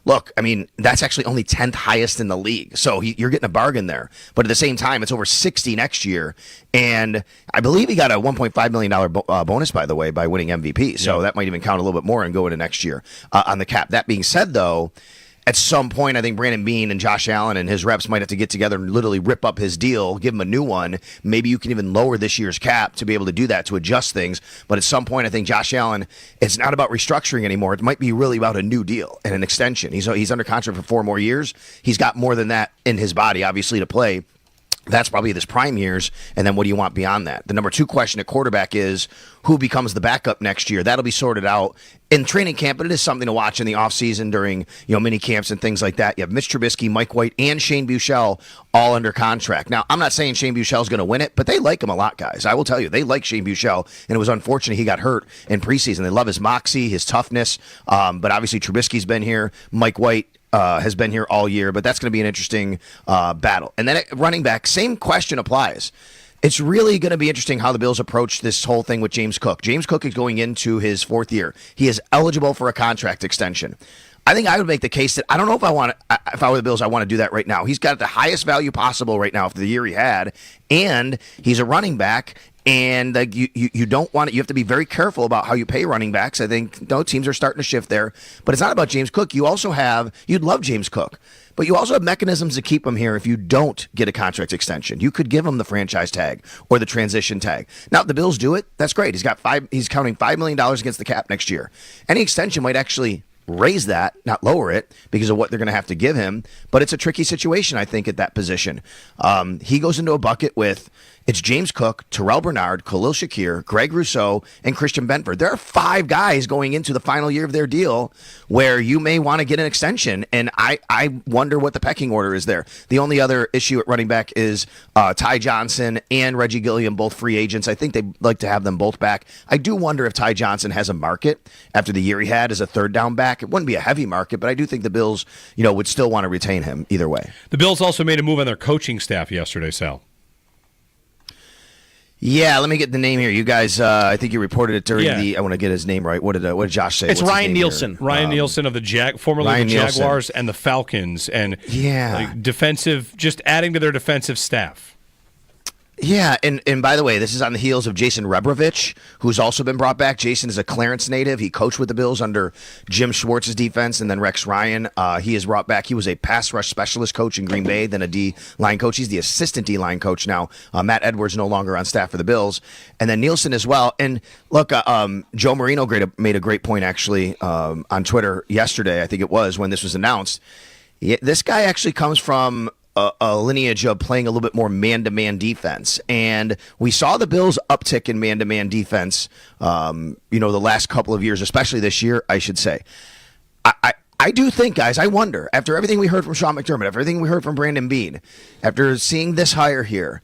Look, that's actually only 10th highest in the league. So you're getting a bargain there. But at the same time, it's over 60 next year. And I believe he got a $1.5 million bonus, by the way, by winning MVP. So that might even count a little bit more and go into next year on the cap. That being said, though, at some point, I think Brandon Beane and Josh Allen and his reps might have to get together and literally rip up his deal, give him a new one. Maybe you can even lower this year's cap to be able to do that, to adjust things. But at some point, I think Josh Allen, it's not about restructuring anymore. It might be really about a new deal and an extension. He's under contract for 4 more years. He's got more than that in his body, obviously, to play. That's probably his prime years, and then what do you want beyond that? The number 2 question at quarterback is who becomes the backup next year. That'll be sorted out in training camp, but it is something to watch in the offseason during mini camps and things like that. You have Mitch Trubisky, Mike White, and Shane Buechele all under contract. Now, I'm not saying Shane Buechele's going to win it, but they like him a lot, guys. I will tell you, they like Shane Buechele, and it was unfortunate he got hurt in preseason. They love his moxie, his toughness, but obviously Trubisky's been here. Mike White has been here all year, but that's going to be an interesting battle. And then at running back, same question applies. It's really going to be interesting how the Bills approach this whole thing with James Cook. James Cook is going into his 4th year. He is eligible for a contract extension. I think I would make the case that I don't know if I were the Bills, I want to do that right now. He's got the highest value possible right now after the year he had, and he's a running back. And you don't want it. You have to be very careful about how you pay running backs. I think teams are starting to shift there. But it's not about James Cook. You'd love James Cook. But you also have mechanisms to keep him here if you don't get a contract extension. You could give him the franchise tag or the transition tag. Now, if the Bills do it, that's great. He's counting $5 million against the cap next year. Any extension might actually raise that, not lower it, because of what they're going to have to give him. But it's a tricky situation, I think, at that position. He goes into a bucket with it's James Cook, Terrell Bernard, Khalil Shakir, Greg Rousseau, and Christian Benford. There are 5 guys going into the final year of their deal where you may want to get an extension, and I wonder what the pecking order is there. The only other issue at running back is Ty Johnson and Reggie Gilliam, both free agents. I think they'd like to have them both back. I do wonder if Ty Johnson has a market after the year he had as a third down back. It wouldn't be a heavy market, but I do think the Bills, would still want to retain him either way. The Bills also made a move on their coaching staff yesterday, Sal. Yeah, let me get the name here. You guys, I think you reported it during I want to get his name right. What did Josh say? It's Ryan Nielsen. Ryan Nielsen of the formerly the Jaguars and the Falcons, and defensive, just adding to their defensive staff. Yeah, and by the way, this is on the heels of Jason Rebrovich, who's also been brought back. Jason is a Clarence native. He coached with the Bills under Jim Schwartz's defense and then Rex Ryan. He is brought back. He was a pass rush specialist coach in Green Bay, then a D-line coach. He's the assistant D-line coach now. Matt Edwards no longer on staff for the Bills. And then Nielsen as well. And look, Joe Marino made a great point, actually, on Twitter yesterday, I think it was, when this was announced. This guy actually comes from a lineage of playing a little bit more man-to-man defense. And we saw the Bills uptick in man-to-man defense, the last couple of years, especially this year, I should say. I do think, guys, I wonder, after everything we heard from Sean McDermott, after everything we heard from Brandon Beane, after seeing this hire here,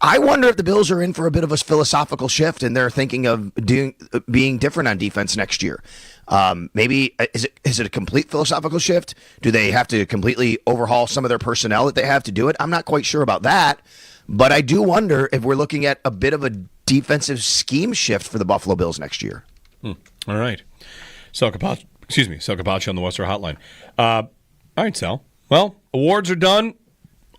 I wonder if the Bills are in for a bit of a philosophical shift and they're thinking of being different on defense next year. Maybe is it a complete philosophical shift? Do they have to completely overhaul some of their personnel that they have to do it? I'm not quite sure about that, but I do wonder if we're looking at a bit of a defensive scheme shift for the Buffalo Bills next year. All right. Sal Capaccio on the Western Hotline. All right, Sal. Well, awards are done.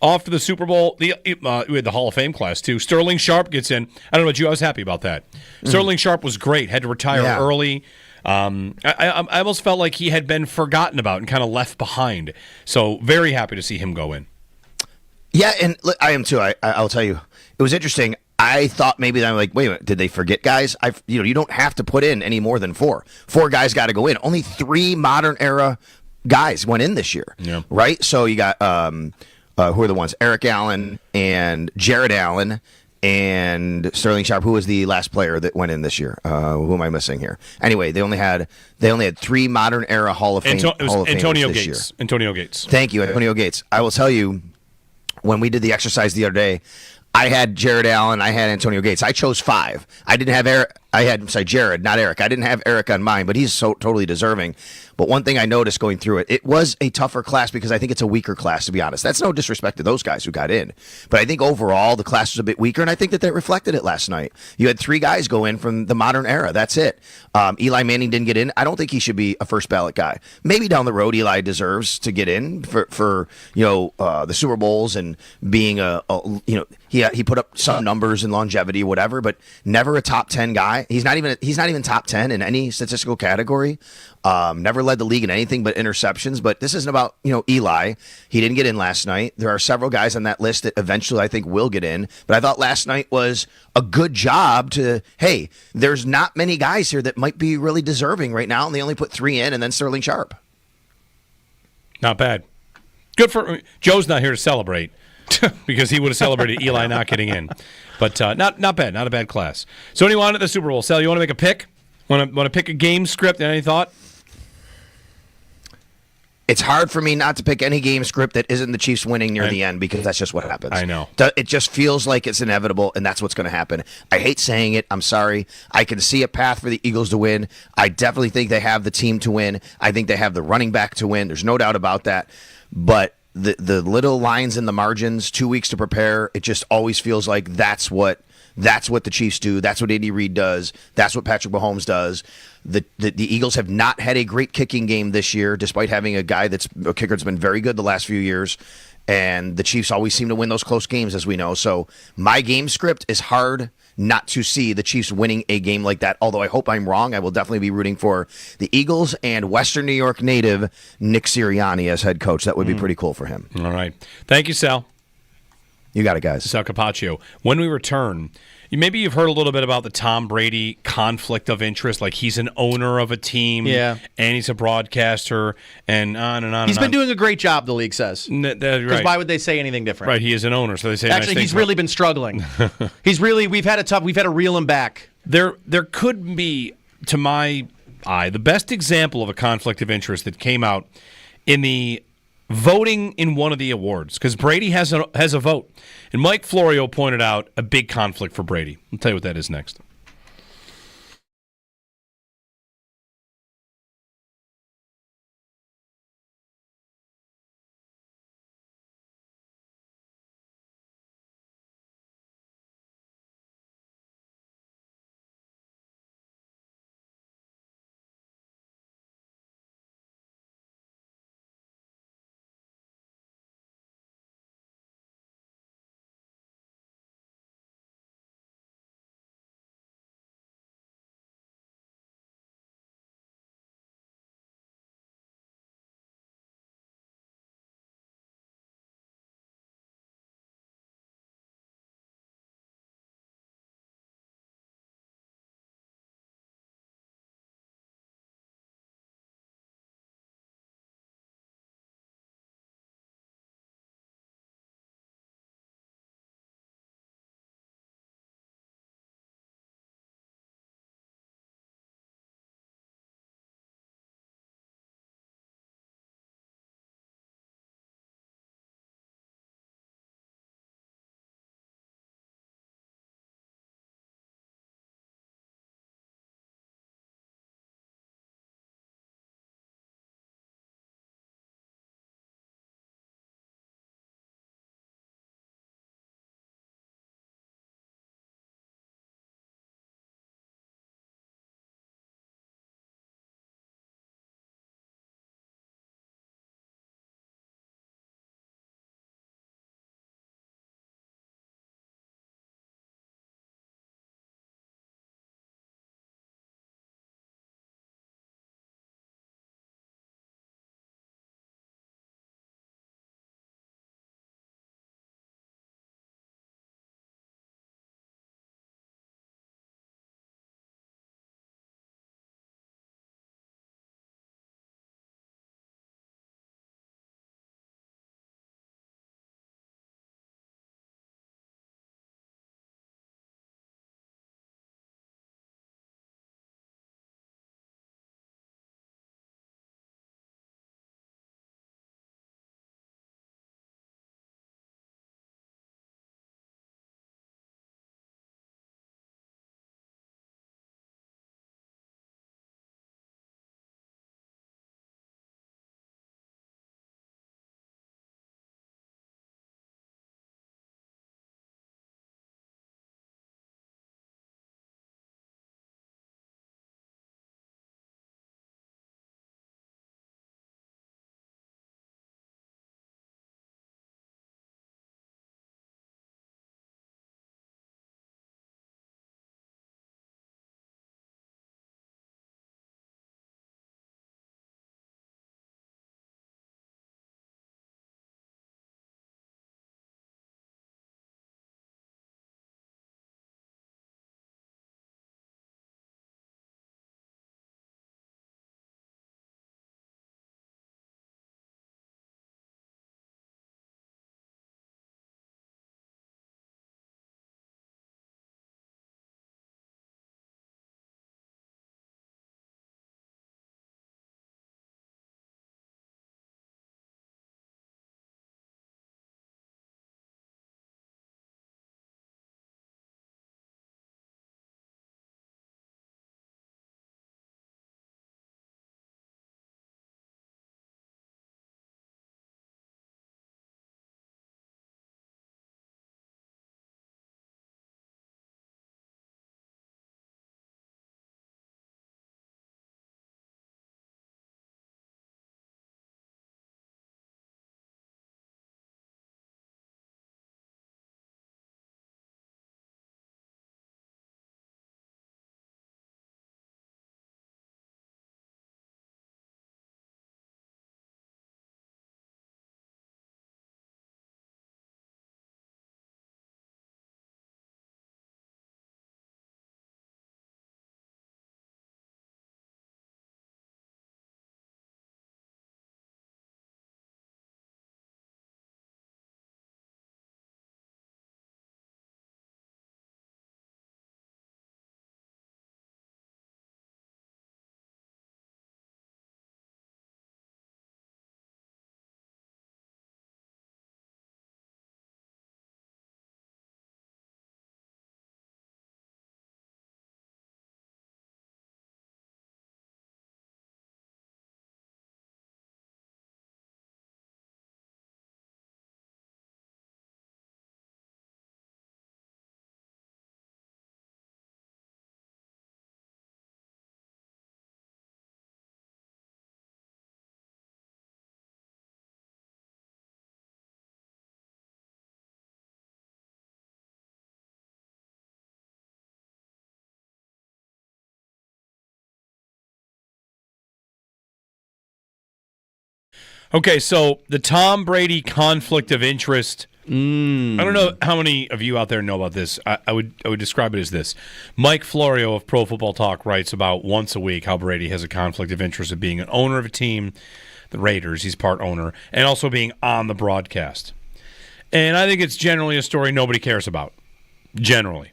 Off to the Super Bowl. We had the Hall of Fame class, too. Sterling Sharp gets in. I don't know about you. I was happy about that. Sterling Sharp was great. Had to retire early. I almost felt like he had been forgotten about and kind of left behind. So very happy to see him go in. Yeah, and I am, too. I'll tell you. It was interesting. I thought maybe I'm like, wait a minute, did they forget guys? You don't have to put in any more than 4. 4 guys got to go in. Only 3 modern era guys went in this year. Yeah. Right? So you got who are the ones? Eric Allen and Jared Allen and Sterling Sharp. Who was the last player that went in this year? Who am I missing here? Anyway, they only had 3 modern era Hall of Fame. Antonio Gates. Year. Antonio Gates. Thank you, Antonio Gates. I will tell you, when we did the exercise the other day, I had Jared Allen. I had Antonio Gates. I chose 5. I didn't have Eric. I had Jared, not Eric. I didn't have Eric on mine, but he's so totally deserving. But one thing I noticed going through it, it was a tougher class because I think it's a weaker class, to be honest. That's no disrespect to those guys who got in. But I think overall the class was a bit weaker, and I think that reflected it last night. You had 3 guys go in from the modern era. That's it. Eli Manning didn't get in. I don't think he should be a first ballot guy. Maybe down the road Eli deserves to get in for the Super Bowls and being he put up some numbers and longevity or whatever, but never a top 10 guy. He's not even top 10 in any statistical category. Never led the league in anything but interceptions. But this isn't about Eli. He didn't get in last night. There are several guys on that list that eventually I think will get in. But I thought last night was a good job to, hey, there's not many guys here that might be really deserving right now, and they only put 3 in, and then Sterling Sharp. Not bad. Good for Joe's not here to celebrate because he would have celebrated Eli not getting in. But not bad. Not a bad class. So what do you want at the Super Bowl? Sal, you want to make a pick? Want to pick a game script? Any thought? It's hard for me not to pick any game script that isn't the Chiefs winning near the end because that's just what happens. I know. It just feels like it's inevitable, and that's what's going to happen. I hate saying it. I'm sorry. I can see a path for the Eagles to win. I definitely think they have the team to win. I think they have the running back to win. There's no doubt about that. But the little lines in the margins, 2 weeks to prepare, it just always feels like that's what the Chiefs do. That's what Andy Reid does. That's what Patrick Mahomes does. The Eagles have not had a great kicking game this year, despite having a kicker that's been very good the last few years. And the Chiefs always seem to win those close games, as we know. So my game script is hard not to see the Chiefs winning a game like that. Although I hope I'm wrong. I will definitely be rooting for the Eagles and Western New York native Nick Sirianni as head coach. That would be pretty cool for him. All right. Thank you, Sal. You got it, guys. Sal Capaccio. When we return, maybe you've heard a little bit about the Tom Brady conflict of interest. Like he's an owner of a team, Yeah. and he's a broadcaster, and on and on. He's and been on. doing a great job, the league says. Because Right. why would they say anything different? Right, he is an owner, so they say nice Actually, things he's about- really been struggling. We've had to reel him back. There could be, to my eye, the best example of a conflict of interest that came out in the voting in one of the awards, because Brady has a vote. And Mike Florio pointed out a big conflict for Brady. I'll tell you what that is next. Okay, so the Tom Brady conflict of interest. I don't know how many of you out there know about this. I would describe it as this. Mike Florio of Pro Football Talk writes about once a week how Brady has a conflict of interest of being an owner of a team, the Raiders, he's part owner, and also being on the broadcast. And I think it's generally a story nobody cares about, generally.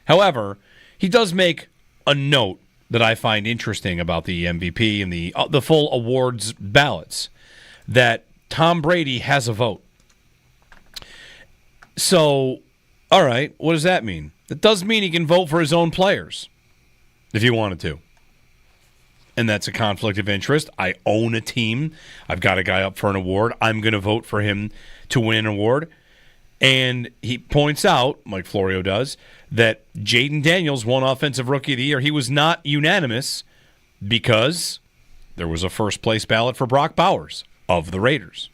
However, he does make a note that I find interesting about the MVP and the full awards ballots, that Tom Brady has a vote. So, all right, what does that mean? That does mean he can vote for his own players if he wanted to. And that's a conflict of interest. I own a team. I've got a guy up for an award. I'm going to vote for him to win an award. And he points out, Mike Florio does, that Jaden Daniels won Offensive Rookie of the Year. He was not unanimous because there was a first-place ballot for Brock Bowers of the Raiders.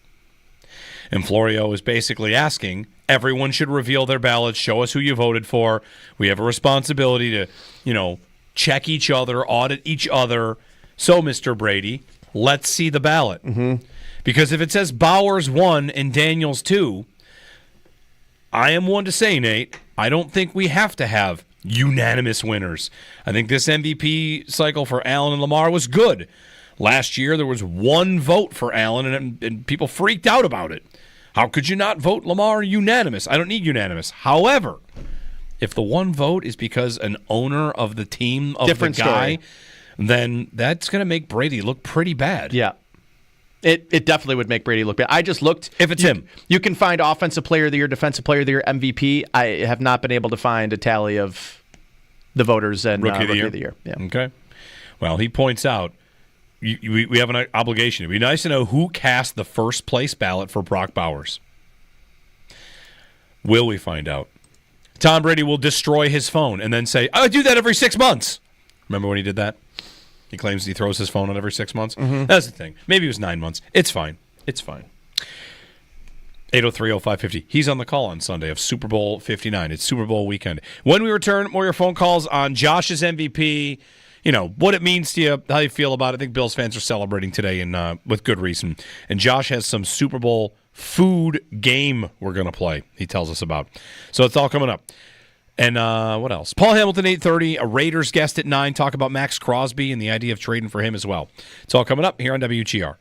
And Florio is basically asking, everyone should reveal their ballots, show us who you voted for. We have a responsibility to, check each other, audit each other. So, Mr. Brady, let's see the ballot. Mm-hmm. Because if it says Bowers 1 and Daniels 2, I am one to say, Nate, I don't think we have to have unanimous winners. I think this MVP cycle for Allen and Lamar was good. Last year, there was one vote for Allen, and people freaked out about it. How could you not vote Lamar unanimous? I don't need unanimous. However, if the one vote is because an owner of the team of Different the guy, story. then that's going to make Brady look pretty bad. Yeah. It definitely would make Brady look bad. I just looked. If it's him. You can find Offensive Player of the Year, Defensive Player of the Year, MVP. I have not been able to find a tally of the voters and Rookie Rookie of the Year. Yeah. Okay. Well, he points out we have an obligation. It'd be nice to know who cast the first place ballot for Brock Bowers. Will we find out? Tom Brady will destroy his phone and then say, I do that every 6 months. Remember when he did that? He claims he throws his phone out every 6 months. Mm-hmm. That's the thing. Maybe it was 9 months. It's fine. It's fine. 803-0550. He's on the call on Sunday of Super Bowl 59. It's Super Bowl weekend. When we return, more of your phone calls on Josh's MVP, what it means to you, how you feel about it. I think Bills fans are celebrating today and with good reason. And Josh has some Super Bowl food game we're going to play, he tells us about. So it's all coming up. And what else? Paul Hamilton, 8:30, a Raiders guest at 9, talk about Max Crosby and the idea of trading for him as well. It's all coming up here on WGR.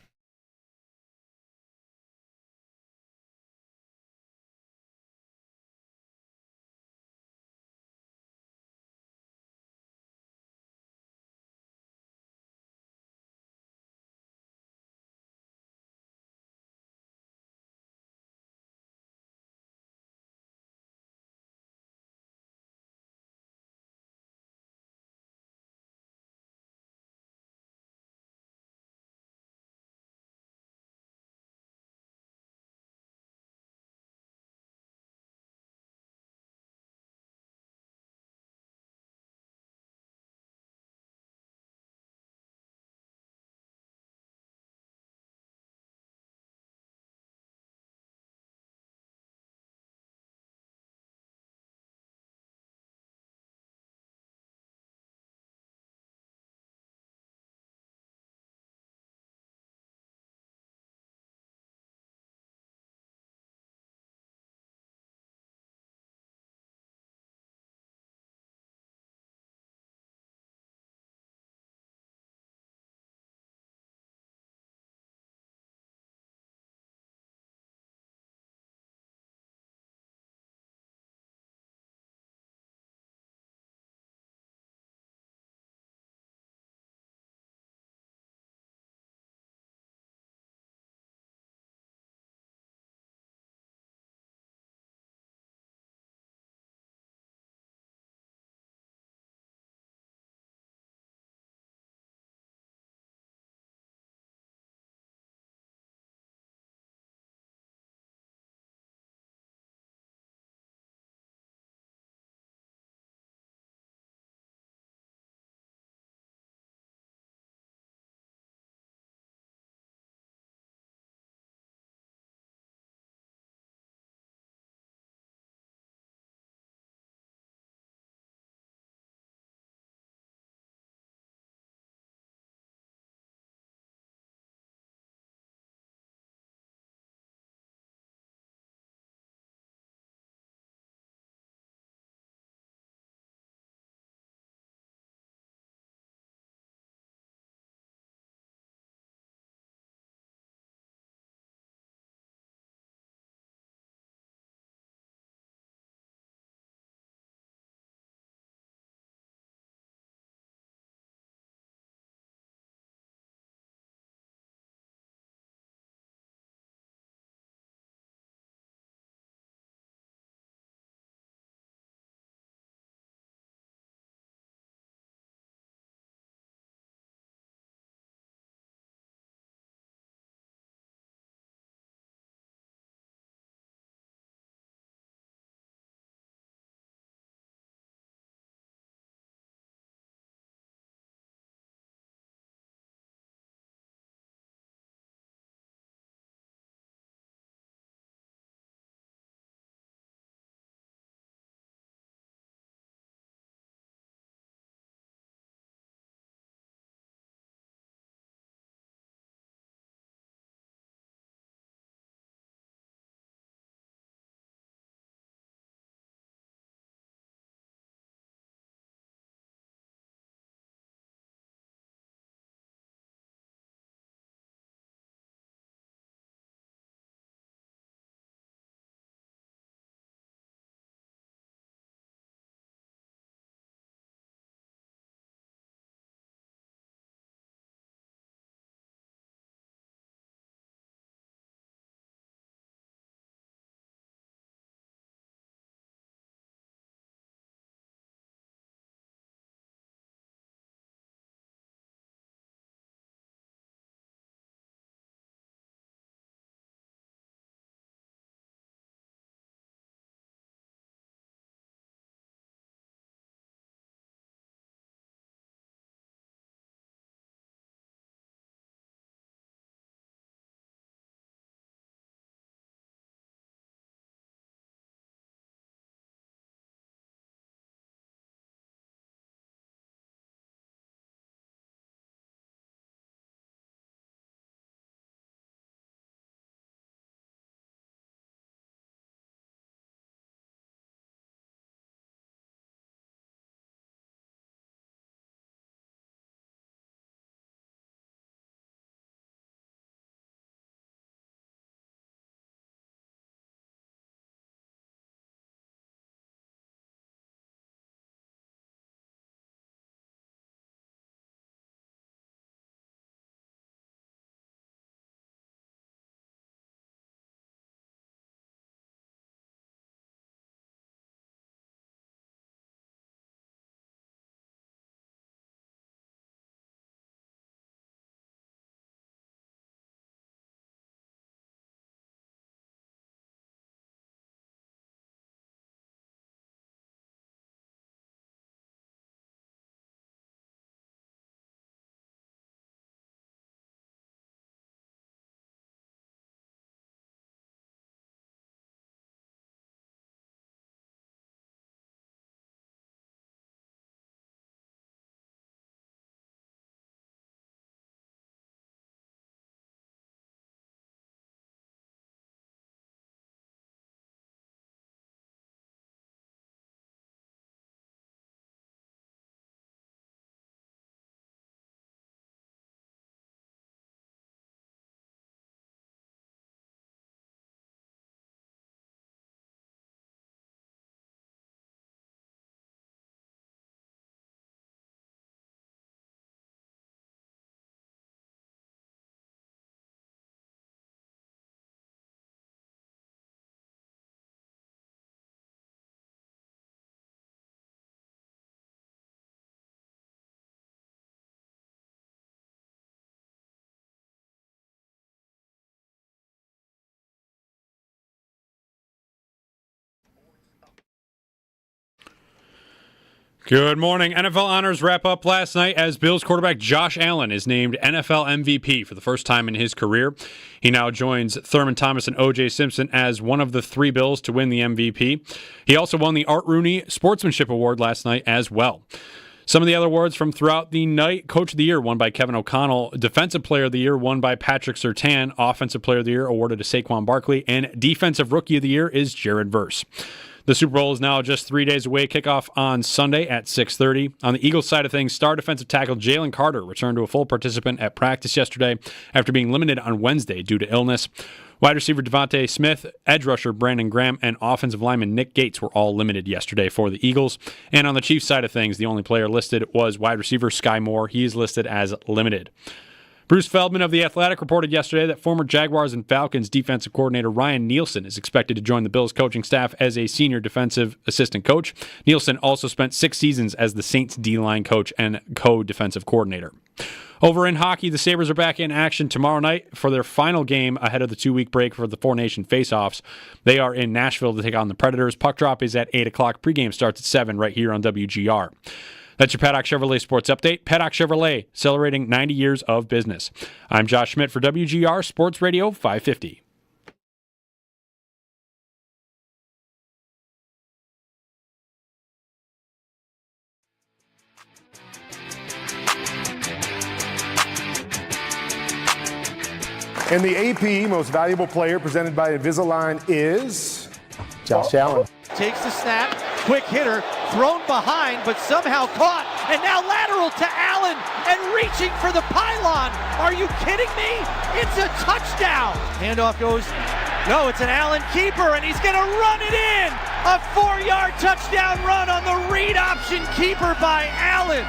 Good morning. NFL honors wrap up last night as Bills quarterback Josh Allen is named NFL MVP for the first time in his career. He now joins Thurman Thomas and O.J. Simpson as one of the 3 Bills to win the MVP. He also won the Art Rooney Sportsmanship Award last night as well. Some of the other awards from throughout the night: Coach of the Year won by Kevin O'Connell, Defensive Player of the Year won by Patrick Surtain, Offensive Player of the Year awarded to Saquon Barkley, and Defensive Rookie of the Year is Jared Verse. The Super Bowl is now just 3 days away. Kickoff on Sunday at 6:30. On the Eagles side of things, star defensive tackle Jalen Carter returned to a full participant at practice yesterday after being limited on Wednesday due to illness. Wide receiver Devontae Smith, edge rusher Brandon Graham, and offensive lineman Nick Gates were all limited yesterday for the Eagles. And on the Chiefs side of things, the only player listed was wide receiver Sky Moore. He is listed as limited. Bruce Feldman of The Athletic reported yesterday that former Jaguars and Falcons defensive coordinator Ryan Nielsen is expected to join the Bills coaching staff as a senior defensive assistant coach. Nielsen also spent 6 seasons as the Saints D-line coach and co-defensive coordinator. Over in hockey, the Sabres are back in action tomorrow night for their final game ahead of the 2-week break for the Four Nation face-offs. They are in Nashville to take on the Predators. Puck drop is at 8 o'clock. Pregame starts at 7 right here on WGR. That's your Paddock Chevrolet Sports Update. Paddock Chevrolet, celebrating 90 years of business. I'm Josh Schmidt for WGR Sports Radio 550. And the AP Most Valuable Player presented by Invisalign is Josh Allen. Takes the snap, quick hitter, thrown behind, but somehow caught, and now lateral to Allen, and reaching for the pylon. Are you kidding me? It's a touchdown. Handoff goes, no, it's an Allen keeper, and he's gonna run it in. A 4-yard touchdown run on the read option keeper by Allen.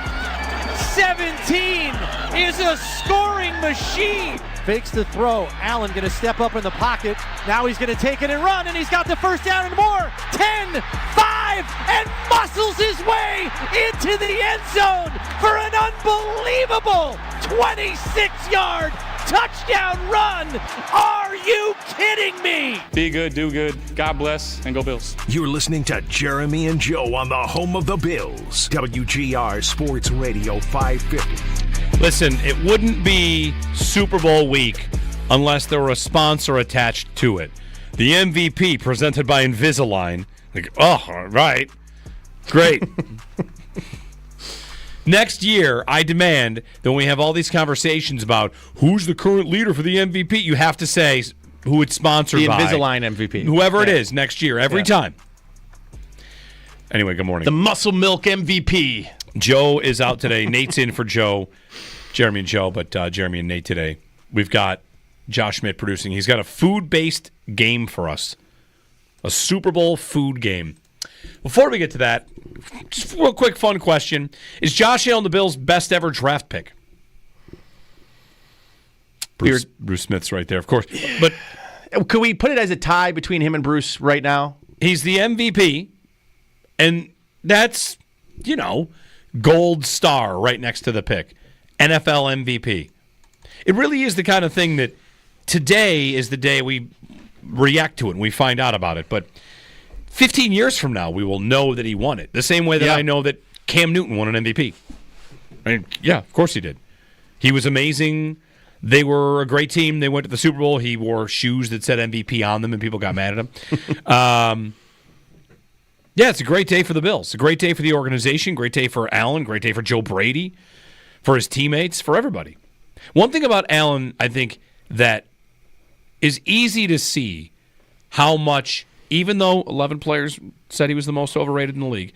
17 is a scoring machine. Fakes the throw. Allen going to step up in the pocket. Now he's going to take it and run, and he's got the first down and more. 10, 5, and muscles his way into the end zone for an unbelievable 26-yard touchdown run. Are you kidding me? Be good, do good. God bless, and go Bills. You're listening to Jeremy and Joe on the home of the Bills. WGR Sports Radio 550. Listen, it wouldn't be Super Bowl week unless there were a sponsor attached to it. The MVP presented by Invisalign. Like, oh, all right. Great. Next year, I demand that when we have all these conversations about who's the current leader for the MVP, you have to say who it's sponsored by. The Invisalign MVP. Whoever it is next year, every time. Anyway, good morning. The Muscle Milk MVP. Joe is out today. Nate's in for Joe. Jeremy and Joe, but Jeremy and Nate today. We've got Josh Schmidt producing. He's got a food-based game for us. A Super Bowl food game. Before we get to that, just a real quick fun question. Is Josh Allen the Bills' best ever draft pick? Bruce Smith's right there, of course. But could we put it as a tie between him and Bruce right now? He's the MVP, and that's, gold star right next to the pick. NFL MVP. It really is the kind of thing that today is the day we react to it and we find out about it. But 15 years from now, we will know that he won it. The same way that I know that Cam Newton won an MVP. I mean, yeah, of course he did. He was amazing. They were a great team. They went to the Super Bowl. He wore shoes that said MVP on them, and people got mad at him. Yeah, it's a great day for the Bills. A great day for the organization. Great day for Allen. Great day for Joe Brady. For his teammates, for everybody. One thing about Allen, I think, that is easy to see how much, even though 11 players said he was the most overrated in the league,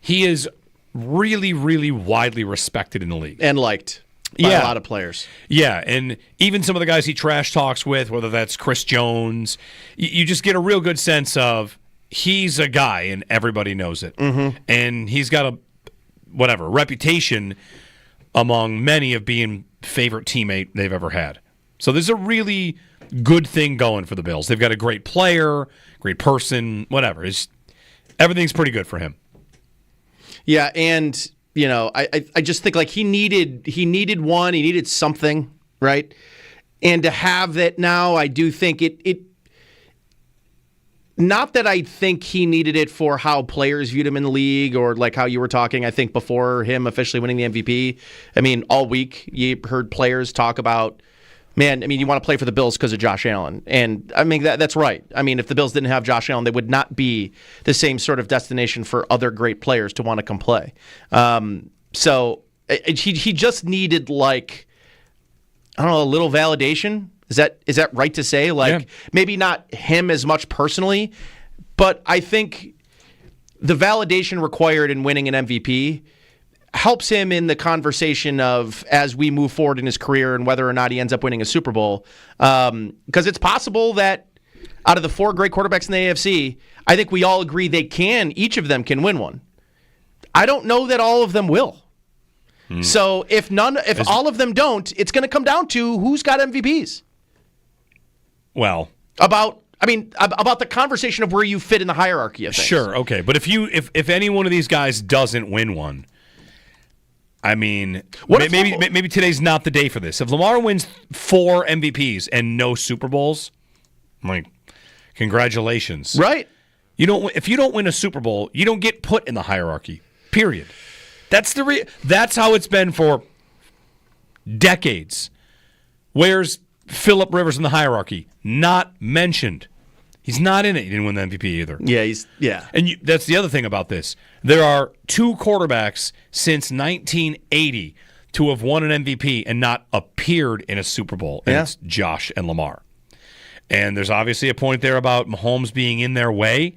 he is really, really widely respected in the league. And liked by a lot of players. Yeah, and even some of the guys he trash talks with, whether that's Chris Jones, you just get a real good sense of he's a guy and everybody knows it. Mm-hmm. And he's got a reputation among many of being favorite teammate they've ever had. So there's a really good thing going for the Bills. They've got a great player, great person, whatever. Everything's pretty good for him. Yeah, and I just think like he needed something, right? And to have that now, I do think Not that I think he needed it for how players viewed him in the league or like how you were talking, I think, before him officially winning the MVP. I mean, all week you heard players talk about, man, I mean, you want to play for the Bills because of Josh Allen. And I mean, that's right. I mean, if the Bills didn't have Josh Allen, they would not be the same sort of destination for other great players to want to come play. So he just needed, like, I don't know, a little validation. Is that right to say? Like, maybe not him as much personally, but I think the validation required in winning an MVP helps him in the conversation of as we move forward in his career and whether or not he ends up winning a Super Bowl. Because it's possible that out of the 4 great quarterbacks in the AFC, I think we all agree each of them can win one. I don't know that all of them will. So if all of them don't, it's going to come down to who's got MVPs. Well, about the conversation of where you fit in the hierarchy of things. Sure, okay, but if any one of these guys doesn't win one, I mean, maybe today's not the day for this. If Lamar wins 4 MVPs and no Super Bowls, I'm like, congratulations, right? If you don't win a Super Bowl, you don't get put in the hierarchy. Period. That's how it's been for decades. Where's Phillip Rivers in the hierarchy? Not mentioned. He's not in it. He didn't win the MVP either. Yeah. And that's the other thing about this. There are 2 quarterbacks since 1980 to have won an MVP and not appeared in a Super Bowl. And it's Josh and Lamar. And there's obviously a point there about Mahomes being in their way.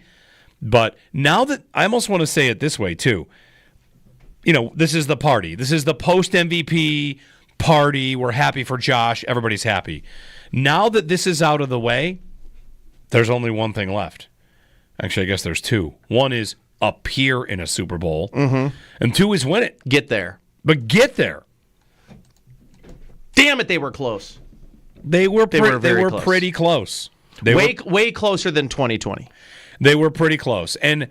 But now that I almost want to say it this way too. This is the party. This is the post-MVP party. We're happy for Josh. Everybody's happy. Now that this is out of the way, there's only one thing left. Actually, I guess there's 2. One is appear in a Super Bowl, and 2 is win it. Get there. But get there. Damn it, they were close. They were very close. Pretty close. Way closer than 2020. They were pretty close. And,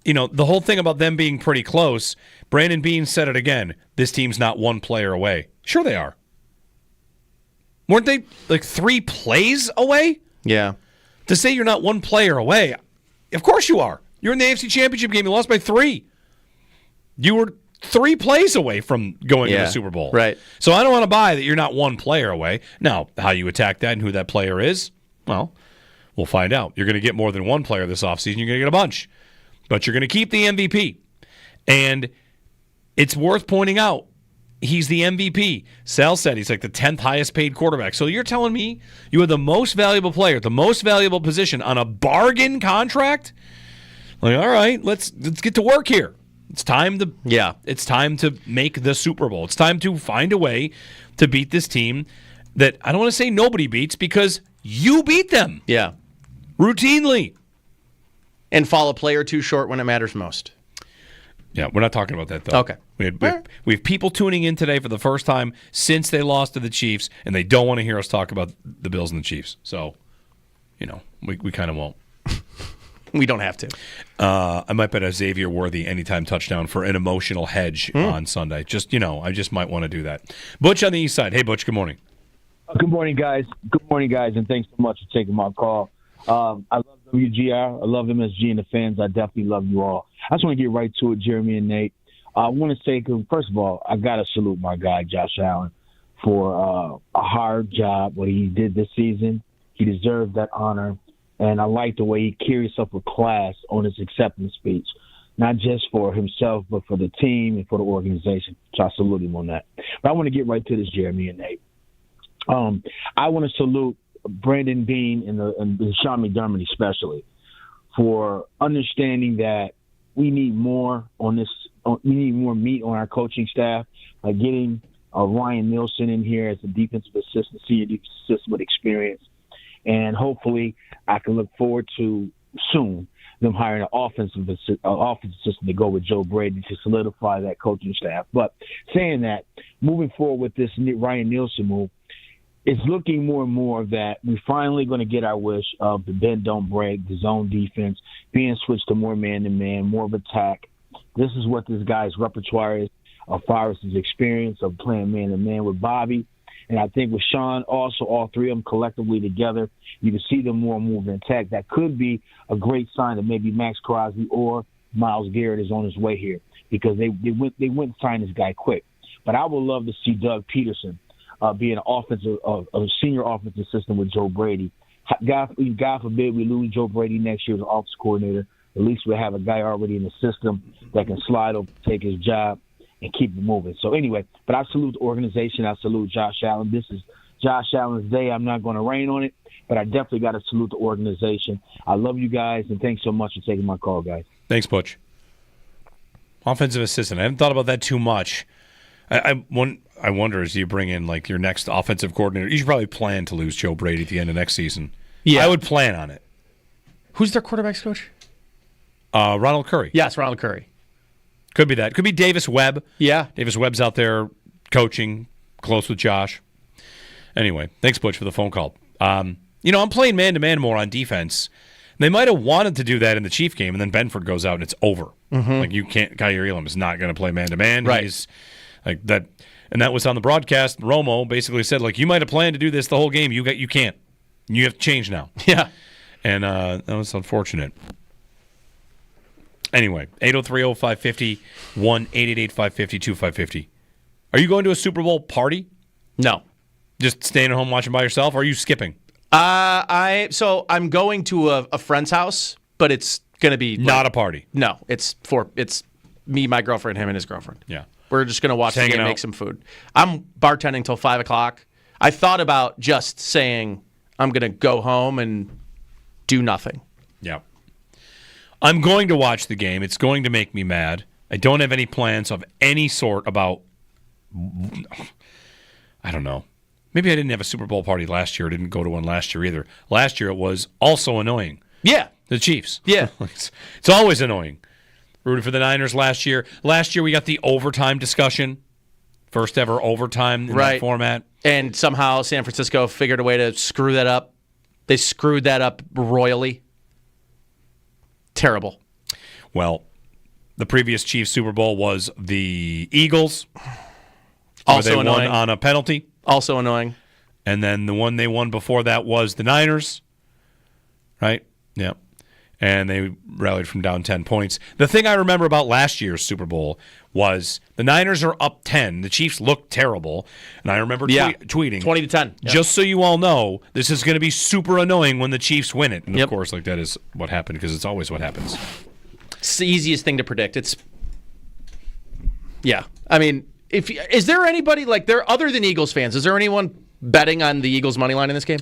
the whole thing about them being pretty close, Brandon Beane said it again, this team's not 1 player away. Sure they are. Weren't they like 3 plays away? Yeah. To say you're not 1 player away, of course you are. You're in the AFC Championship game. You lost by 3. You were 3 plays away from going to the Super Bowl. Right. So I don't want to buy that you're not 1 player away. Now, how you attack that and who that player is, well, we'll find out. You're going to get more than 1 player this offseason. You're going to get a bunch. But you're going to keep the MVP. And it's worth pointing out, he's the MVP. Sal said he's like the 10th highest paid quarterback. So you're telling me you are the most valuable player, the most valuable position on a bargain contract? Like, all right, let's get to work here. It's time to make the Super Bowl. It's time to find a way to beat this team that I don't want to say nobody beats because you beat them. Yeah. Routinely. And fall a play or 2 short when it matters most. Yeah, we're not talking about that, though. Okay. We have people tuning in today for the first time since they lost to the Chiefs, and they don't want to hear us talk about the Bills and the Chiefs. So, we kind of won't. We don't have to. I might bet a Xavier Worthy anytime touchdown for an emotional hedge on Sunday. I just might want to do that. Butch on the east side. Hey, Butch, good morning. Good morning, guys. And thanks so much for taking my call. I love WGR. I love MSG and the fans. I definitely love you all. I just want to get right to it, Jeremy and Nate. I want to say, first of all, I got to salute my guy, Josh Allen, for a hard job, what he did this season. He deserved that honor, and I like the way he carries himself with class on his acceptance speech, not just for himself, but for the team and for the organization. So I salute him on that. But I want to get right to this, Jeremy and Nate. I want to salute Brandon Beane and Sean McDermott especially for understanding that we need more on this. We need more meat on our coaching staff. Getting Ryan Nielsen in here as a defensive assistant, senior defensive assistant with experience, and hopefully I can look forward to soon them hiring an offensive assistant to go with Joe Brady to solidify that coaching staff. But saying that, moving forward with this Ryan Nielsen move, it's looking more and more that we're finally going to get our wish of the bend don't break, the zone defense, being switched to more man-to-man, more of attack. This is what this guy's repertoire is, of far as his experience of playing man-to-man with Bobby. And I think with Sean, also all three of them collectively together, you can see them more moving intact. That could be a great sign that maybe Max Crosby or Myles Garrett is on his way here, because they went and signed this guy quick. But I would love to see Doug Peterson be an a senior offensive assistant with Joe Brady. God forbid we lose Joe Brady next year as an offensive coordinator. At least we have a guy already in the system that can slide over, take his job, and keep it moving. So anyway, but I salute the organization. I salute Josh Allen. This is Josh Allen's day. I'm not going to rain on it, but I definitely got to salute the organization. I love you guys, and thanks so much for taking my call, guys. Thanks, Butch. Offensive assistant. I haven't thought about that too much. I wonder, as you bring in like your next offensive coordinator, you should probably plan to lose Joe Brady at the end of next season. Yeah. I would plan on it. Who's their quarterback's coach? Ronald Curry. Yes, Ronald Curry. Could be that. Could be Davis Webb. Yeah. Davis Webb's out there coaching, close with Josh. Anyway, thanks, Butch, for the phone call. I'm playing man-to-man more on defense. They might have wanted to do that in the Chief game, and then Benford goes out and it's over. Mm-hmm. Like, you can't. Kyer Elam is not going to play man-to-man. Right. He's like that, and that was on the broadcast. Romo basically said, like, you might have planned to do this the whole game. You can't. You have to change now. Yeah. And that was unfortunate. Anyway, 803-0550, 1-888-550-2550. Are you going to a Super Bowl party? No. Just staying at home watching by yourself, or are you skipping? I'm going to a friend's house, but it's going to be not a party. No, it's me, my girlfriend, him, and his girlfriend. Yeah. We're just going to watch the Hanging game, out. make some food. I'm bartending till 5 o'clock. I thought about just saying I'm going to go home and do nothing. Yeah. I'm going to watch the game. It's going to make me mad. I don't have any plans of any sort about, I don't know. Maybe I didn't have a Super Bowl party last year. I didn't go to one last year either. Last year it was also annoying. Yeah. The Chiefs. Yeah. It's always annoying. Rooted for the Niners last year. Last year we got the overtime discussion. First ever overtime in that format. And somehow San Francisco figured a way to screw that up. They screwed that up royally. Terrible. Well, the previous Chiefs Super Bowl was the Eagles. Also where they annoying. won on a penalty. Also annoying. And then the one they won before that was the Niners. Right? Yeah. And they rallied from down 10 points. The thing I remember about last year's Super Bowl was the Niners are up 10. The Chiefs look terrible. And I remember tweeting 20-10. Yeah. Just so you all know, this is going to be super annoying when the Chiefs win it. And of course, like that is what happened, because it's always what happens. It's the easiest thing to predict. I mean, is there anybody other than Eagles fans? Is there anyone betting on the Eagles money line in this game?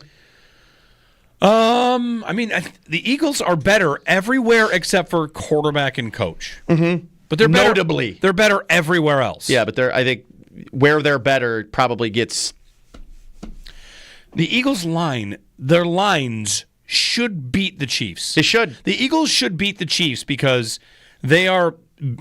The Eagles are better everywhere except for quarterback and coach. Mm-hmm. But they're better, notably they're better everywhere else. Yeah, but I think where they're better probably gets. The Eagles their lines should beat the Chiefs. They should. The Eagles should beat the Chiefs because they are.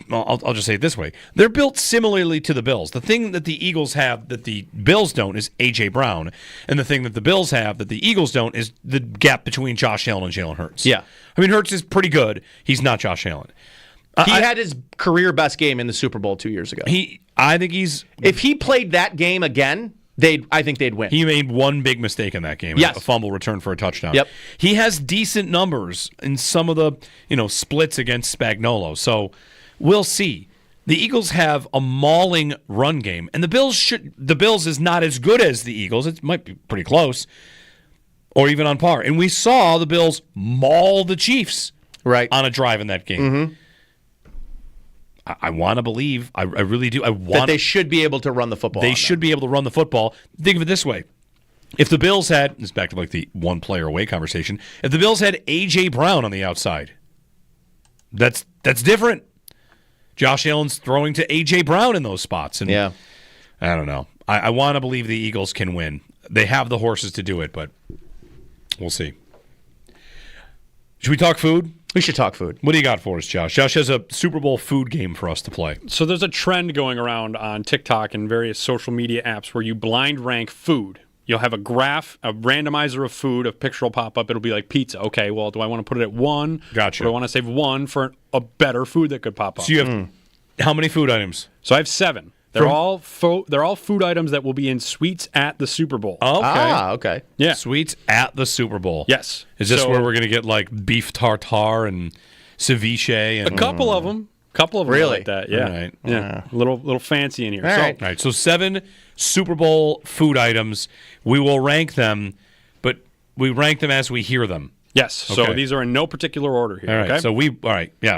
I'll just say it this way. They're built similarly to the Bills. The thing that the Eagles have that the Bills don't is A.J. Brown. And the thing that the Bills have that the Eagles don't is the gap between Josh Allen and Jalen Hurts. Yeah. I mean, Hurts is pretty good. He's not Josh Allen. He had his career best game in the Super Bowl 2 years ago. I think he's... If he played that game again, I think they'd win. He made one big mistake in that game. Yes. A fumble return for a touchdown. Yep. He has decent numbers in some of the splits against Spagnuolo. So we'll see. The Eagles have a mauling run game, and the Bills is not as good as the Eagles. It might be pretty close, or even on par. And we saw the Bills maul the Chiefs on a drive in that game. Mm-hmm. I want to believe. I really do. That they should be able to run the football. They should be able to run the football. Think of it this way. If the Bills had, it's back to like the one player away conversation, if the Bills had A.J. Brown on the outside, that's different. Josh Allen's throwing to A.J. Brown in those spots. And yeah. I don't know. I want to believe the Eagles can win. They have the horses to do it, but we'll see. Should we talk food? We should talk food. What do you got for us, Josh? Josh has a Super Bowl food game for us to play. So there's a trend going around on TikTok and various social media apps where you blind rank food. You'll have a graph, a randomizer of food, a picture will pop up. It'll be like pizza. Okay, well, do I want to put it at 1? Gotcha. Or do I want to save 1 for a better food that could pop up? So you have how many food items? So I have 7. They're all food items that will be in suites at the Super Bowl. Okay. Yeah. Suites at the Super Bowl. Yes. Is this where we're going to get like beef tartare and ceviche? And a couple of them. Really? Like that. Yeah. All right. Yeah. A little fancy in here. All right. So 7 Super Bowl food items. We will rank them, but we rank them as we hear them. Yes. So Okay. these are in no particular order here. All right. Okay? So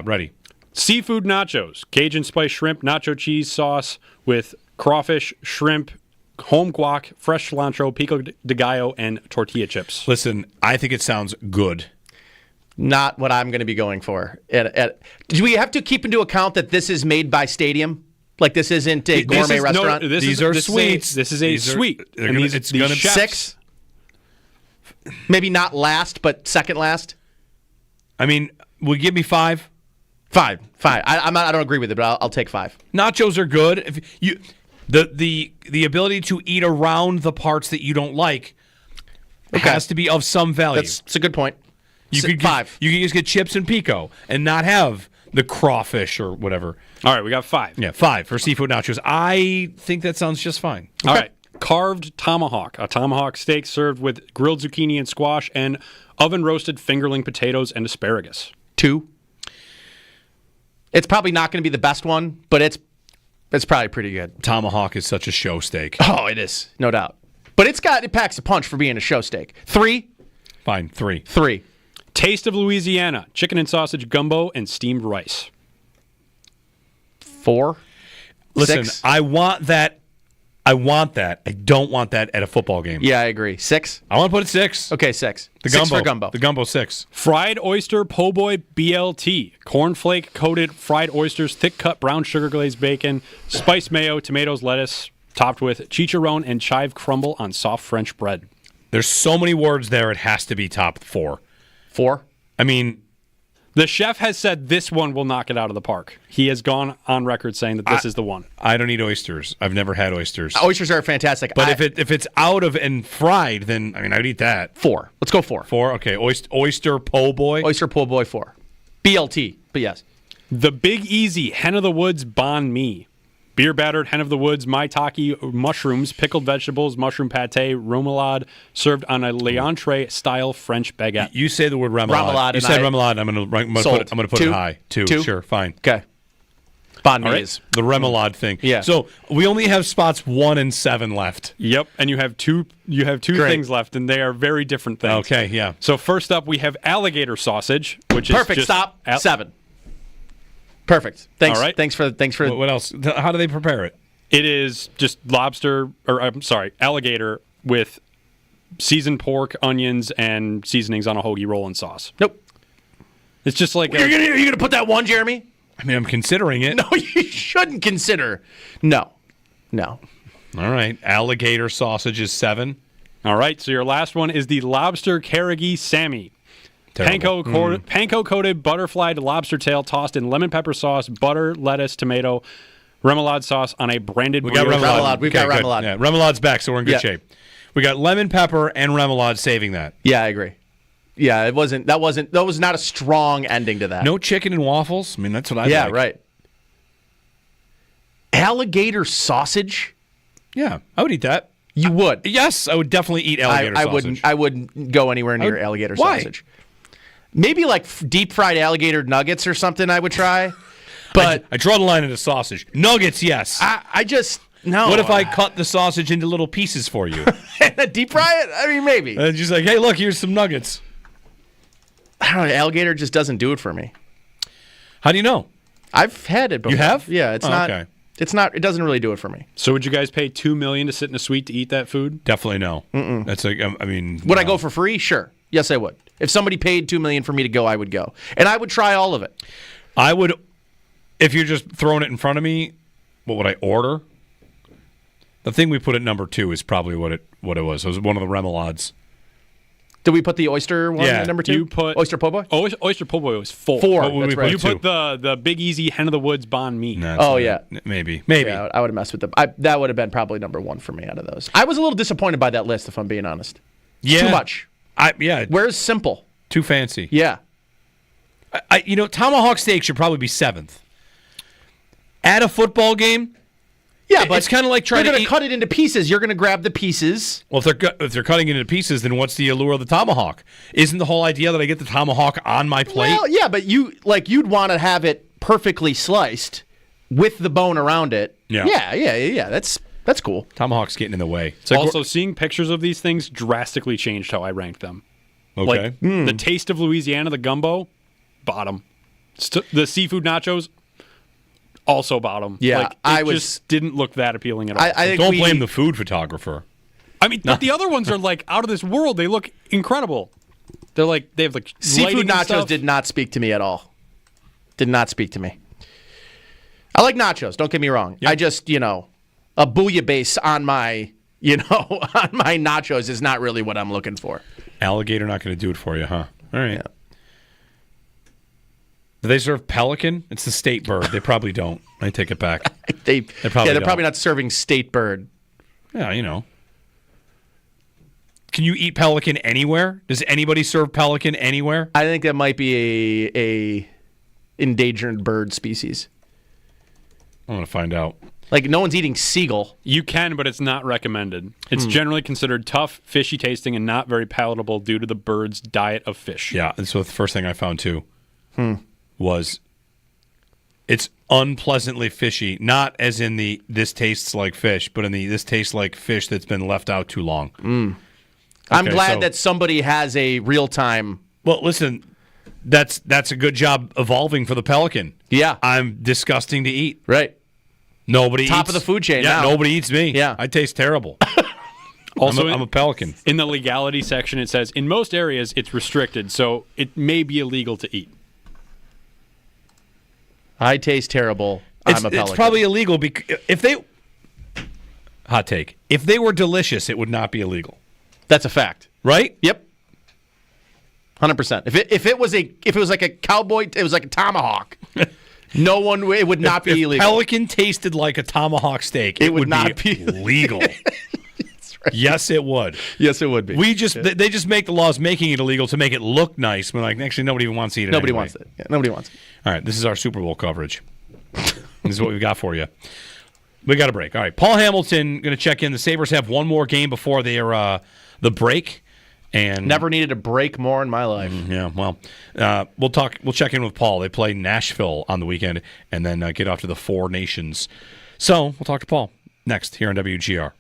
ready. Seafood nachos, Cajun spice shrimp, nacho cheese sauce with crawfish, shrimp, home guac, fresh cilantro, pico de gallo, and tortilla chips. Listen, I think it sounds good. Not what I'm going to be going for. Do we have to keep into account that this is made by Stadium? Like this isn't a gourmet restaurant? These are sweets. This is a suite. And these chefs, 6? Maybe not last, but second last? I mean, will you give me 5? 5. I don't agree with it, but I'll take 5. Nachos are good. If you the ability to eat around the parts that you don't like has to be of some value. That's a good point. You could 5. You could just get chips and pico and not have the crawfish or whatever. All right, we got 5. Yeah, 5 for seafood nachos. I think that sounds just fine. Okay. All right. Carved tomahawk, a tomahawk steak served with grilled zucchini and squash and oven-roasted fingerling potatoes and asparagus. 2. It's probably not going to be the best one, but it's probably pretty good. Tomahawk is such a show steak. Oh, it is, no doubt. But it packs a punch for being a show steak. 3. Fine, 3. 3. Taste of Louisiana, chicken and sausage gumbo and steamed rice. 4. Listen, 6. I want that. I don't want that at a football game. Yeah, I agree. 6. I want to put it 6. Okay, 6. The 6 gumbo. for gumbo. The gumbo 6. Fried oyster po' boy BLT, cornflake coated fried oysters, thick cut brown sugar glazed bacon, spiced mayo, tomatoes, lettuce, topped with chicharron and chive crumble on soft French bread. There's so many words there. It has to be top 4. 4. I mean, the chef has said this one will knock it out of the park. He has gone on record saying that this is the one. I don't eat oysters. I've never had oysters. Oysters are fantastic. But if it's out of and fried, then I mean I'd eat that. 4. Let's go 4. 4. Okay. Oyster po' boy. Oyster po' boy 4. BLT. But yes. The Big Easy Hen of the Woods Banh Mi. Beer battered hen of the woods, maitake mushrooms, pickled vegetables, mushroom pate, remoulade, served on a Leontre style French baguette. You say the word remoulade. You said remoulade. I'm going to put it high. 2. Sure, fine. Okay. Banh mi is the remoulade thing. Yeah. So we only have spots 1 and 7 left. Yep, and you have two things left, and they are very different things. Okay, yeah. So first up, we have alligator sausage, which is perfect. Just Stop. 7. Perfect. Thanks. All right. Thanks for. What else? How do they prepare it? It is just alligator with seasoned pork, onions, and seasonings on a hoagie roll and sauce. Nope. It's just like you're gonna put that one, Jeremy? I mean, I'm considering it. No, you shouldn't consider. No. All right. Alligator sausage is 7. All right. So your last one is the lobster karaage Sammy. Panko-coated butterflied lobster tail tossed in lemon pepper sauce, butter, lettuce, tomato, remoulade sauce on a branded We got remoulade. We've got remoulade. Yeah, remoulad's back, so we're in good shape. We got lemon pepper and remoulade saving that. Yeah, I agree. Yeah, that was not a strong ending to that. No chicken and waffles? I mean, that's what I like. Yeah, right. Alligator sausage? Yeah, I would eat that. You would? Yes, I would definitely eat alligator sausage. I wouldn't go anywhere near alligator sausage. Maybe like deep fried alligator nuggets or something I would try. But I draw the line into sausage. Nuggets, yes. I just no. What if I cut the sausage into little pieces for you? And deep fry it? I mean, maybe. And just like, hey, look, here's some nuggets. I don't know. Alligator just doesn't do it for me. How do you know? I've had it before. You have? Yeah, it's not. Okay. It's not. It doesn't really do it for me. So would you guys pay $2 million to sit in a suite to eat that food? Definitely no. That's like, I mean, would I go for free? Sure. Yes, I would. If somebody paid $2 million for me to go, I would go, and I would try all of it. I would, if you're just throwing it in front of me. What would I order? The thing we put at number 2 is probably what it was. It was one of the remoulades. Did we put the oyster one at number 2? You put oyster po' boy. Oyster po' boy was 4. 4. That's right. You put the Big Easy Hen of the Woods Banh Mi. Oh yeah, maybe. Yeah, I would have messed with them. That would have been probably number 1 for me out of those. I was a little disappointed by that list, if I'm being honest. Yeah, too much. Yeah. Where's simple? Too fancy. Yeah. Tomahawk steak should probably be 7th. At a football game, Yeah, but it's kind of like trying you're to going to cut it into pieces. You're going to grab the pieces. Well, if they're cutting it into pieces, then what's the allure of the tomahawk? Isn't the whole idea that I get the tomahawk on my plate? Well, yeah, but you'd want to have it perfectly sliced with the bone around it. Yeah. That's cool. Tomahawk's getting in the way. It's like also, seeing pictures of these things drastically changed how I ranked them. Okay. Like, the taste of Louisiana, the gumbo, bottom. The seafood nachos, also bottom. Yeah, like, just didn't look that appealing at all. I think don't blame the food photographer. I mean, but the other ones are like out of this world. They look incredible. They have like seafood nachos did not speak to me at all. Did not speak to me. I like nachos. Don't get me wrong. Yep. I just a bouillabaisse on my on my nachos is not really what I'm looking for. Alligator not going to do it for you, huh? All right. Yeah. Do they serve pelican? It's the state bird. They probably don't. I take it back. They're probably not serving state bird. Yeah, Can you eat pelican anywhere? Does anybody serve pelican anywhere? I think that might be a endangered bird species. I'm going to find out. Like, no one's eating seagull. You can, but it's not recommended. It's generally considered tough, fishy tasting, and not very palatable due to the bird's diet of fish. Yeah, and so the first thing I found, too, was it's unpleasantly fishy. Not as in the this tastes like fish, but in the this tastes like fish that's been left out too long. I'm glad that somebody has a real-time... Well, listen, that's a good job evolving for the pelican. Yeah. I'm disgusting to eat. Right. Nobody Top eats, of the food chain yeah, now. Nobody eats me. Yeah. I taste terrible. Also, I'm a pelican. In the legality section, it says, in most areas, it's restricted, so it may be illegal to eat. I taste terrible. I'm a pelican. It's probably illegal because if they... Hot take. If they were delicious, it would not be illegal. That's a fact. Right? Yep. 100%. If it was like a cowboy, it was like a tomahawk. It would not be illegal. If pelican tasted like a tomahawk steak, it would not be legal. That's right. Yes, it would. Yes, it would be. They just make the laws making it illegal to make it look nice. But actually, nobody even wants to eat it. Nobody anyway. wants it. Yeah, nobody wants it. All right, this is our Super Bowl coverage. This is what we've got for you. We got a break. All right, Paul Hamilton going to check in. The Sabres have one more game before their the break. And never needed a break more in my life. Yeah, well, we'll check in with Paul. They play Nashville on the weekend and then get off to the Four Nations. So we'll talk to Paul next here on WGR.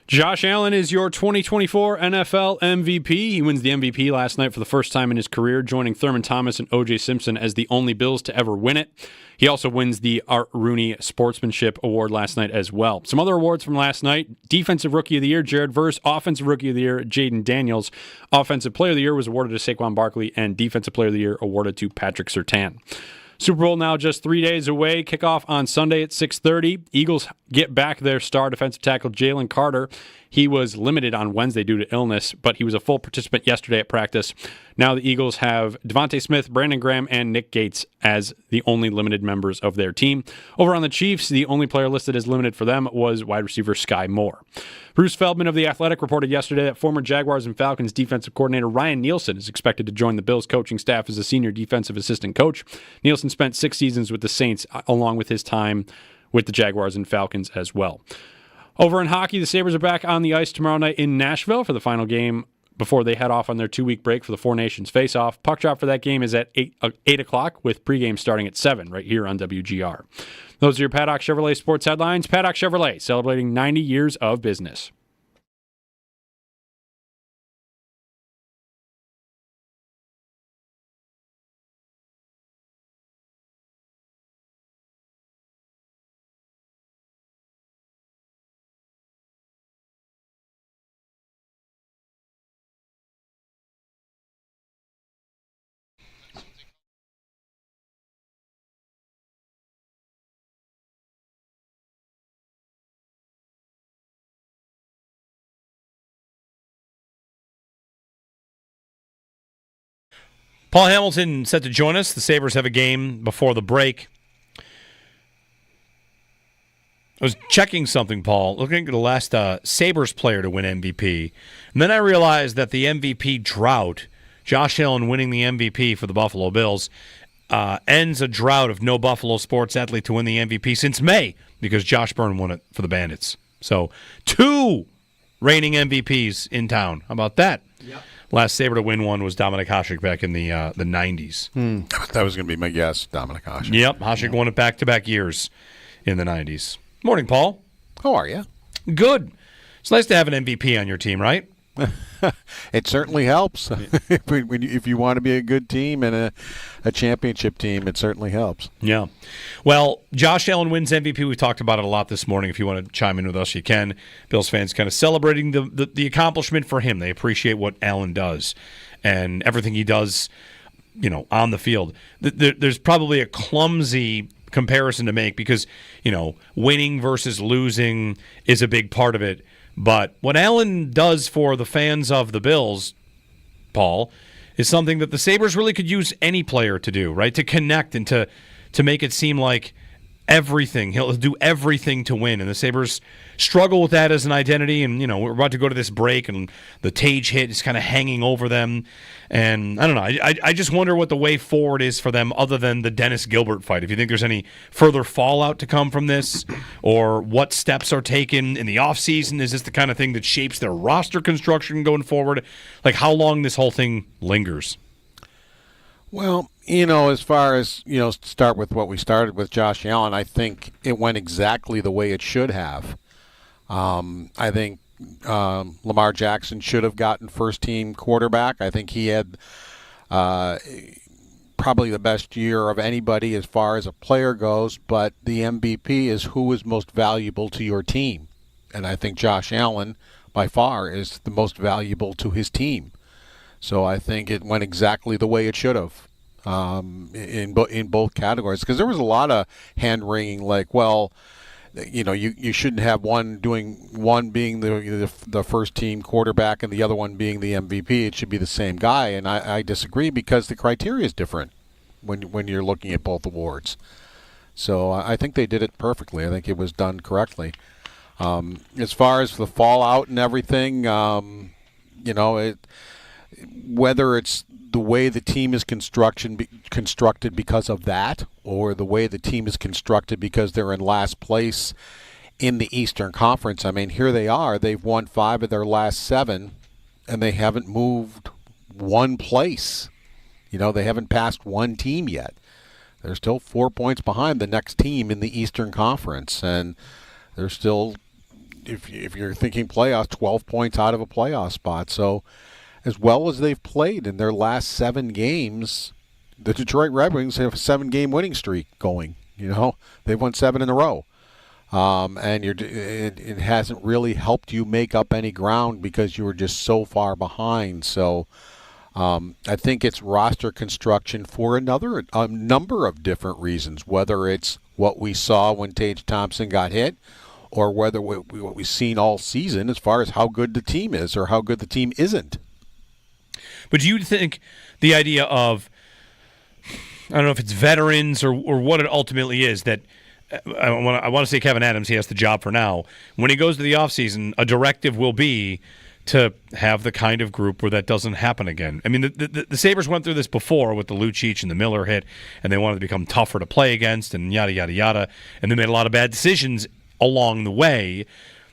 Josh Allen is your 2024 NFL MVP. He wins the MVP last night for the first time in his career, joining Thurman Thomas and O.J. Simpson as the only Bills to ever win it. He also wins the Art Rooney Sportsmanship Award last night as well. Some other awards from last night: Defensive Rookie of the Year, Jared Verse; Offensive Rookie of the Year, Jaden Daniels; Offensive Player of the Year was awarded to Saquon Barkley, and Defensive Player of the Year awarded to Patrick Surtain. Super Bowl now just 3 days away. Kickoff on Sunday at 6:30. Eagles get back their star defensive tackle Jalen Carter. He was limited on Wednesday due to illness, but he was a full participant yesterday at practice. Now the Eagles have Devontae Smith, Brandon Graham, and Nick Gates as the only limited members of their team. Over on the Chiefs, the only player listed as limited for them was wide receiver Sky Moore. Bruce Feldman of The Athletic reported yesterday that former Jaguars and Falcons defensive coordinator Ryan Nielsen is expected to join the Bills coaching staff as a senior defensive assistant coach. Nielsen spent 6 seasons with the Saints, along with his time with the Jaguars and Falcons as well. Over in hockey, the Sabres are back on the ice tomorrow night in Nashville for the final game before they head off on their 2-week break for the Four Nations face-off. Puck drop for that game is at 8 o'clock, with pregame starting at 7 right here on WGR. Those are your Paddock Chevrolet sports headlines. Paddock Chevrolet, celebrating 90 years of business. Paul Hamilton set to join us. The Sabres have a game before the break. I was checking something, Paul, looking at the last Sabres player to win MVP. And then I realized that the MVP drought, Josh Allen winning the MVP for the Buffalo Bills, ends a drought of no Buffalo sports athlete to win the MVP since May, because Josh Byrne won it for the Bandits. So 2 reigning MVPs in town. How about that? Yep. Last Sabre to win one was Dominik Hasek back in the 90s. That was going to be my guess, Dominik Hasek. Yep, Hasek won it back-to-back years in the 90s. Morning, Paul. How are you? Good. It's nice to have an MVP on your team, right? It certainly helps. If you want to be a good team and a championship team, it certainly helps. Yeah. Well, Josh Allen wins MVP. We talked about it a lot this morning. If you want to chime in with us, you can. Bills fans kind of celebrating the accomplishment for him. They appreciate what Allen does and everything he does, on the field. There's probably a clumsy comparison to make because, winning versus losing is a big part of it. But what Allen does for the fans of the Bills, Paul, is something that the Sabres really could use any player to do, right? To connect and to make it seem like everything. He'll do everything to win. And the Sabres struggle with that as an identity. And, we're about to go to this break, and the Tage hit is kind of hanging over them. And I don't know. I just wonder what the way forward is for them other than the Dennis Gilbert fight. If you think there's any further fallout to come from this, or what steps are taken in the offseason. Is this the kind of thing that shapes their roster construction going forward? Like how long this whole thing lingers? Well, as far as, start with what we started with Josh Allen, I think it went exactly the way it should have. I think Lamar Jackson should have gotten first-team quarterback. I think he had probably the best year of anybody as far as a player goes, but the MVP is who is most valuable to your team. And I think Josh Allen, by far, is the most valuable to his team. So I think it went exactly the way it should have in both categories. Because there was a lot of hand-wringing, like, well, you shouldn't have one being the first-team quarterback and the other one being the MVP. It should be the same guy. And I disagree because the criteria is different when you're looking at both awards. So I think they did it perfectly. I think it was done correctly. As far as the fallout and everything, whether it's the way the team is constructed because of that, or the way the team is constructed because they're in last place in the Eastern Conference. I mean, here they are. They've won 5 of their last 7, and they haven't moved one place. They haven't passed one team yet. They're still 4 points behind the next team in the Eastern Conference, and they're still if you're thinking playoffs, 12 points out of a playoff spot. So as well as they've played in their last 7 games, the Detroit Red Wings have a 7-game winning streak going. They've won 7 in a row. And it hasn't really helped you make up any ground because you were just so far behind. So I think it's roster construction for a number of different reasons, whether it's what we saw when Tage Thompson got hit or whether what we've seen all season as far as how good the team is or how good the team isn't. But do you think the idea of, I don't know if it's veterans or what it ultimately is, that I want to say Kevin Adams, he has the job for now. When he goes to the offseason, a directive will be to have the kind of group where that doesn't happen again. I mean, the Sabres went through this before with the Lucic and the Miller hit, and they wanted to become tougher to play against and yada, yada, yada, and they made a lot of bad decisions along the way.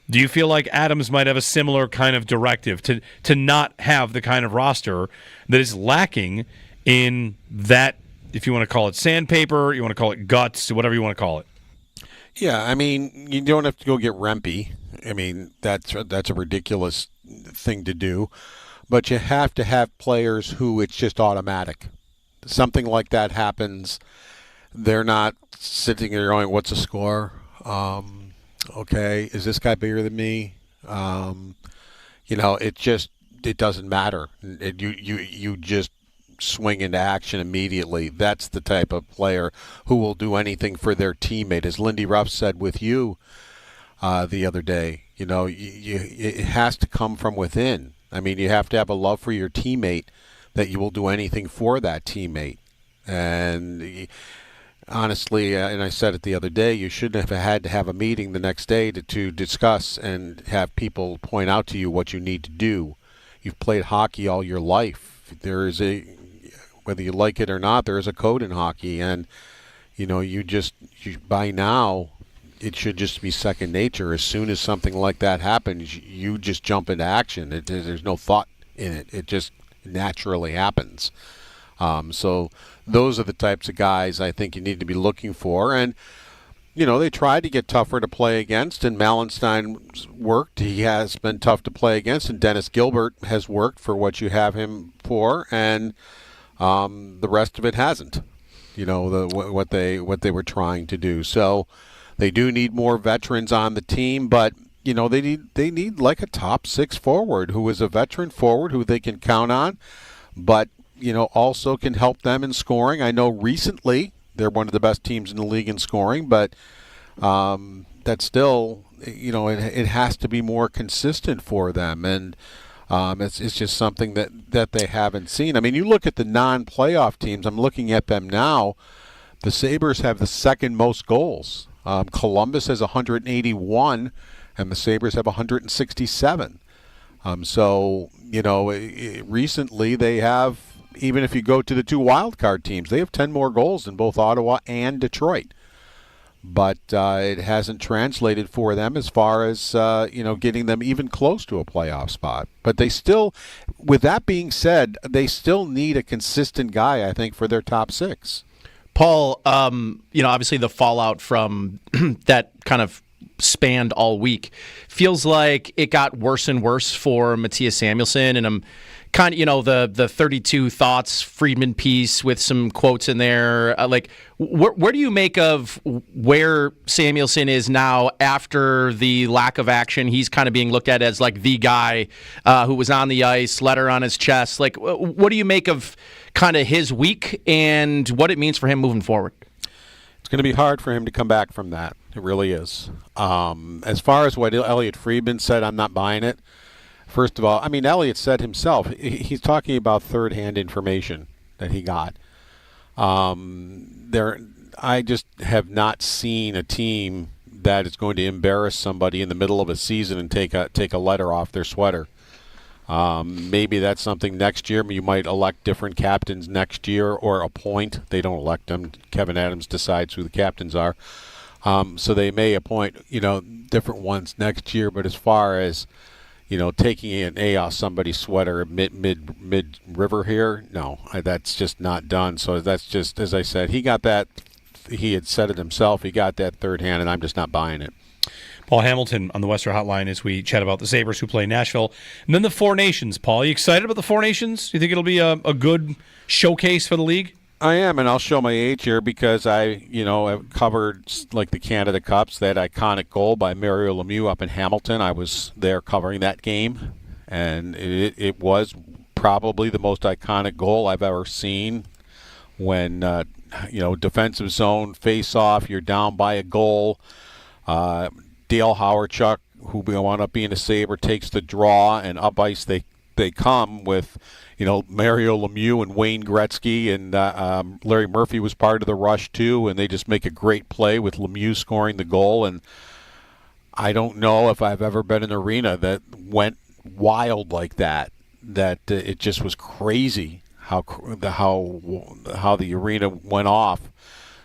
Do you feel like Adams might have a similar kind of directive to not have the kind of roster that is lacking in that, if you want to call it sandpaper, you want to call it guts, whatever you want to call it? Yeah, I mean, you don't have to go get Rempe. I mean, that's a ridiculous thing to do. But you have to have players who it's just automatic. Something like that happens, they're not sitting there going, what's the score? Okay, is this guy bigger than me? It doesn't matter. You just swing into action immediately. That's the type of player who will do anything for their teammate. As Lindy Ruff said with you the other day, it has to come from within. I mean, you have to have a love for your teammate that you will do anything for that teammate. And honestly, and I said it the other day, you shouldn't have had to have a meeting the next day to discuss and have people point out to you what you need to do. You've played hockey all your life. There is whether you like it or not, there is a code in hockey, and by now it should just be second nature. As soon as something like that happens, you just jump into action. There's no thought in it. It just naturally happens. So those are the types of guys I think you need to be looking for. And they tried to get tougher to play against, and Malenstein's worked. He has been tough to play against, and Dennis Gilbert has worked for what you have him for, and the rest of it hasn't. What they were trying to do. So they do need more veterans on the team, but they need like a top 6 forward who is a veteran forward who they can count on, but also can help them in scoring. I know recently they're one of the best teams in the league in scoring, but that's still, it has to be more consistent for them, and it's just something that they haven't seen. I mean, you look at the non-playoff teams. I'm looking at them now. The Sabres have the second most goals. Columbus has 181, and the Sabres have 167. Recently they have, even if you go to the 2 wildcard teams, they have 10 more goals than both Ottawa and Detroit. But it hasn't translated for them as far as, getting them even close to a playoff spot. But they still, with that being said, they still need a consistent guy, I think, for their top 6. Paul, obviously the fallout from that kind of spanned all week feels like it got worse and worse for Matthias Samuelsson, and I'm kind of, the 32 Thoughts Friedman piece with some quotes in there. Where do you make of where Samuelsson is now after the lack of action? He's kind of being looked at as like the guy who was on the ice, letter on his chest. Like, what do you make of kind of his week and what it means for him moving forward? It's going to be hard for him to come back from that. It really is. As far as what Elliot Friedman said, I'm not buying it. First of all, I mean, Elliot said himself, he's talking about third-hand information that he got. I just have not seen a team that is going to embarrass somebody in the middle of a season and take a letter off their sweater. Maybe that's something next year. You might elect different captains next year or appoint. They don't elect them. Kevin Adams decides who the captains are. So they may appoint, different ones next year. But as far as taking an A off somebody's sweater mid river here, no, that's just not done. So that's just, as I said, he got that. He had said it himself. He got that third hand, and I'm just not buying it. Paul Hamilton on the Western Hotline as we chat about the Sabres who play Nashville. And then the Four Nations. Paul, are you excited about the Four Nations? You think it'll be a good showcase for the league? I am, and I'll show my age here because I, have covered like the Canada Cups, that iconic goal by Mario Lemieux up in Hamilton. I was there covering that game, and it was probably the most iconic goal I've ever seen. When defensive zone face off, you're down by a goal. Dale Howardchuk, who wound up being a Sabre, takes the draw, and up ice they come with, Mario Lemieux and Wayne Gretzky, and Larry Murphy was part of the rush too, and they just make a great play with Lemieux scoring the goal. And I don't know if I've ever been in an arena that went wild like that. That it just was crazy how the arena went off.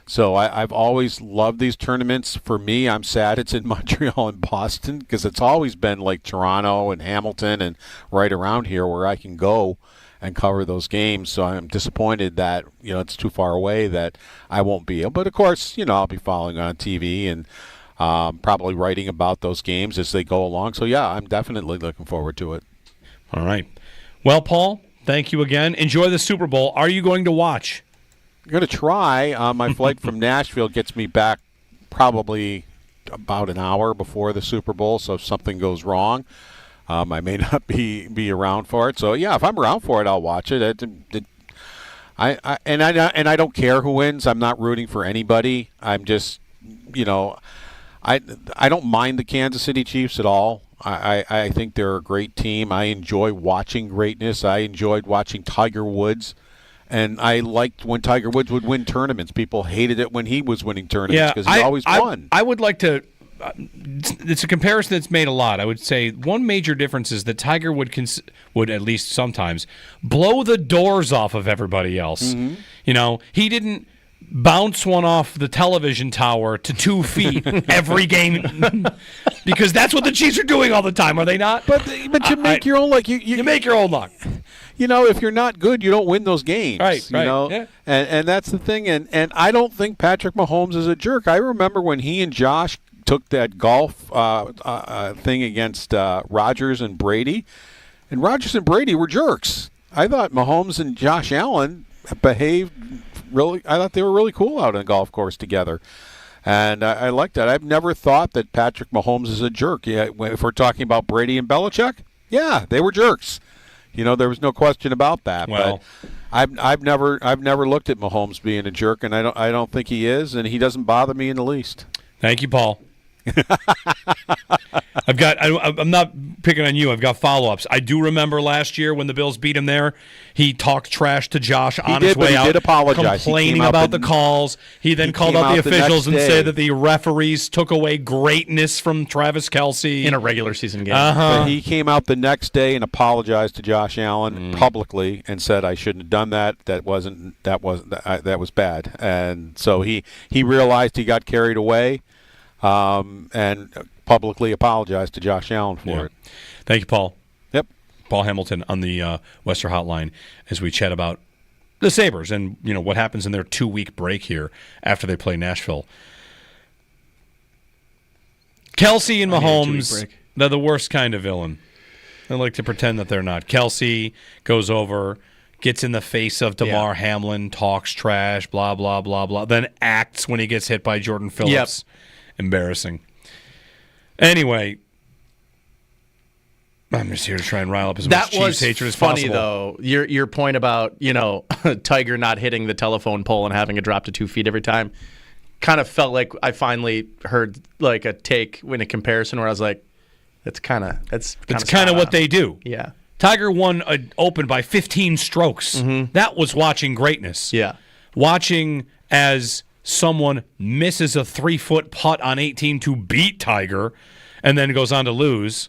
So I've always loved these tournaments. For me, I'm sad it's in Montreal and Boston because it's always been like Toronto and Hamilton and right around here where I can go and cover those games. So I'm disappointed that it's too far away that I won't be able. But of course, I'll be following on TV and probably writing about those games as they go along. So yeah, I'm definitely looking forward to it. All right. Well, Paul, thank you again. Enjoy the Super Bowl. Are you going to watch? I'm going to try. My flight from Nashville gets me back probably about an hour before the Super Bowl, so if something goes wrong, I may not be around for it. So, yeah, if I'm around for it, I'll watch it. I don't care who wins. I'm not rooting for anybody. I'm just, I don't mind the Kansas City Chiefs at all. I think they're a great team. I enjoy watching greatness. I enjoyed watching Tiger Woods. And I liked when Tiger Woods would win tournaments. People hated it when he was winning tournaments because he always won. I would like to it's a comparison that's made a lot. I would say one major difference is that Tiger would at least sometimes blow the doors off of everybody else. Mm-hmm. He didn't bounce one off the television tower to 2 feet every game because that's what the Chiefs are doing all the time, are they not? But you make your own you make your own luck. If you're not good, you don't win those games. Right. Yeah. And that's the thing. And I don't think Patrick Mahomes is a jerk. I remember when he and Josh took that golf thing against Rodgers and Brady, and Rodgers and Brady were jerks. I thought Mahomes and Josh Allen behaved I thought they were really cool out on a golf course together. And I like that. I've never thought that Patrick Mahomes is a jerk. Yeah, if we're talking about Brady and Belichick, yeah, they were jerks. There was no question about that. Well, but I've never looked at Mahomes being a jerk, and I don't think he is, and he doesn't bother me in the least. Thank you, Paul. I'm not picking on you. I've got follow-ups. I do remember last year when the Bills beat him there, he talked trash to Josh on his way out. He did apologize. Complaining about the calls. He then called out the officials and said that the referees took away greatness from Travis Kelce. In a regular season game. But he came out the next day and apologized to Josh Allen publicly and said, I shouldn't have done that. That was bad. And so he realized he got carried away. And publicly apologized to Josh Allen for it. Thank you, Paul. Yep. Paul Hamilton on the Western Hotline as we chat about the Sabres and what happens in their 2-week break here after they play Nashville. Kelce and Mahomes, they're the worst kind of villain. They like to pretend that they're not. Kelce goes over, gets in the face of Damar Hamlin, talks trash, blah, blah, blah, blah, then acts when he gets hit by Jordan Phillips. Yep. Embarrassing. Anyway, I'm just here to try and rile up as much Chiefs hatred as possible. That was funny, though. Your point about, Tiger not hitting the telephone pole and having it drop to 2 feet every time kind of felt like I finally heard like a take in a comparison where I was like, that's kind of what they do. Yeah. Tiger won an Open by 15 strokes. Mm-hmm. That was watching greatness. Yeah. Watching as someone misses a 3-foot putt on 18 to beat Tiger and then goes on to lose.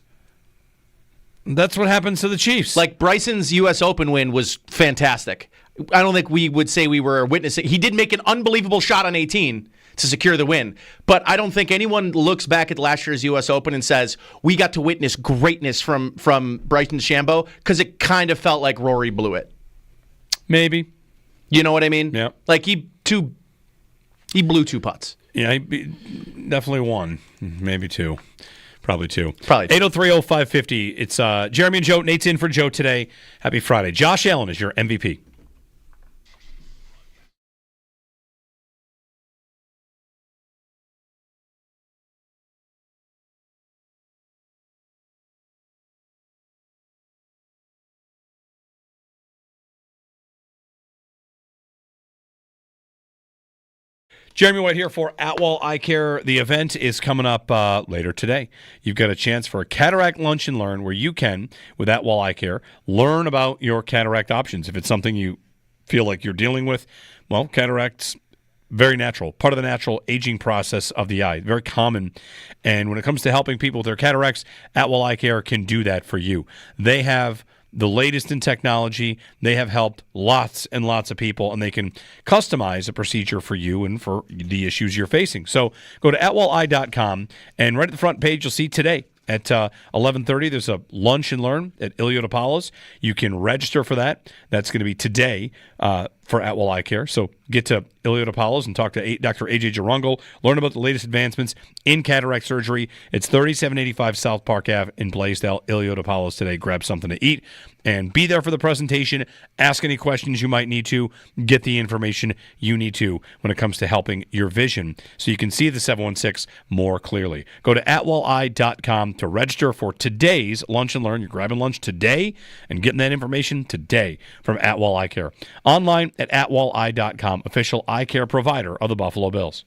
That's what happens to the Chiefs. Like Bryson's U.S. Open win was fantastic. I don't think we would say we were witnessing. He did make an unbelievable shot on 18 to secure the win, but I don't think anyone looks back at last year's U.S. Open and says, we got to witness greatness from Bryson DeChambeau, because it kind of felt like Rory blew it. Maybe. You know what I mean? Yeah. Like He blew 2 putts. Yeah, definitely one, maybe two. Probably two. Probably 803-0550. It's Jeremy and Joe. Nate's in for Joe today. Happy Friday. Josh Allen is your MVP. Jeremy White here for Atwell Eye Care. The event is coming up later today. You've got a chance for a cataract lunch and learn where you can, with Atwell Eye Care, learn about your cataract options. If it's something you feel like you're dealing with, well, cataract's very natural, part of the natural aging process of the eye, very common. And when it comes to helping people with their cataracts, Atwell Eye Care can do that for you. They have the latest in technology. They have helped lots and lots of people, and they can customize a procedure for you and for the issues you're facing. So go to atwelleye.com, and right at the front page, you'll see today at 11:30, there's a lunch and learn at Iliota Palos. You can register for that. That's going to be today for Atwell Eye Care. So get to Iliota Palos and talk to Dr. AJ Jarungal. Learn about the latest advancements in cataract surgery. It's 3785 South Park Ave in Blaisdell, Iliota Palos today. Grab something to eat and be there for the presentation. Ask any questions you might need to. Get the information you need to when it comes to helping your vision so you can see the 716 more clearly. Go to atwelleye.com to register for today's lunch and learn. You're grabbing lunch today and getting that information today from Atwell Eye Care. Online at atwelleye.com, official eye care provider of the Buffalo Bills.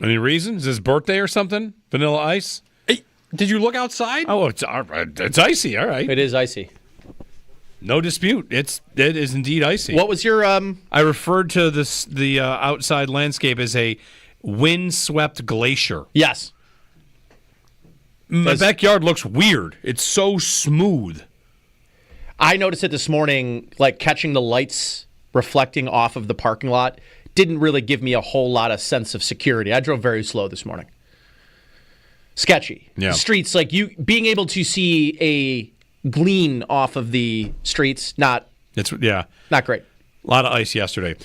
Any reason? Is his birthday or something? Vanilla Ice? Hey, did you look outside? Oh, it's icy. All right. It is icy. No dispute. It is indeed icy. What was your? I referred to the outside landscape as a wind-swept glacier. Yes. My backyard looks weird. It's so smooth. I noticed it this morning, like catching the lights reflecting off of the parking lot didn't really give me a whole lot of sense of security. I drove very slow this morning. Sketchy. Yeah. The streets, like you being able to see a gleam off of the streets, not great. A lot of ice yesterday.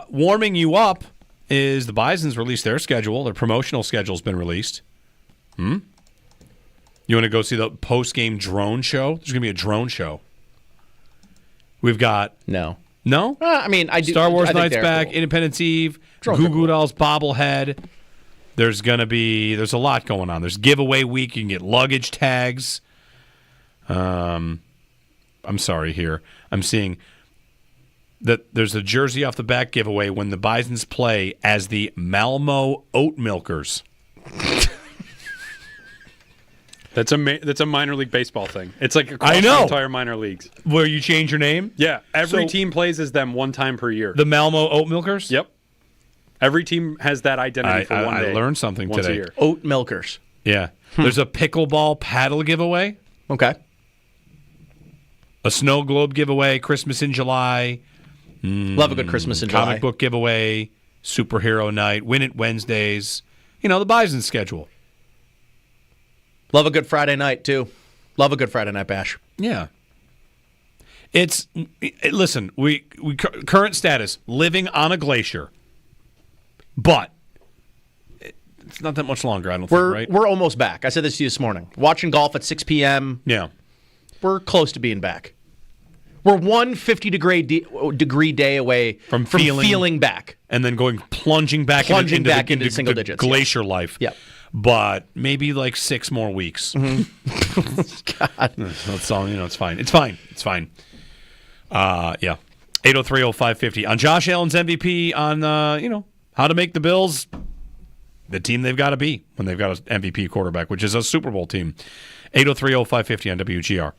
Warming you up is the Bisons released their schedule. Their promotional schedule's been released. You want to go see the post-game drone show? There's going to be a drone show. We've got... No? I mean, I do. Star Wars I think Night's they're back, cool. Independence Eve, Drones Goo are Goo cool. Dolls bobblehead. There's a lot going on. There's giveaway week. You can get luggage tags. I'm sorry here. I'm seeing that there's a jersey off the back giveaway when the Bisons play as the Malmo Oat Milkers. That's a minor league baseball thing. It's like across I know. the entire minor leagues. Where you change your name? Yeah. Every So- team plays as them one time per year. The Malmo Oat Milkers? Yep. Every team has that identity for one day. I learned something once today. a year. Oat milkers. Yeah. There's a pickleball paddle giveaway. Okay. A snow globe giveaway, Christmas in July. Love a good Christmas in July. Comic book giveaway, superhero night, win it Wednesdays. The Bison schedule. Love a good Friday night, too. Love a good Friday night bash. Yeah. Listen, we current status, living on a glacier. But it's not that much longer, I don't think, right? We're almost back. I said this to you this morning. Watching golf at 6 p.m. Yeah. We're close to being back. We're one 50-degree day away from feeling back. And then plunging back into single the digits. glacier life. Yep. But maybe like 6 more weeks. God. That's all, it's fine. It's fine. Yeah. 803-0550. On Josh Allen's MVP, on, how to make the Bills the team they've got to be when they've got an MVP quarterback, which is a Super Bowl team. 803-0550 on WGR.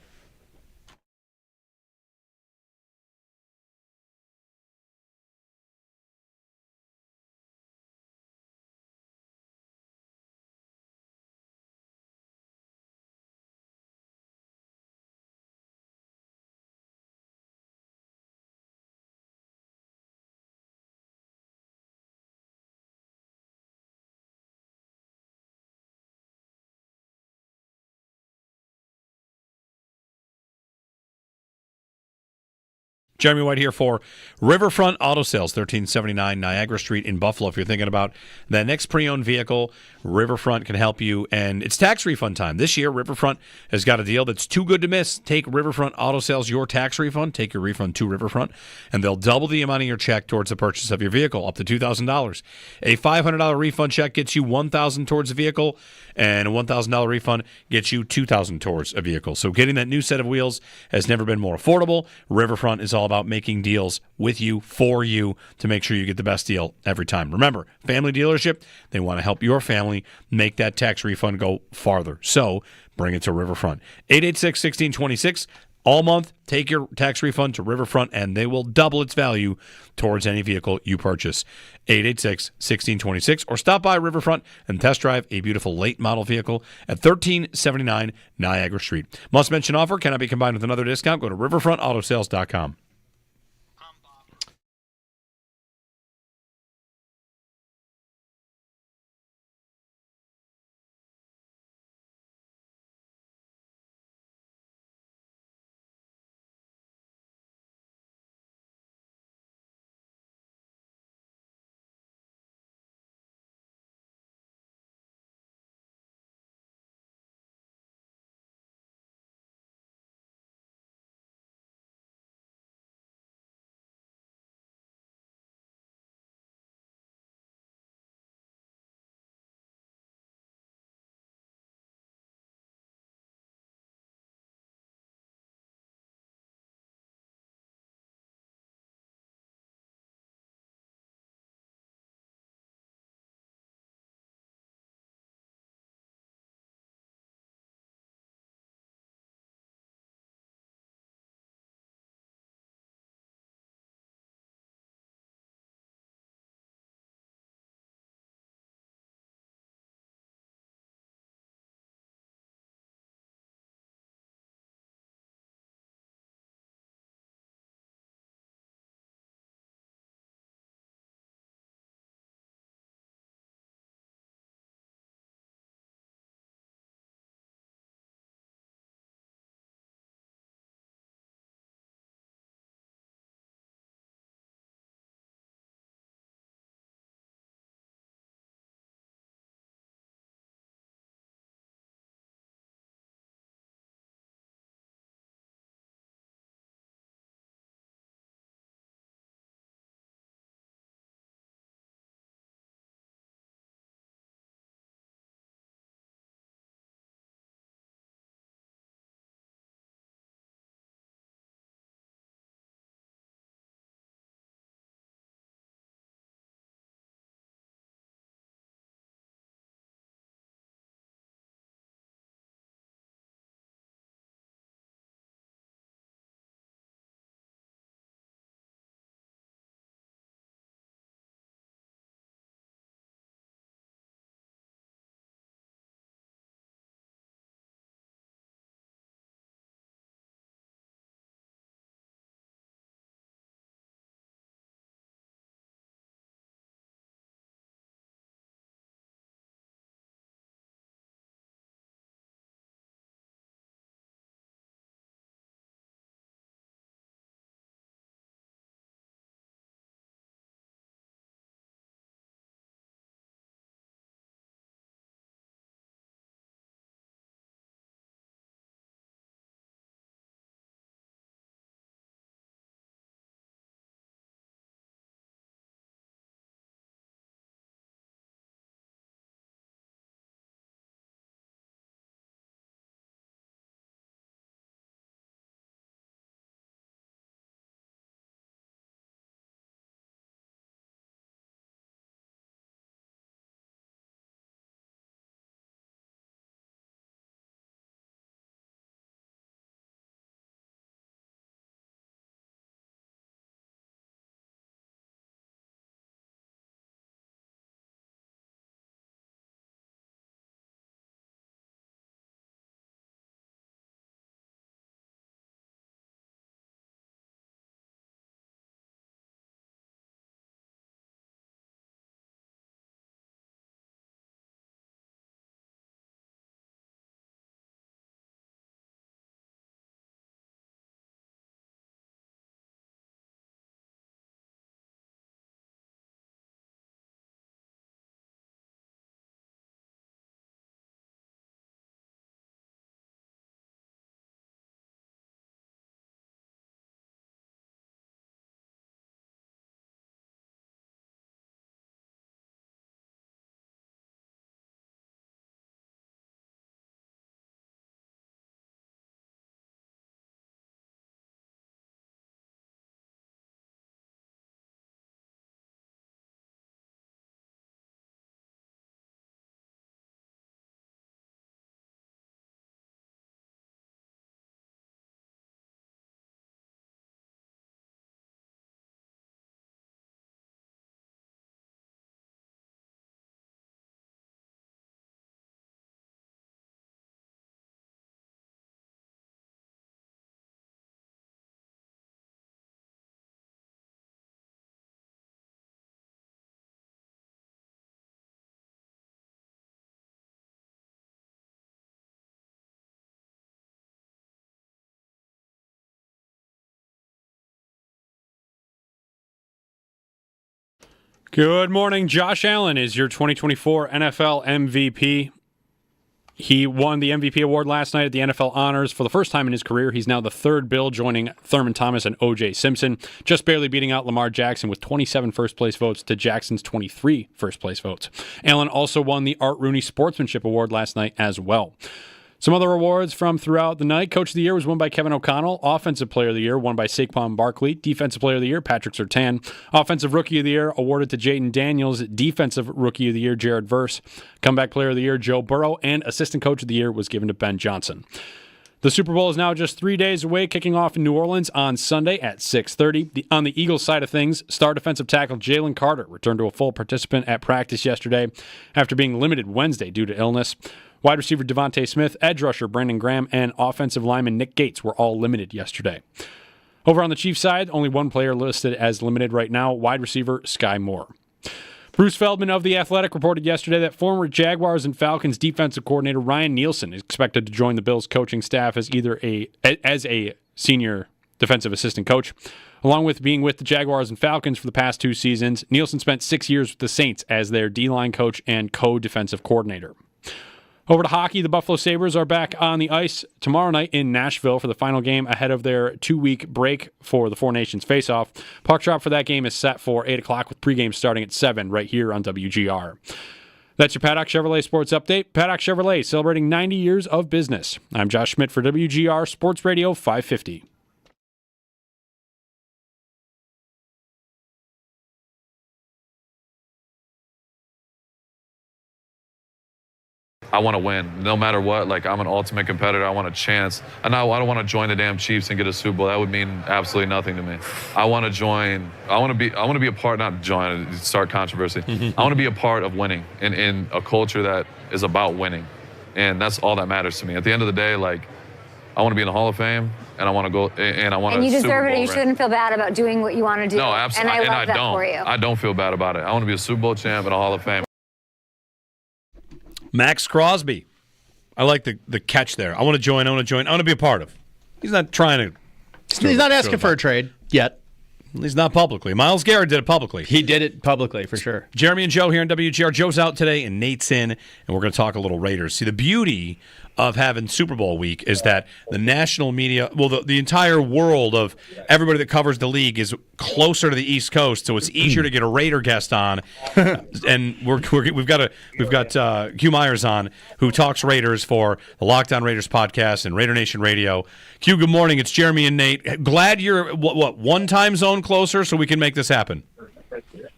Jeremy White here for Riverfront Auto Sales, 1379 Niagara Street in Buffalo. If you're thinking about that next pre-owned vehicle, Riverfront can help you. And it's tax refund time. This year, Riverfront has got a deal that's too good to miss. Take Riverfront Auto Sales, your tax refund. Take your refund to Riverfront, and they'll double the amount of your check towards the purchase of your vehicle, up to $2,000. A $500 refund check gets you $1,000 towards the vehicle, and a $1,000 refund gets you $2,000 towards a vehicle. So getting that new set of wheels has never been more affordable. Riverfront is all about making deals with you, for you, to make sure you get the best deal every time. Remember, family dealership, they want to help your family make that tax refund go farther. So bring it to Riverfront. 886-1626. All month, take your tax refund to Riverfront, and they will double its value towards any vehicle you purchase. 886-1626, or stop by Riverfront and test drive a beautiful late model vehicle at 1379 Niagara Street. Must mention offer cannot be combined with another discount. Go to riverfrontautosales.com. Good morning. Josh Allen is your 2024 NFL MVP. He won the MVP award last night at the NFL Honors for the first time in his career. He's now the third Bill, joining Thurman Thomas and O.J. Simpson, just barely beating out Lamar Jackson with 27 first-place votes to Jackson's 23 first-place votes. Allen also won the Art Rooney Sportsmanship Award last night as well. Some other awards from throughout the night. Coach of the Year was won by Kevin O'Connell. Offensive Player of the Year won by Saquon Barkley. Defensive Player of the Year, Patrick Surtain. Offensive Rookie of the Year awarded to Jaden Daniels. Defensive Rookie of the Year, Jared Verse. Comeback Player of the Year, Joe Burrow. And Assistant Coach of the Year was given to Ben Johnson. The Super Bowl is now just 3 days away, kicking off in New Orleans on Sunday at 6:30. On the Eagles side of things, star defensive tackle Jalen Carter returned to a full participant at practice yesterday after being limited Wednesday due to illness. Wide receiver Devontae Smith, edge rusher Brandon Graham, and offensive lineman Nick Gates were all limited yesterday. Over on the Chiefs side, only one player listed as limited right now, wide receiver Sky Moore. Bruce Feldman of The Athletic reported yesterday that former Jaguars and Falcons defensive coordinator Ryan Nielsen is expected to join the Bills coaching staff as a senior defensive assistant coach. Along with being with the Jaguars and Falcons for the past 2 seasons, Nielsen spent 6 years with the Saints as their D-line coach and co-defensive coordinator. Over to hockey, the Buffalo Sabres are back on the ice tomorrow night in Nashville for the final game ahead of their 2-week break for the Four Nations face-off. Puck drop for that game is set for 8 o'clock with pregame starting at 7 right here on WGR. That's your Paddock Chevrolet Sports Update. Paddock Chevrolet celebrating 90 years of business. I'm Josh Schmidt for WGR Sports Radio 550. I want to win no matter what. Like, I'm an ultimate competitor. I want a chance. And I don't want to join the damn Chiefs and get a Super Bowl. That would mean absolutely nothing to me. I want to join. I want to be a part, not join, start controversy. I want to be a part of winning in a culture that is about winning. And that's all that matters to me. At the end of the day, like, I want to be in the Hall of Fame, and I want to go, and I want to. And you Super deserve Bowl it. You ring. shouldn't feel bad about doing what you want to do. No, absolutely. And I love that don't. for you. I don't feel bad about it. I want to be a Super Bowl champ and a Hall of Fame. Max Crosby. I like the catch there. I want to join. I want to be a part of. He's not trying to. He's not asking for a trade yet. At least not publicly. Myles Garrett did it publicly. He did it publicly, for sure. Jeremy and Joe here in WGR. Joe's out today and Nate's in, and we're going to talk a little Raiders. See, the beauty of having Super Bowl week is that the national media, well, the entire world of everybody that covers the league is closer to the East Coast, so it's easier to get a Raider guest on. And we've got Hugh Myers on, who talks Raiders for the Lockdown Raiders podcast and Raider Nation Radio. Hugh, good morning. It's Jeremy and Nate. Glad you're one time zone closer, so we can make this happen.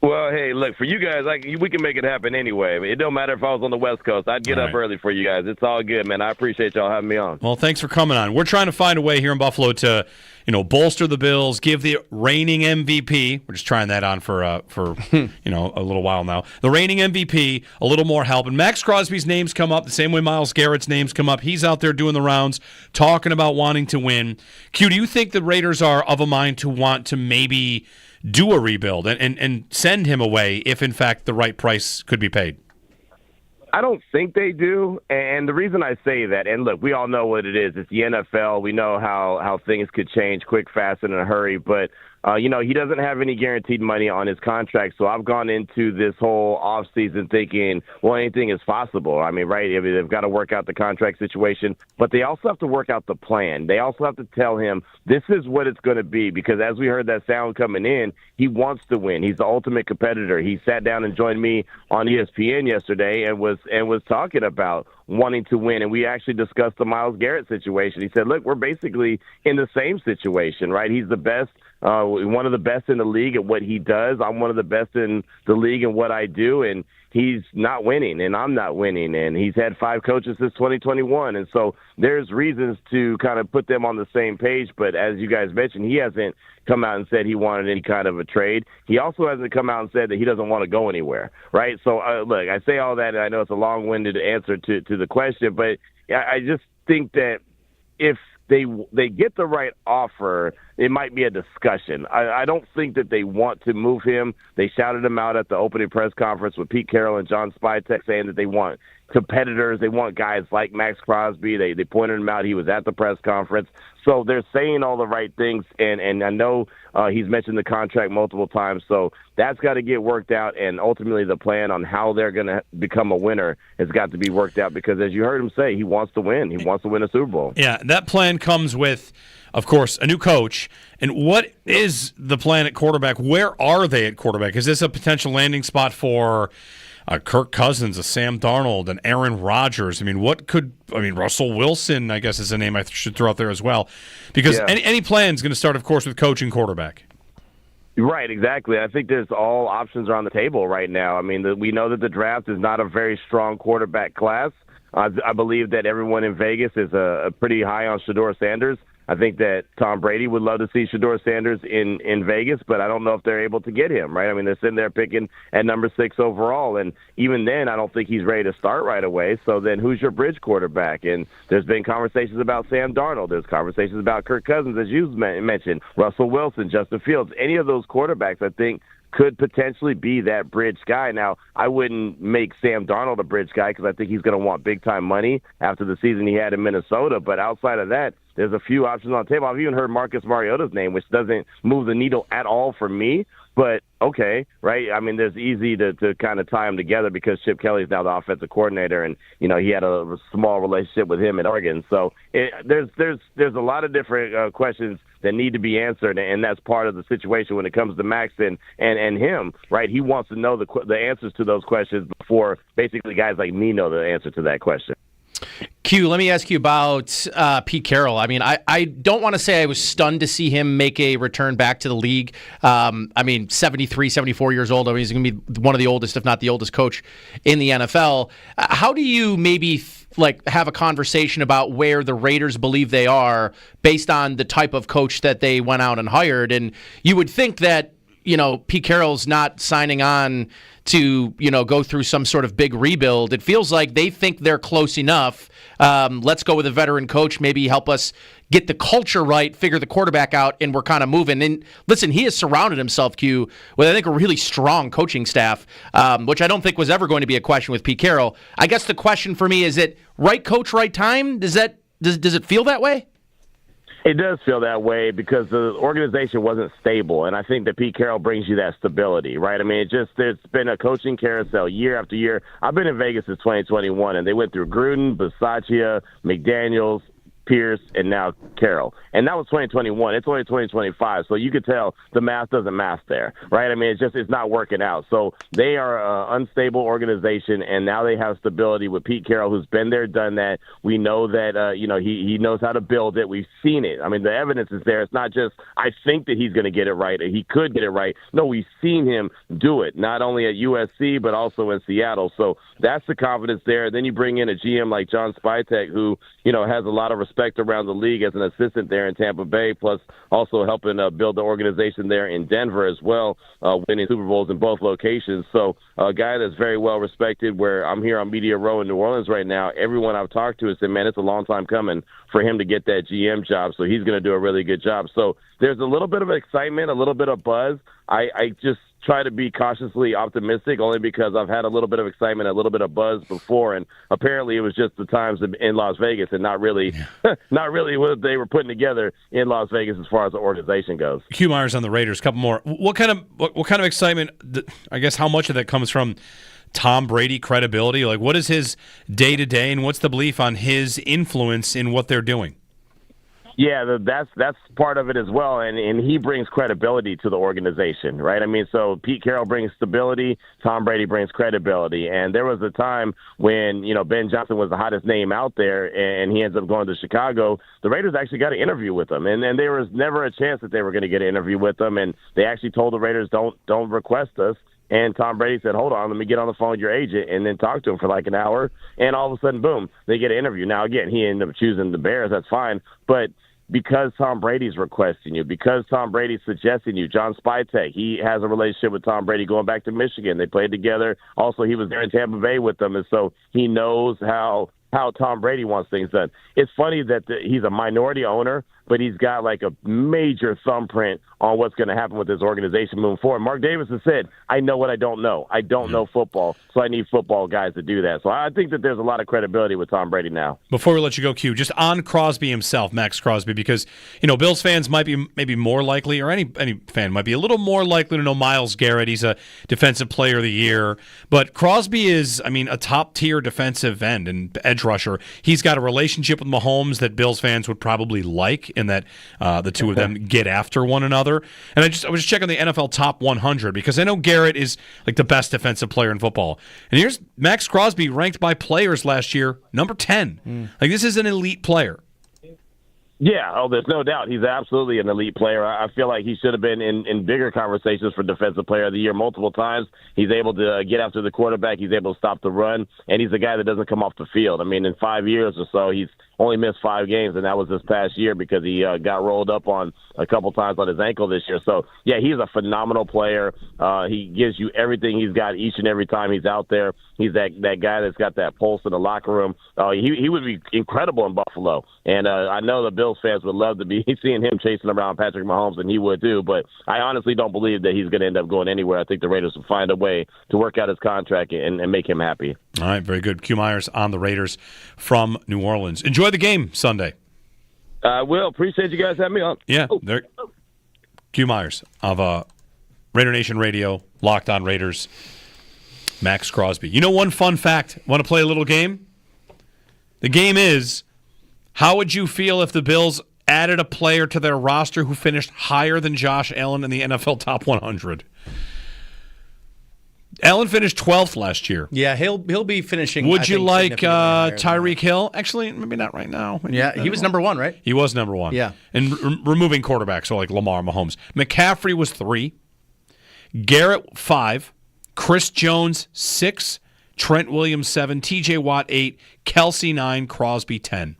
Well, hey, look, for you guys, we can make it happen anyway. I mean, it don't matter if I was on the West Coast. I'd get up early for you guys. It's all good, man. I appreciate y'all having me on. Well, thanks for coming on. We're trying to find a way here in Buffalo to, bolster the Bills, give the reigning MVP. We're just trying that on for a little while now. The reigning MVP a little more help. And Max Crosby's names come up the same way Myles Garrett's names come up. He's out there doing the rounds, talking about wanting to win. Q, do you think the Raiders are of a mind to want to maybe do a rebuild and send him away if, in fact, the right price could be paid? I don't think they do, and the reason I say that, and look, we all know what it is. It's the NFL. We know how things could change quick, fast, and in a hurry, but he doesn't have any guaranteed money on his contract, so I've gone into this whole offseason thinking, well, anything is possible. I mean, right, they've got to work out the contract situation, but they also have to work out the plan. They also have to tell him this is what it's going to be, because as we heard that sound coming in, he wants to win. He's the ultimate competitor. He sat down and joined me on ESPN yesterday and was talking about wanting to win, and we actually discussed the Myles Garrett situation. He said, look, we're basically in the same situation, right? He's the best, one of the best in the league at what he does. I'm one of the best in the league in what I do, and he's not winning, and I'm not winning, and he's had 5 coaches since 2021, and so there's reasons to kind of put them on the same page, but as you guys mentioned, he hasn't come out and said he wanted any kind of a trade. He also hasn't come out and said that he doesn't want to go anywhere, right? So, look, I say all that, and I know it's a long-winded answer to the question, but I just think that if they get the right offer, it might be a discussion. I don't think that they want to move him. They shouted him out at the opening press conference with Pete Carroll and John Spytek saying that they want competitors. They want guys like Max Crosby. They pointed him out. He was at the press conference. So they're saying all the right things, and I know he's mentioned the contract multiple times, so that's got to get worked out, and ultimately the plan on how they're going to become a winner has got to be worked out because, as you heard him say, he wants to win. He wants to win a Super Bowl. Yeah, that plan comes with, of course, a new coach. And what is the plan at quarterback? Where are they at quarterback? Is this a potential landing spot for Kirk Cousins, a Sam Darnold, an Aaron Rodgers? Russell Wilson, I guess, is a name I should throw out there as well. Because any plan is going to start, of course, with coach and quarterback. Right, exactly. I think there's all options are on the table right now. I mean, we know that the draft is not a very strong quarterback class. I believe that everyone in Vegas is a pretty high on Shedeur Sanders. I think that Tom Brady would love to see Shedeur Sanders in Vegas, but I don't know if they're able to get him, right? I mean, they're sitting there picking at number 6 overall, and even then, I don't think he's ready to start right away. So then who's your bridge quarterback? And there's been conversations about Sam Darnold. There's conversations about Kirk Cousins, as you mentioned, Russell Wilson, Justin Fields. Any of those quarterbacks, I think, could potentially be that bridge guy. Now, I wouldn't make Sam Darnold a bridge guy because I think he's going to want big-time money after the season he had in Minnesota. But outside of that, there's a few options on the table. I've even heard Marcus Mariota's name, which doesn't move the needle at all for me. But, okay, right? I mean, there's easy to kind of tie them together because Chip Kelly's now the offensive coordinator, and, you know, he had a small relationship with him in Oregon. So there's a lot of different questions that need to be answered, and that's part of the situation when it comes to Max and him, right? He wants to know the answers to those questions before basically guys like me know the answer to that question. Q, let me ask you about Pete Carroll. I mean, I don't want to say I was stunned to see him make a return back to the league. 73, 74 years old. I mean, he's going to be one of the oldest, if not the oldest coach in the NFL. How do you maybe have a conversation about where the Raiders believe they are based on the type of coach that they went out and hired? And you would think that, you know, Pete Carroll's not signing on to, you know, go through some sort of big rebuild. It feels like they think they're close enough. Let's go with a veteran coach, maybe help us get the culture right, figure the quarterback out, and we're kind of moving. And listen, he has surrounded himself, Q, with, I think, a really strong coaching staff, which I don't think was ever going to be a question with Pete Carroll. I guess the question for me is it right coach, right time? Does it feel that way? It does feel that way because the organization wasn't stable, and I think that Pete Carroll brings you that stability, right? I mean, there's been a coaching carousel year after year. I've been in Vegas since 2021, and they went through Gruden, Bisaccia, McDaniels, Pierce, and now Carroll. And that was 2021. It's only 2025. So you could tell the math doesn't math there, right? I mean, it's not working out. So they are an unstable organization, and now they have stability with Pete Carroll, who's been there, done that. We know that, he knows how to build it. We've seen it. I mean, the evidence is there. It's not just, I think that he's going to get it right, or he could get it right. No, we've seen him do it, not only at USC, but also in Seattle. So that's the confidence there. Then you bring in a GM like John Spytek, who, has a lot of respect around the league as an assistant there in Tampa Bay, plus also helping build the organization there in Denver as well, winning Super Bowls in both locations. So a guy that's very well respected, where I'm here on Media Row in New Orleans right now. Everyone I've talked to has said, man, it's a long time coming for him to get that GM job. So he's going to do a really good job. So there's a little bit of excitement, a little bit of buzz. I just try to be cautiously optimistic only because I've had a little bit of excitement, a little bit of buzz before, and apparently it was just the times in Las Vegas and not really what they were putting together in Las Vegas as far as the organization goes. Q Myers on the Raiders, a couple more. What kind of excitement, I guess how much of that comes from Tom Brady credibility? Like, what is his day-to-day, and what's the belief on his influence in what they're doing? Yeah, that's part of it as well, and he brings credibility to the organization, right? I mean, so Pete Carroll brings stability, Tom Brady brings credibility, and there was a time when, Ben Johnson was the hottest name out there, and he ends up going to Chicago. The Raiders actually got an interview with him, and there was never a chance that they were going to get an interview with him, and they actually told the Raiders, don't request us. And Tom Brady said, hold on, let me get on the phone with your agent, and then talk to him for like an hour, and all of a sudden, boom, they get an interview. Now, again, he ended up choosing the Bears, that's fine, but because Tom Brady's requesting you, because Tom Brady's suggesting you, John Spytek, he has a relationship with Tom Brady going back to Michigan. They played together. Also, he was there in Tampa Bay with them, and so he knows how Tom Brady wants things done. It's funny that he's a minority owner but he's got like a major thumbprint on what's going to happen with this organization moving forward. Mark Davis has said, I know what I don't know. I don't know football, so I need football guys to do that. So I think that there's a lot of credibility with Tom Brady now. Before we let you go, Q, just on Crosby himself, Max Crosby, because Bills fans might be maybe more likely, or any fan might be a little more likely to know Myles Garrett. He's a defensive player of the year, but Crosby is, a top-tier defensive end and edge rusher. He's got a relationship with Mahomes that Bills fans would probably like, in that the two of them get after one another. And I was just checking the NFL Top 100 because I know Garrett is like the best defensive player in football. And here's Max Crosby ranked by players last year, number 10. Like, this is an elite player. Yeah, there's no doubt. He's absolutely an elite player. I feel like he should have been in bigger conversations for Defensive Player of the Year multiple times. He's able to get after the quarterback. He's able to stop the run, and he's a guy that doesn't come off the field. In 5 years or so, he's only missed 5 games, and that was this past year because he got rolled up on a couple times on his ankle this year. So, yeah, he's a phenomenal player. He gives you everything he's got each and every time he's out there. He's that guy that's got that pulse in the locker room. He would be incredible in Buffalo, and I know the Bills fans would love to be seeing him chasing around Patrick Mahomes, and he would too, but I honestly don't believe that he's going to end up going anywhere. I think the Raiders will find a way to work out his contract and make him happy. All right, very good. Q Myers on the Raiders from New Orleans. Enjoy the game Sunday. I will. Appreciate you guys having me on. Yeah, there. Q Myers of Raider Nation Radio, Locked On Raiders, Max Crosby. One fun fact. Want to play a little game? The game is, how would you feel if the Bills added a player to their roster who finished higher than Josh Allen in the NFL Top 100? Allen finished 12th last year. Yeah, he'll be finishing. Would you like Tyreek Hill? Actually, maybe not right now. Yeah, he was number 1, right? He was number 1. Yeah. And removing quarterbacks, so like Lamar, Mahomes. McCaffrey was 3. Garrett 5. Chris Jones 6. Trent Williams 7. TJ Watt 8. Kelsey 9. Crosby 10.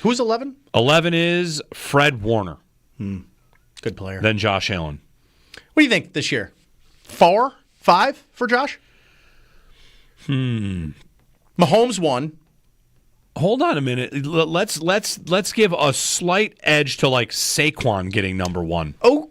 Who's 11? 11 is Fred Warner. Good player. Then Josh Allen. What do you think this year? 4, 5 for Josh? Mahomes 1. Hold on a minute. Let's give a slight edge to like Saquon getting number 1. Okay.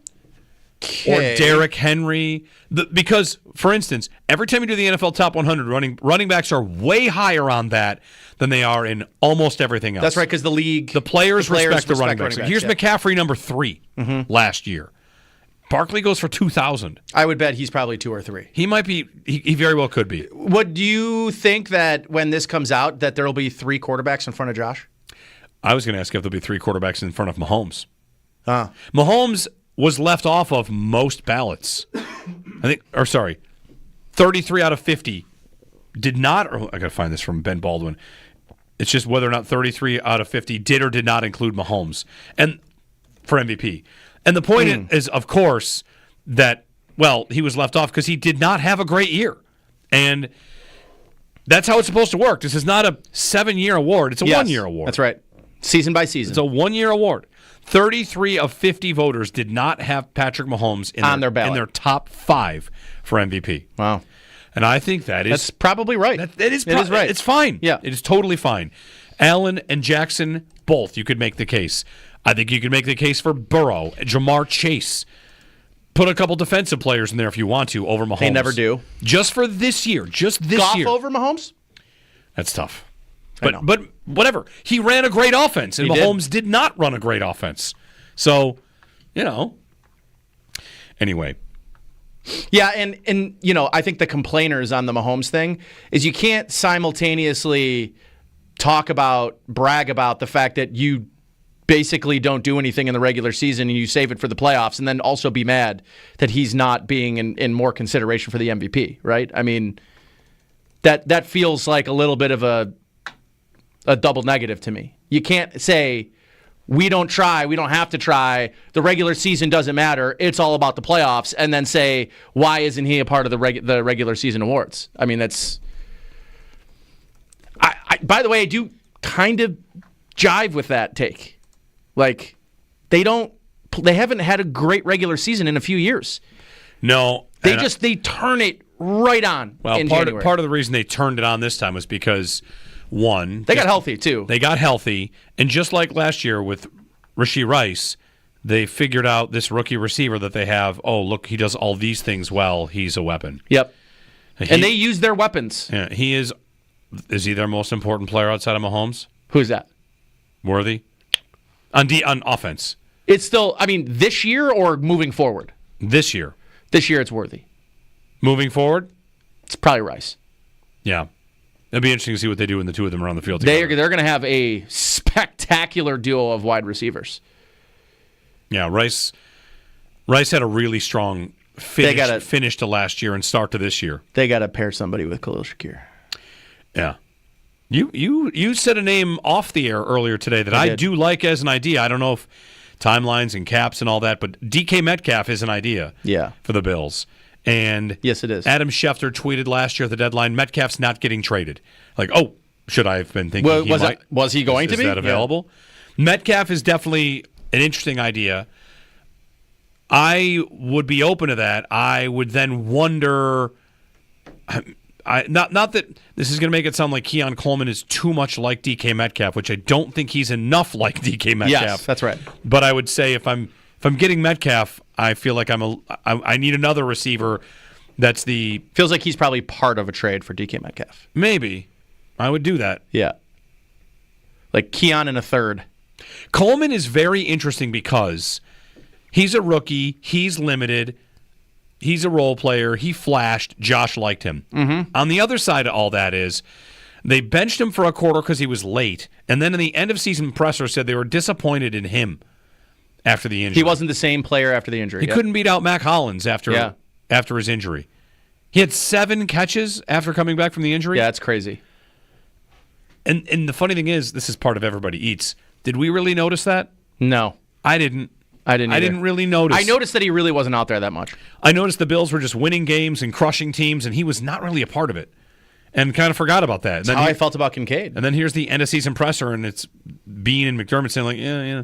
Or Derrick Henry. Because, for instance, every time you do the NFL Top 100, running backs are way higher on that than they are in almost everything else. That's right, because the players respect the running backs. Here's McCaffrey number 3 last year. Barkley goes for 2,000. I would bet he's probably 2 or 3. He might be. He very well could be. What do you think that when this comes out that there will be 3 quarterbacks in front of Josh? I was going to ask if there'll be 3 quarterbacks in front of Mahomes. Mahomes was left off of most ballots. 33 out of 50 did not. I got to find this from Ben Baldwin. It's just whether or not 33 out of 50 did or did not include Mahomes and for MVP. And the point is, of course, that, he was left off because he did not have a great year. And that's how it's supposed to work. This is not a 7-year award. It's a 1-year award. That's right. Season by season. It's a 1-year award. 33 of 50 voters did not have Patrick Mahomes on their ballot. In their top 5 for MVP. Wow. And I think that's probably right. It is right. It's fine. Yeah. It is totally fine. Allen and Jackson, both, you could make the case. I think you could make the case for Burrow, Jamar Chase. Put a couple defensive players in there if you want to over Mahomes. They never do. Just for this year. Just this year. Goff over Mahomes? That's tough. But whatever. He ran a great offense, and Mahomes did not run a great offense. So, Anyway. Yeah, and I think the complainers on the Mahomes thing is you can't simultaneously brag about the fact that you basically don't do anything in the regular season and you save it for the playoffs, and then also be mad that he's not being in more consideration for the MVP, right? I mean, that feels like a little bit of a double negative to me. You can't say, we don't try, we don't have to try, the regular season doesn't matter, it's all about the playoffs, and then say, why isn't he a part of the regular season awards? I mean, that's... by the way, I do kind of jive with that take. Like, they haven't had a great regular season in a few years. No. They turn it right on in January. Part of the reason they turned it on this time was because, one... They got healthy, too. They got healthy, and just like last year with Rashee Rice, they figured out this rookie receiver that they have. Oh, look, he does all these things well. He's a weapon. Yep. And they use their weapons. Yeah, he is. Is he their most important player outside of Mahomes? Who's that? Worthy? On offense. It's still, this year or moving forward? This year. This year it's Worthy. Moving forward? It's probably Rice. Yeah. It'll be interesting to see what they do when the two of them are on the field together. They're going to have a spectacular duo of wide receivers. Yeah, Rice had a really strong finish to last year and start to this year. They got to pair somebody with Khalil Shakir. Yeah. You said a name off the air earlier today that I do like as an idea. I don't know if timelines and caps and all that, but DK Metcalf is an idea for the Bills. And yes, it is. Adam Schefter tweeted last year at the deadline, Metcalf's not getting traded. Like, oh, should I have been thinking was he going to be? Is that available? Yeah. Metcalf is definitely an interesting idea. I would be open to that. I would then wonder... Not that this is going to make it sound like Keon Coleman is too much like DK Metcalf, which I don't think he's enough like DK Metcalf. Yes, that's right. But I would say if I'm getting Metcalf, I feel like I need another receiver. That's feels like he's probably part of a trade for DK Metcalf. Maybe I would do that. Yeah, like Keon in a third. Coleman is very interesting because he's a rookie. He's limited. He's a role player. He flashed. Josh liked him. Mm-hmm. On the other side of all that is they benched him for a quarter because he was late, and then in the end-of-season presser said they were disappointed in him after the injury. He wasn't the same player after the injury. He couldn't beat out Mac Hollins after his injury. He had 7 catches after coming back from the injury. Yeah, that's crazy. And the funny thing is, this is part of Everybody Eats. Did we really notice that? No. I didn't. I didn't really notice. I noticed that he really wasn't out there that much. I noticed the Bills were just winning games and crushing teams, and he was not really a part of it. And kind of forgot about that. That's how I felt about Kincaid. And then here's the end-of-season presser, and it's Bean and McDermott saying, like, yeah.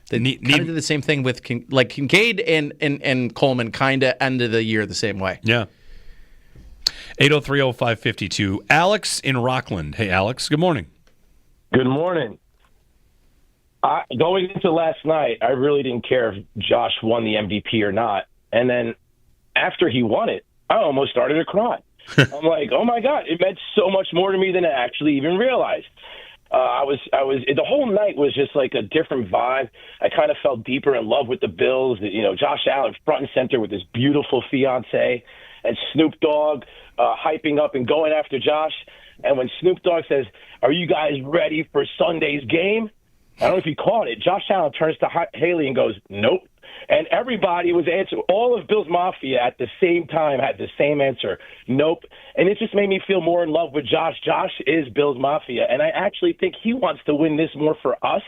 They kind of did the same thing with Kincaid and Coleman kind of ended the year the same way. Yeah. 8030552. Alex in Rockland. Hey, Alex. Good morning. Good morning. Going into last night, I really didn't care if Josh won the MVP or not. And then after he won it, I almost started to cry. I'm like, oh my God, it meant so much more to me than I actually even realized. The whole night was just like a different vibe. I kind of felt deeper in love with the Bills. Josh Allen front and center with his beautiful fiance, and Snoop Dogg hyping up and going after Josh. And when Snoop Dogg says, "Are you guys ready for Sunday's game?" I don't know if you caught it. Josh Allen turns to Haley and goes, "Nope." And everybody was answering. All of Bills Mafia at the same time had the same answer, "Nope." And it just made me feel more in love with Josh. Josh is Bills Mafia, and I actually think he wants to win this more for us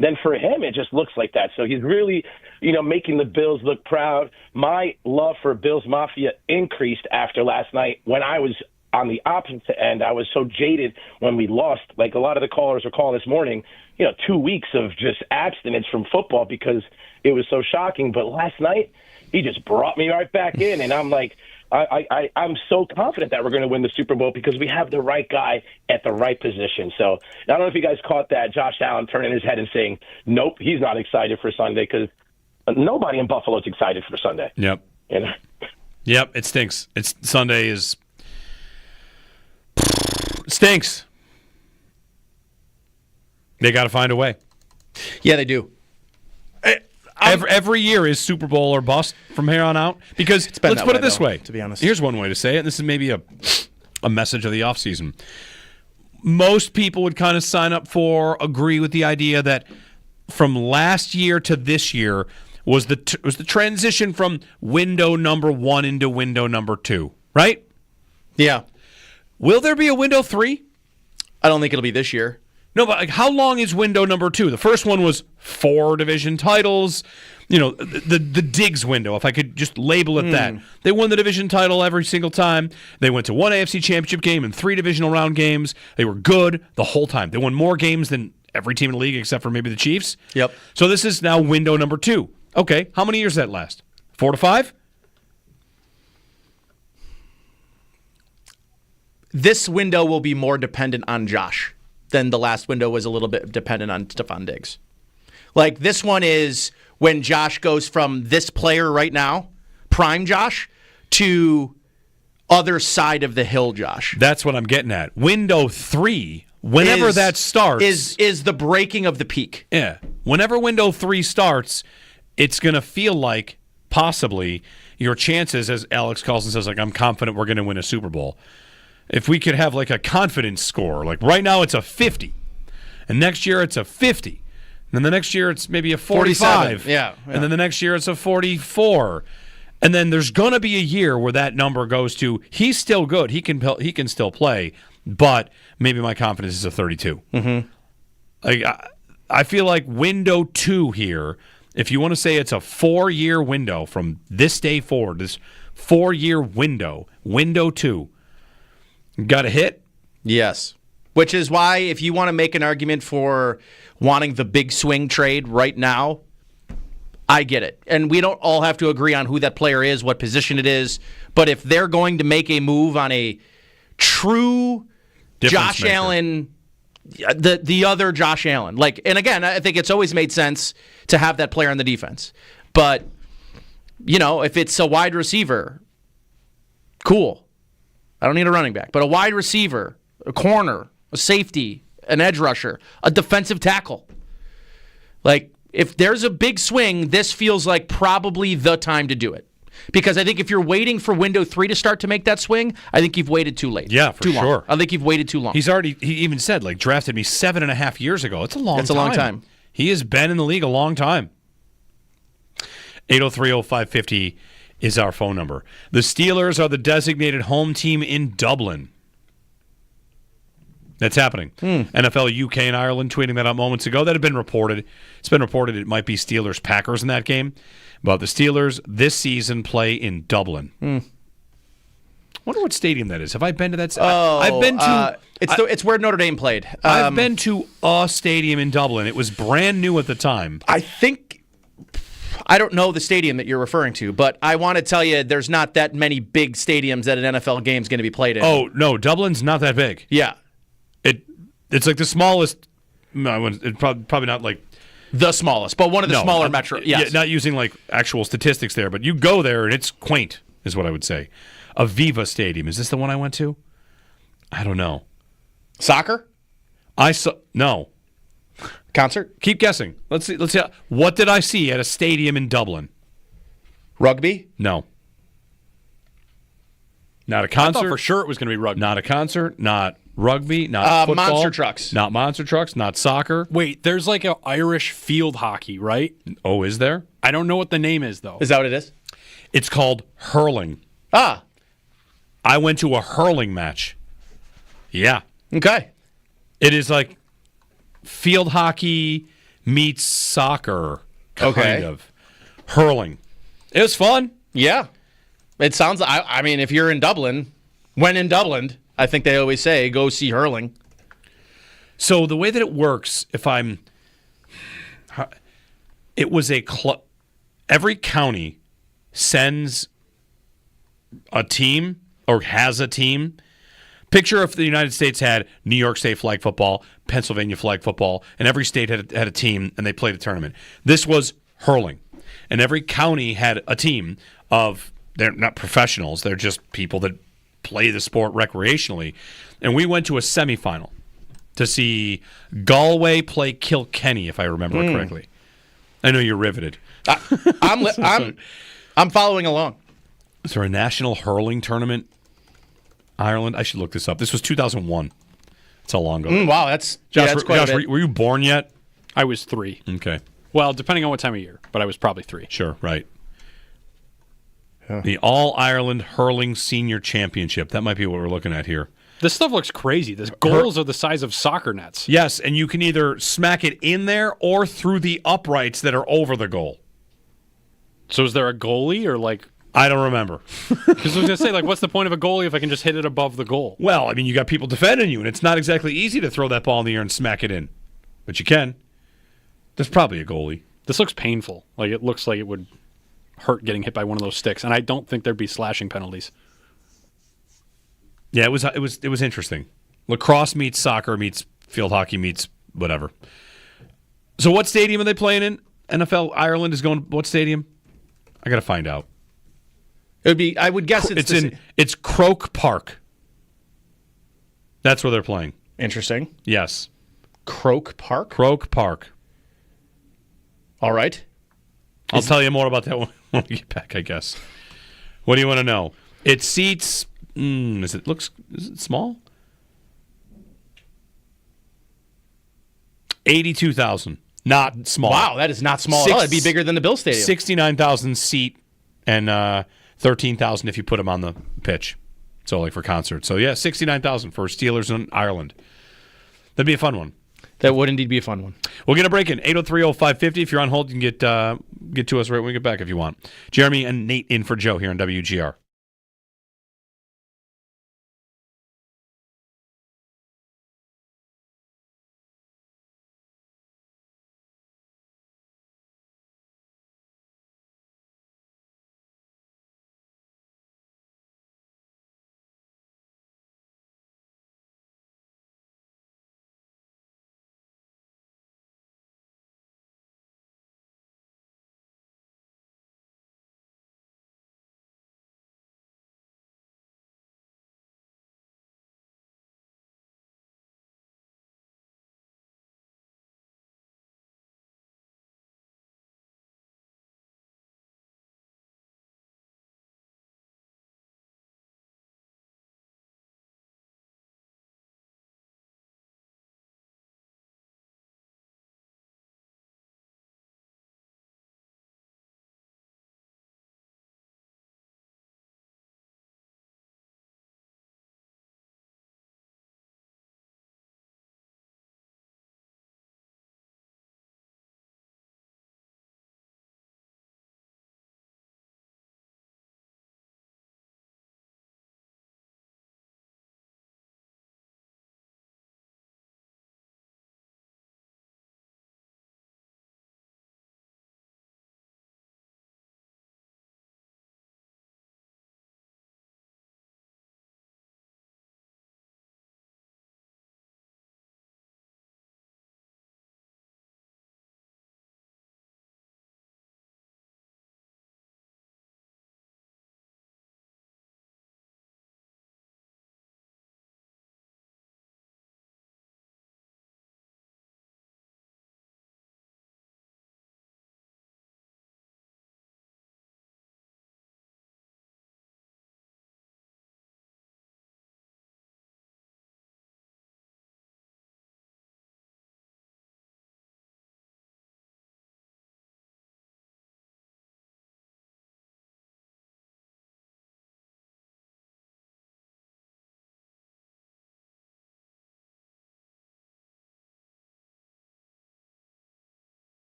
than for him. It just looks like that. So he's really, making the Bills look proud. My love for Bills Mafia increased after last night when I was on the opposite end. I was so jaded when we lost. Like a lot of the callers were calling this morning, 2 weeks of just abstinence from football because it was so shocking. But last night, he just brought me right back in. And I'm like, I'm so confident that we're going to win the Super Bowl because we have the right guy at the right position. So I don't know if you guys caught that. Josh Allen turning his head and saying, "Nope, he's not excited for Sunday," because nobody in Buffalo is excited for Sunday. Yep. Yep, it stinks. Sunday stinks. They got to find a way. Yeah, they do. Every year is Super Bowl or bust from here on out. Because let's put it this way. To be honest, here's one way to say it. And this is maybe a message of the offseason. Most people would kind of sign up for, agree with the idea that from last year to this year was the transition from window number 1 into window number 2, right? Yeah. Will there be a window 3? I don't think it'll be this year. No, but how long is window number 2? The first one was 4 division titles. The Diggs window, if I could just label it that. They won the division title every single time. They went to 1 AFC championship game and 3 divisional round games. They were good the whole time. They won more games than every team in the league except for maybe the Chiefs. Yep. So this is now window number 2. Okay, how many years does that last? 4 to 5? This window will be more dependent on Josh than the last window was a little bit dependent on Stephon Diggs. Like, this one is when Josh goes from this player right now, prime Josh, to other side of the hill Josh. That's what I'm getting at. Window 3, whenever that starts, is the breaking of the peak. Yeah. Whenever window 3 starts, it's going to feel like possibly your chances, as Alex Carlson says, like, I'm confident we're going to win a Super Bowl. If we could have like a confidence score, like right now it's a 50, and next year it's a 50, and then the next year it's maybe a 45, yeah. And then the next year it's a 44, and then there's going to be a year where that number goes to, he's still good, he can still play, but maybe my confidence is a 32. Mm-hmm. Like, I feel like window 2 here, if you want to say it's a 4-year window from this day forward, this 4-year window 2, got a hit? Yes. Which is why if you want to make an argument for wanting the big swing trade right now, I get it. And we don't all have to agree on who that player is, what position it is. But if they're going to make a move on a true Josh Allen, the other Josh Allen, like, and again, I think it's always made sense to have that player on the defense. But, you know, if it's a wide receiver, cool. I don't need a running back. But a wide receiver, a corner, a safety, an edge rusher, a defensive tackle. Like, if there's a big swing, this feels like probably the time to do it. Because I think if you're waiting for window 3 to start to make that swing, I think you've waited too late. Yeah, for too long. sure. I think you've waited too long. He even said, like, drafted me 7.5 years ago. It's a long time. It's a long time. He has been in the league a long time. 803-0550 is our phone number. The Steelers are the designated home team in Dublin. That's happening. NFL, UK, and Ireland tweeting that out moments ago. That had been reported. It's been reported it might be Steelers-Packers in that game. But the Steelers this season play in Dublin. Wonder what stadium that is. Have I been to that? I've been to. It's where Notre Dame played. I've been to a stadium in Dublin. It was brand new at the time. I don't know the stadium that you're referring to, but I want to tell you there's not that many big stadiums that an NFL game is going to be played in. Oh, no, Dublin's not that big. Yeah. It's like the smallest. No, it's probably not like the smallest, but one of the smaller metro. Yes. Yeah, not using like actual statistics there, but you go there and it's quaint, is what I would say. Aviva Stadium. Is this the one I went to? I don't know. Soccer? I saw no. Concert? Keep guessing. Let's see. What did I see at a stadium in Dublin? Rugby? No. Not a concert. I thought for sure it was going to be rugby. Not a concert. Not rugby. Not football. Monster trucks. Not monster trucks. Not soccer. Wait, there's like an Irish field hockey, right? Oh, is there? I don't know what the name is, though. Is that what it is? It's called hurling. Ah. I went to a hurling match. Yeah. Okay. It is like field hockey meets soccer, kind of. Hurling. It was fun. Yeah. It sounds, I mean, if you're in Dublin, when in Dublin, I think they always say, go see hurling. So the way that it works, it was a club. Every county sends a team or has a team. Picture if the United States had New York State flag football, Pennsylvania flag football, and every state had a team and they played a tournament. This was hurling. And every county had a team of, they're not professionals, they're just people that play the sport recreationally. And we went to a semifinal to see Galway play Kilkenny, if I remember it correctly. I know you're riveted. I'm following along. Is there a national hurling tournament? Ireland? I should look this up. This was 2001. That's how long ago. Wow, that's Josh, quite Josh, a bit. were you born yet? I was 3. Okay. Well, depending on what time of year, but I was probably 3. Sure, right. The All-Ireland Hurling Senior Championship. That might be what we're looking at here. This stuff looks crazy. The goals are the size of soccer nets. Yes, and you can either smack it in there or through the uprights that are over the goal. So is there a goalie or like... I don't remember. Because I was going to say, like, what's the point of a goalie if I can just hit it above the goal? Well, I mean, you got people defending you, and it's not exactly easy to throw that ball in the air and smack it in. But you can. There's probably a goalie. This looks painful. Like, it looks like it would hurt getting hit by one of those sticks, and I don't think there'd be slashing penalties. Yeah, it was interesting. Lacrosse meets soccer meets field hockey meets whatever. So what stadium are they playing in? NFL Ireland is going. What stadium? I got to find out. It would be. I would guess it's Croke Park. That's where they're playing. Interesting. Yes. Croke Park? Croke Park. All right. I'll tell you more about that when we get back, I guess. What do you want to know? It seats... is it small? 82,000. Not small. Wow, that is not small at all. It'd be bigger than the Bill Stadium. 69,000 seat and 13,000 if you put them on the pitch. So like for concerts. So yeah, 69,000 for Steelers in Ireland. That'd be a fun one. That would indeed be a fun one. We'll get a break in 803-0550. If you're on hold, you can get to us right when we get back if you want. Jeremy and Nate in for Joe here on WGR.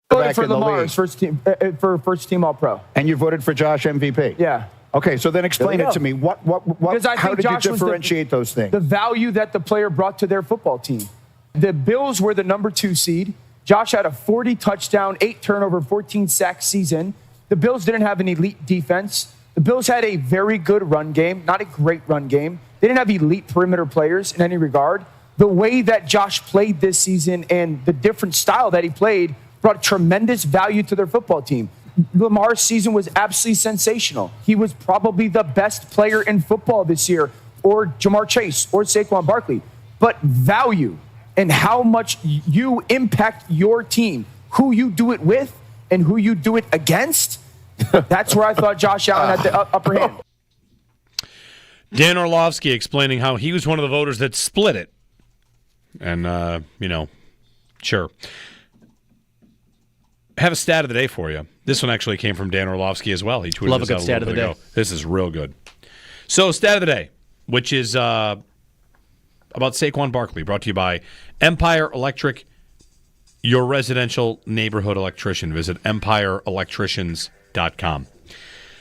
voted back for in the Lamar's league. first team All-Pro. And you voted for Josh MVP. Yeah. Okay, so then explain it to me. Because I how think did Josh you was differentiate those things? The value that the player brought to their football team. The Bills were the number 2 seed. Josh had a 40 touchdown, 8 turnover, 14 sack season. The Bills didn't have an elite defense. The Bills had a very good run game, not a great run game. They didn't have elite perimeter players in any regard. The way that Josh played this season and the different style that he played brought tremendous value to their football team. Lamar's season was absolutely sensational. He was probably the best player in football this year, or Jamar Chase, or Saquon Barkley. But value and how much you impact your team, who you do it with and who you do it against, that's where I thought Josh Allen had the upper hand. Dan Orlovsky explaining how he was one of the voters that split it. And, sure. I have a stat of the day for you. This one actually came from Dan Orlovsky as well. He tweeted Love a this good out stat of the little day. bit ago. This is real good. So, stat of the day, which is about Saquon Barkley, brought to you by Empire Electric, your residential neighborhood electrician. Visit empireelectricians.com.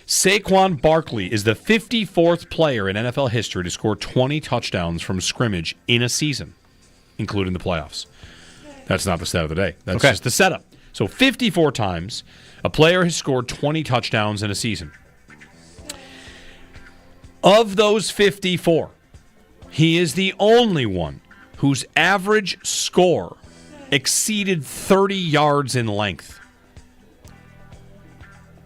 Saquon Barkley is the 54th player in NFL history to score 20 touchdowns from scrimmage in a season, including the playoffs. That's not the stat of the day. That's just the setup. So 54 times a player has scored 20 touchdowns in a season. Of those 54, he is the only one whose average score exceeded 30 yards in length.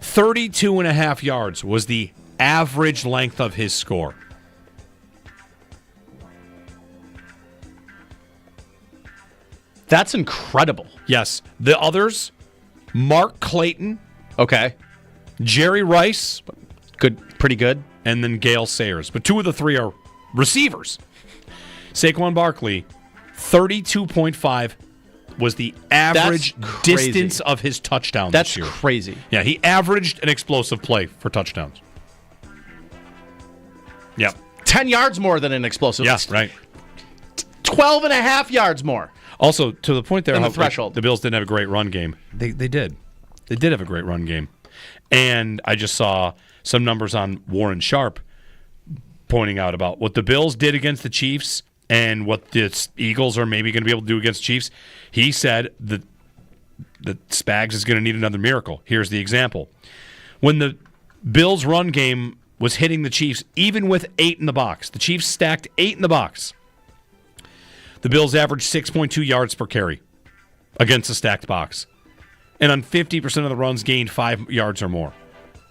32.5 yards was the average length of his score. That's incredible. Yes. The others, Mark Clayton. Okay. Jerry Rice. Pretty good. And then Gale Sayers. But 2 of the 3 are receivers. Saquon Barkley, 32.5 was the average distance of his touchdown this year. That's crazy. Yeah, he averaged an explosive play for touchdowns. Yep. 10 yards more than an explosive. Yes, right. 12 and a half yards more. Also, to the point there, In the how threshold. the Bills didn't have a great run game. They did. They did have a great run game. And I just saw some numbers on Warren Sharp pointing out about what the Bills did against the Chiefs and what the Eagles are maybe going to be able to do against Chiefs. He said that Spags is going to need another miracle. Here's the example. When the Bills' run game was hitting the Chiefs, even with 8 in the box, the Chiefs stacked 8 in the box. The Bills averaged 6.2 yards per carry against a stacked box. And on 50% of the runs gained 5 yards or more.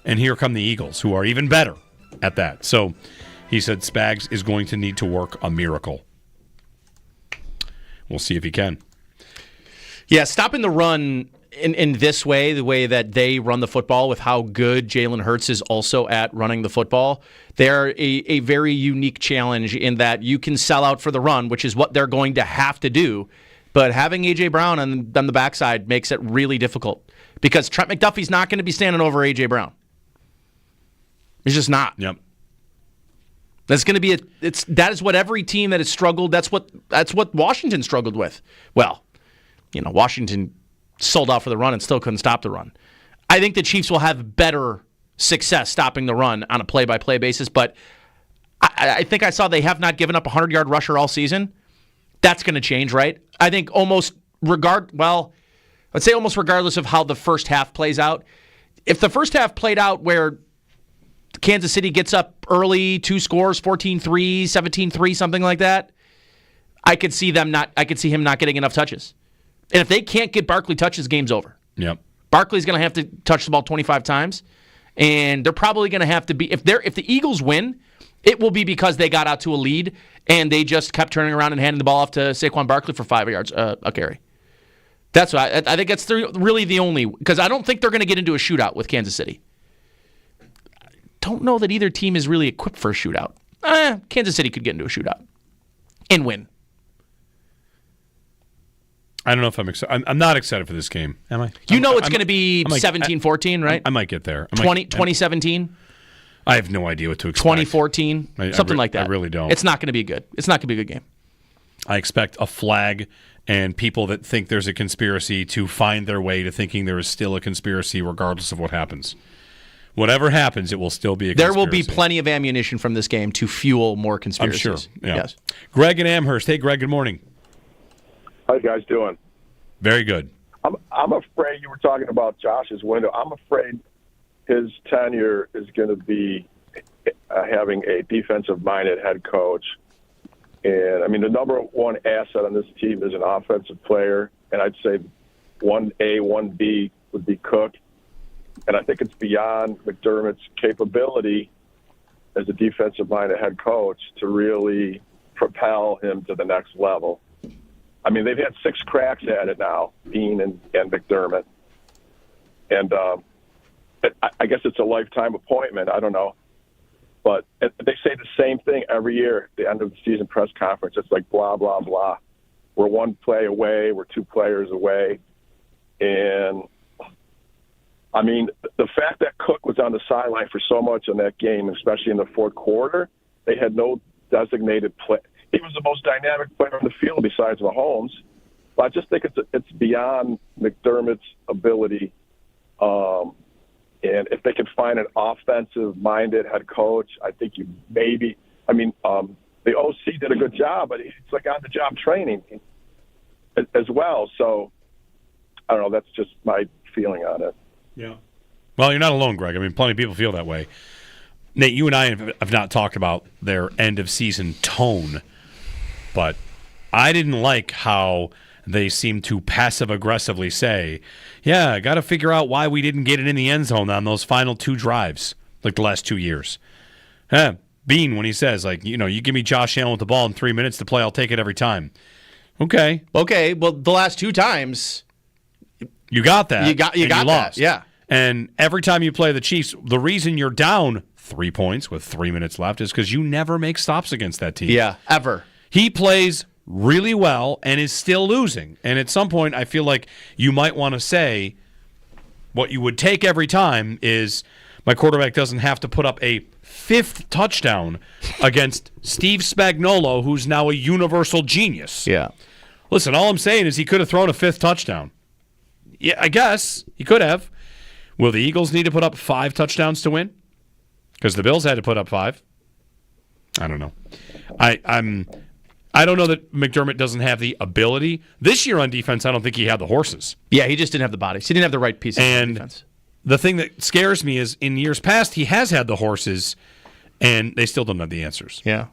And here come the Eagles, who are even better at that. So he said Spags is going to need to work a miracle. We'll see if he can. Yeah, stopping the run in this way, the way that they run the football with how good Jalen Hurts is also at running the football, they're a very unique challenge in that you can sell out for the run, which is what they're going to have to do. But having A.J. Brown on the backside makes it really difficult because Trent McDuffie's not going to be standing over A.J. Brown. He's just not. Yep. That's going to be that is what every team that has struggled. That's what Washington struggled with. Well, Washington sold out for the run and still couldn't stop the run. I think the Chiefs will have better success stopping the run on a play-by-play basis, but I think I saw they have not given up a 100-yard rusher all season. That's going to change, right? I think almost regardless of how the first half plays out. If the first half played out where Kansas City gets up early, 2 scores, 14-3, 17-3, something like that, I could see him not getting enough touches. And if they can't get Barkley touches, game's over. Yep. Barkley's going to have to touch the ball 25 times, and they're probably going to have to be if the Eagles win, it will be because they got out to a lead and they just kept turning around and handing the ball off to Saquon Barkley for 5 yards a carry. That's what I think. That's really the only, because I don't think they're going to get into a shootout with Kansas City. Don't know that either team is really equipped for a shootout. Kansas City could get into a shootout and win. I don't know if I'm excited. I'm not excited for this game. Am I? It's going to be 17-14, right? I might get there. 2017? I have no idea what to expect. 2014? Something like that. I really don't. It's not going to be good. It's not going to be a good game. I expect a flag and people that think there's a conspiracy to find their way to thinking there is still a conspiracy regardless of what happens. Whatever happens, it will still be a conspiracy. There will be plenty of ammunition from this game to fuel more conspiracies. I'm sure. Yeah. Yes. Greg in Amherst. Hey, Greg, good morning. How you guys doing? Very good. I'm afraid you were talking about Josh's window. I'm afraid his tenure is going to be having a defensive-minded head coach. And, I mean, the number one asset on this team is an offensive player, and I'd say 1A, 1B would be Cook. And I think it's beyond McDermott's capability as a defensive-minded head coach to really propel him to the next level. I mean, they've had 6 cracks at it now, Dean and McDermott. And I guess it's a lifetime appointment. I don't know. But they say the same thing every year at the end of the season press conference. It's like blah, blah, blah. We're 1 play away. We're 2 players away. And, I mean, the fact that Cook was on the sideline for so much in that game, especially in the fourth quarter, they had no designated play. He was the most dynamic player on the field besides Mahomes. But I just think it's beyond McDermott's ability. And if they can find an offensive-minded head coach, I think you maybe – I mean, the OC did a good job, but it's like on-the-job training as well. So, I don't know. That's just my feeling on it. Yeah. Well, you're not alone, Greg. I mean, plenty of people feel that way. Nate, you and I have not talked about their end-of-season tone, but I didn't like how they seemed to passive-aggressively say, yeah, got to figure out why we didn't get it in the end zone on those final 2 drives, like the last 2 years. Bean, when he says, like, you know, you give me Josh Allen with the ball in 3 minutes to play, I'll take it every time. Okay. Okay, well, the last 2 times you got that. You got that. Lost. Yeah. And every time you play the Chiefs, the reason you're down 3 points with 3 minutes left is because you never make stops against that team. Yeah, ever. He plays really well and is still losing. And at some point, I feel like you might want to say what you would take every time is my quarterback doesn't have to put up a 5th touchdown against Steve Spagnuolo, who's now a universal genius. Yeah. Listen, all I'm saying is he could have thrown a 5th touchdown. Yeah, I guess he could have. Will the Eagles need to put up 5 touchdowns to win? Because the Bills had to put up 5. I don't know. I don't know that McDermott doesn't have the ability. This year on defense, I don't think he had the horses. Yeah, he just didn't have the bodies. He didn't have the right pieces on defense. The thing that scares me is in years past, he has had the horses, and they still don't have the answers. Yeah.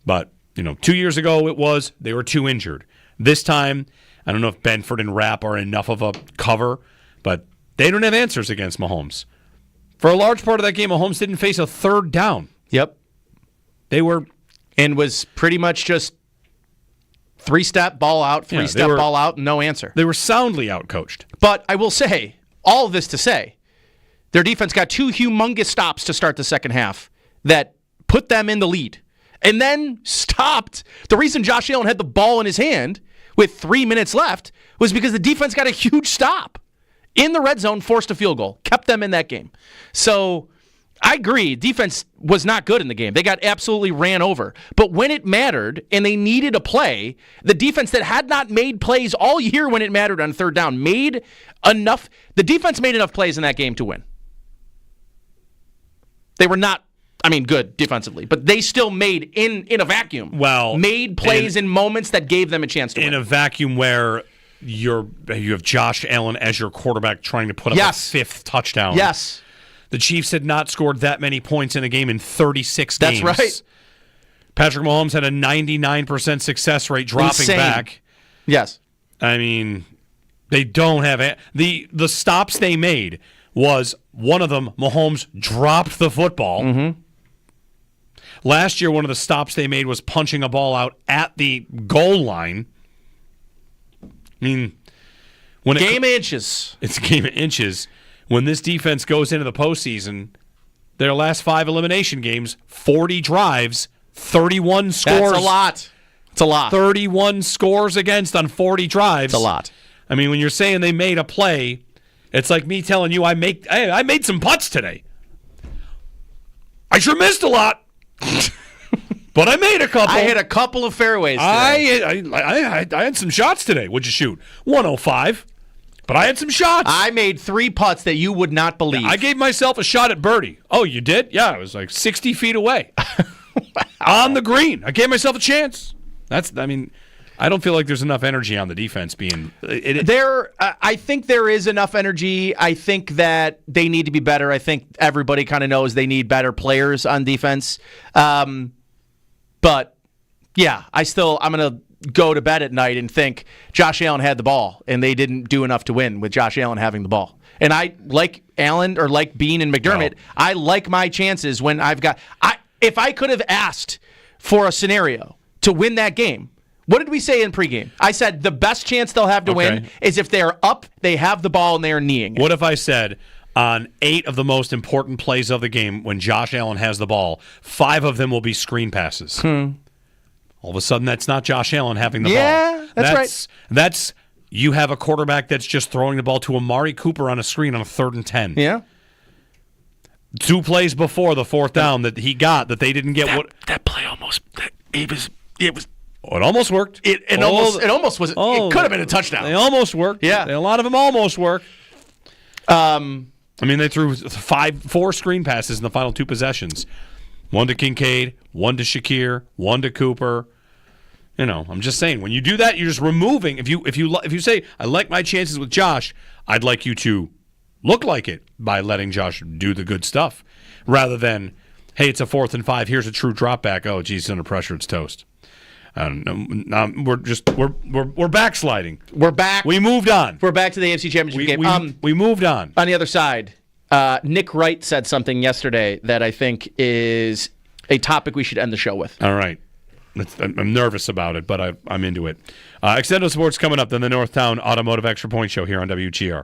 But, 2 years ago it was they were too injured. This time, I don't know if Benford and Rapp are enough of a cover, but they don't have answers against Mahomes. For a large part of that game, Mahomes didn't face a 3rd down. Yep. They were... And was pretty much just 3-step, ball out, 3-step, ball out, no answer. They were soundly outcoached. But I will say, all of this to say, their defense got 2 humongous stops to start the second half that put them in the lead. And then stopped. The reason Josh Allen had the ball in his hand with 3 minutes left was because the defense got a huge stop in the red zone, forced a field goal, kept them in that game. So I agree, defense was not good in the game. They got absolutely ran over. But when it mattered and they needed a play, the defense that had not made plays all year when it mattered on 3rd down made enough. The defense made enough plays in that game to win. They were not, good defensively, but they still made in a vacuum. Made plays in moments that gave them a chance to win. In a vacuum where you have Josh Allen as your quarterback trying to put up a 5th touchdown. Yes. The Chiefs had not scored that many points in a game in 36 games. That's right. Patrick Mahomes had a 99% success rate dropping back. Yes. They don't have the stops they made was one of them, Mahomes dropped the football. Mm-hmm. Last year, one of the stops they made was punching a ball out at the goal line. Game of inches. It's a game of inches. When this defense goes into the postseason, their last 5 elimination games, 40 drives, 31 scores. That's a lot. It's a lot. 31 scores against on 40 drives. It's a lot. When you're saying they made a play, it's like me telling you I made some putts today. I sure missed a lot. But I made a couple. I hit a couple of fairways today. I had some shots today. What'd you shoot? 105. But I had some shots. I made 3 putts that you would not believe. I gave myself a shot at birdie. Oh, you did? Yeah, I was like 60 feet away. On the green. I gave myself a chance. I don't feel like there's enough energy on the defense being... I think there is enough energy. I think that they need to be better. I think everybody kind of knows they need better players on defense. But, yeah, I'm going to go to bed at night and think Josh Allen had the ball, and they didn't do enough to win with Josh Allen having the ball. And I like Allen or like Bean and McDermott. No. I like my chances when I've got... If I could have asked for a scenario to win that game, what did we say in pregame? I said the best chance they'll have to win is if they're up, they have the ball, and they are kneeing it. What if I said on 8 of the most important plays of the game when Josh Allen has the ball, 5 of them will be screen passes? All of a sudden, that's not Josh Allen having the ball. Yeah, that's right. That's you have a quarterback that's just throwing the ball to Amari Cooper on a screen on a 3rd and 10. Yeah. 2 plays before the 4th down that he got that they didn't get. That play almost it was. Oh, it almost worked. It almost was. It could have been a touchdown. They almost worked. Yeah, a lot of them almost worked. They threw 4 screen passes in the final 2 possessions. 1 to Kincaid, 1 to Shakir, 1 to Cooper. I'm just saying when you do that, you're just removing. If you say I like my chances with Josh, I'd like you to look like it by letting Josh do the good stuff, rather than hey, it's a 4th and 5. Here's a true drop back. Oh, geez, under pressure, it's toast. I don't know. We're backsliding. We're back. We moved on. We're back to the AFC Championship game. We moved on. On the other side, Nick Wright said something yesterday that I think is a topic we should end the show with. All right. I'm nervous about it, but I'm into it. Extendo Sports coming up, then the Northtown Automotive Extra Point Show here on WGR.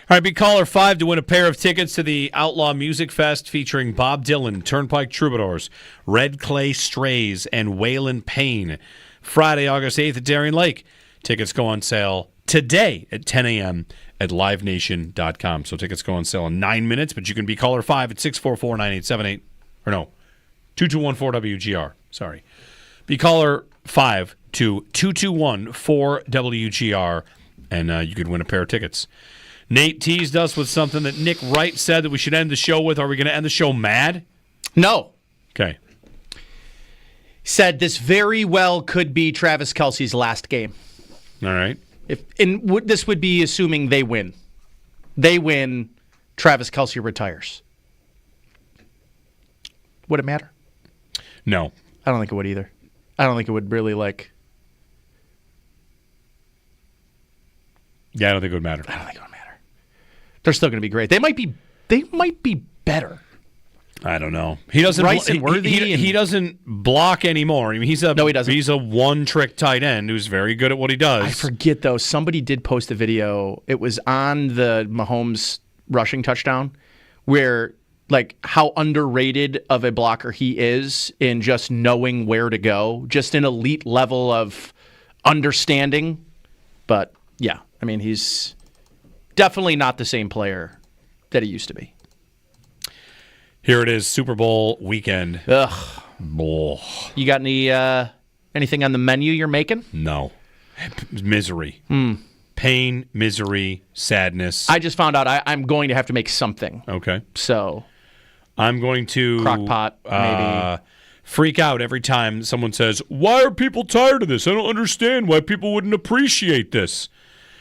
All right, be caller 5 to win a pair of tickets to the Outlaw Music Fest featuring Bob Dylan, Turnpike Troubadours, Red Clay Strays, and Waylon Payne. Friday, August 8th at Darien Lake. Tickets go on sale today at 10 a.m. at livenation.com. So tickets go on sale in 9 minutes, but you can be caller 5 at 644-9878. Or no, 2214-WGR. Sorry. Be caller 5 to 221-4WGR, and you could win a pair of tickets. Nate teased us with something that Nick Wright said that we should end the show with. Are we going to end the show mad? No. Okay. Said this very well could be Travis Kelce's last game. All right. This would be assuming they win. They win, Travis Kelce retires. Would it matter? No. I don't think it would either. I don't think it would really Yeah, I don't think it would matter. I don't think it would matter. They're still going to be great. They might be better. I don't know. He doesn't. Rice and Worthy he doesn't block anymore. I mean, he doesn't. He's a one-trick tight end who's very good at what he does. I forget though. Somebody did post a video. It was on the Mahomes rushing touchdown, where how underrated of a blocker he is in just knowing where to go, just an elite level of understanding. But yeah, I mean, he's definitely not the same player that he used to be. Here it is, Super Bowl weekend. Ugh. Bull. You got anything on the menu you're making? No. Misery. Pain, misery, sadness. I just found out I'm going to have to make something. Okay. So I'm going to crock-pot, maybe. Freak out every time someone says, why are people tired of this? I don't understand why people wouldn't appreciate this.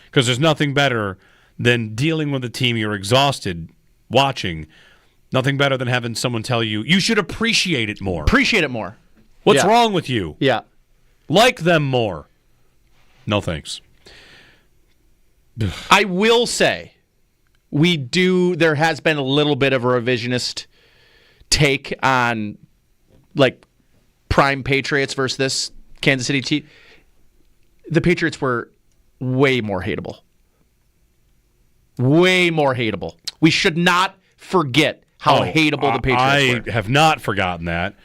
Because there's nothing better than dealing with a team you're exhausted watching. Nothing better than having someone tell you, you should appreciate it more. Appreciate it more. What's wrong with you? Yeah. Like them more. No thanks. I will say, there has been a little bit of a revisionist take on prime Patriots versus this Kansas City team. The Patriots were way more hateable. Way more hateable. We should not forget how hateable the Patriots were. I have not forgotten that.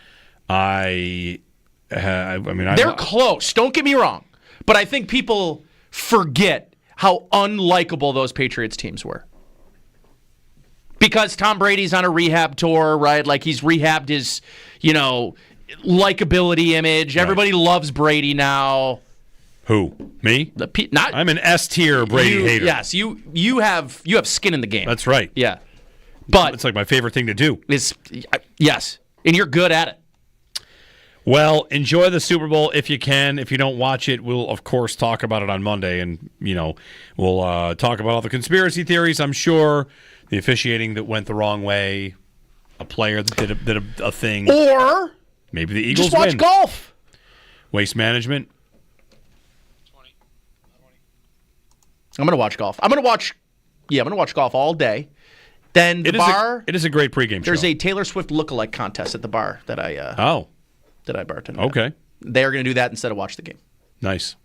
They're close. Don't get me wrong. But I think people forget how unlikable those Patriots teams were. Because Tom Brady's on a rehab tour, right? He's rehabbed his, likability image. Right. Everybody loves Brady now. Who? Me? I'm an S-tier Brady hater. Yes, you have skin in the game. That's right. Yeah. But it's my favorite thing to do. Yes, and you're good at it. Well, enjoy the Super Bowl if you can. If you don't watch it, we'll, of course, talk about it on Monday. And, we'll talk about all the conspiracy theories, I'm sure, the officiating that went the wrong way, a player that did a thing. Or maybe the Eagles just watch win. Golf. Waste management. I'm going to watch golf. I'm going to watch golf all day. Then it is a great pregame show. There's a Taylor Swift lookalike contest at the bar that I bartend. Okay. They're going to do that instead of watch the game. Nice.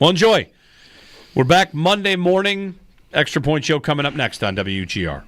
Well, enjoy. We're back Monday morning. Extra Point Show coming up next on WGR.